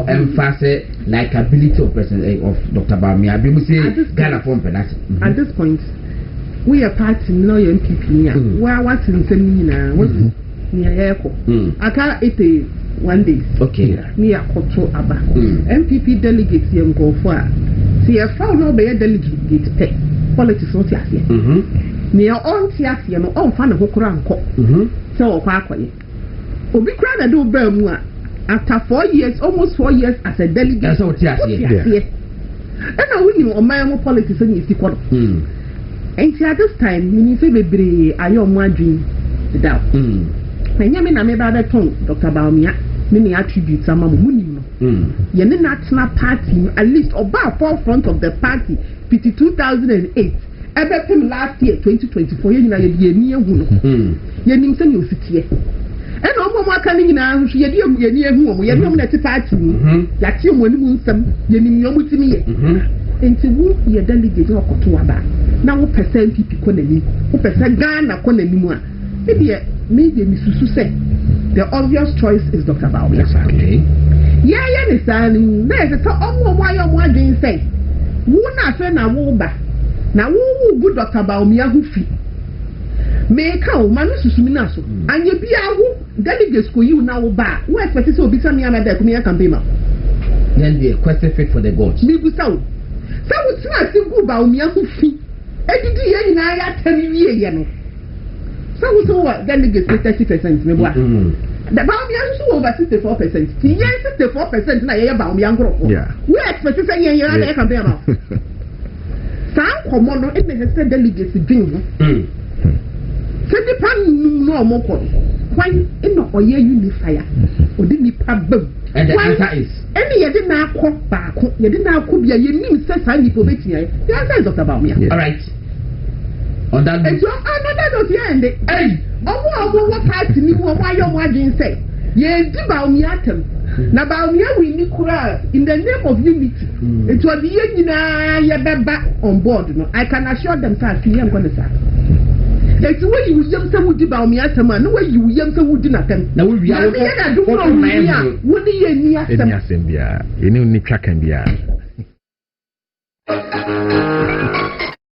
emphasis like ability of President of Dr. Bamia. We say Ghana form penalty. At this point, we are party no MPP. Where what's in Semina? What's near Echo? I can't eat 1 day. Okay. Near Koto Abba. MPP delegates young go for. See, I found no better delegate pay politics. What you say? Near on Tiasia, no on fan of Hokuranko. So, Quackway. Obi Crana do Bermua after 4 years, almost 4 years as a delegate. So, Tiasia. And I wouldn't know my own politics in his equal. And at this time, you say, baby, I am wondering the doubt. And Yamin, I made that tongue, Dr. Baumia, many attributes are money. Yeni national party at least about forefront of the party 2008 everything last year 2024 yeni ehunu yeni mse ni ositi e na omo aka ni nyina nso yeni ehunu yeni omo na ti party ya ti omo ni nsam yeni mi omo ti mi ye enti wu ye delegate okoto aba na wo percent PP ko na ni wo percent Ghana ko na ni mu a maybe misusu say the obvious choice is Dr. Baumia. Exactly. Yeah, listen. There's a why I'm wondering say, Wuna say na wuba. Na wu good Dr. Baumia who fi. Make how manu susumina so. And you be a who delegates ko you now ba. Who expect so be some yama there kumia campaign ma. Then the question fit for the gods. Me bu saw. So we try to go Baumia who fi. Edidi ye na ya 10 ye no. So we saw delegates 30% me boa. The Baumia is over 64%. Yes, 64% na ye Baumia ngro. Yeah. We expect say ye na campaign ma. Some common no it may say delegates dream. So the pan no more call. Why in no oye unifier? Odi nipa bam. And the answer is any ye did na ko ba ko ye did na ko bia ye nim say say nipa betia. The answer is Dr. Baumia. All right. On that note, another note here and hey, what party ni wo why you wadin say? Ye di Baumia tem. Na Baumia we ni kura in the name of unity. It was the ye nyina ye beba on board no. I can assure them sir, see am going to say. It's where you yam say wudi Baumia tem no where you yam say wudi na tem. Na we are do from here. Wodi ye ni asem. Eni asem bia. Eni ni twa kan bia.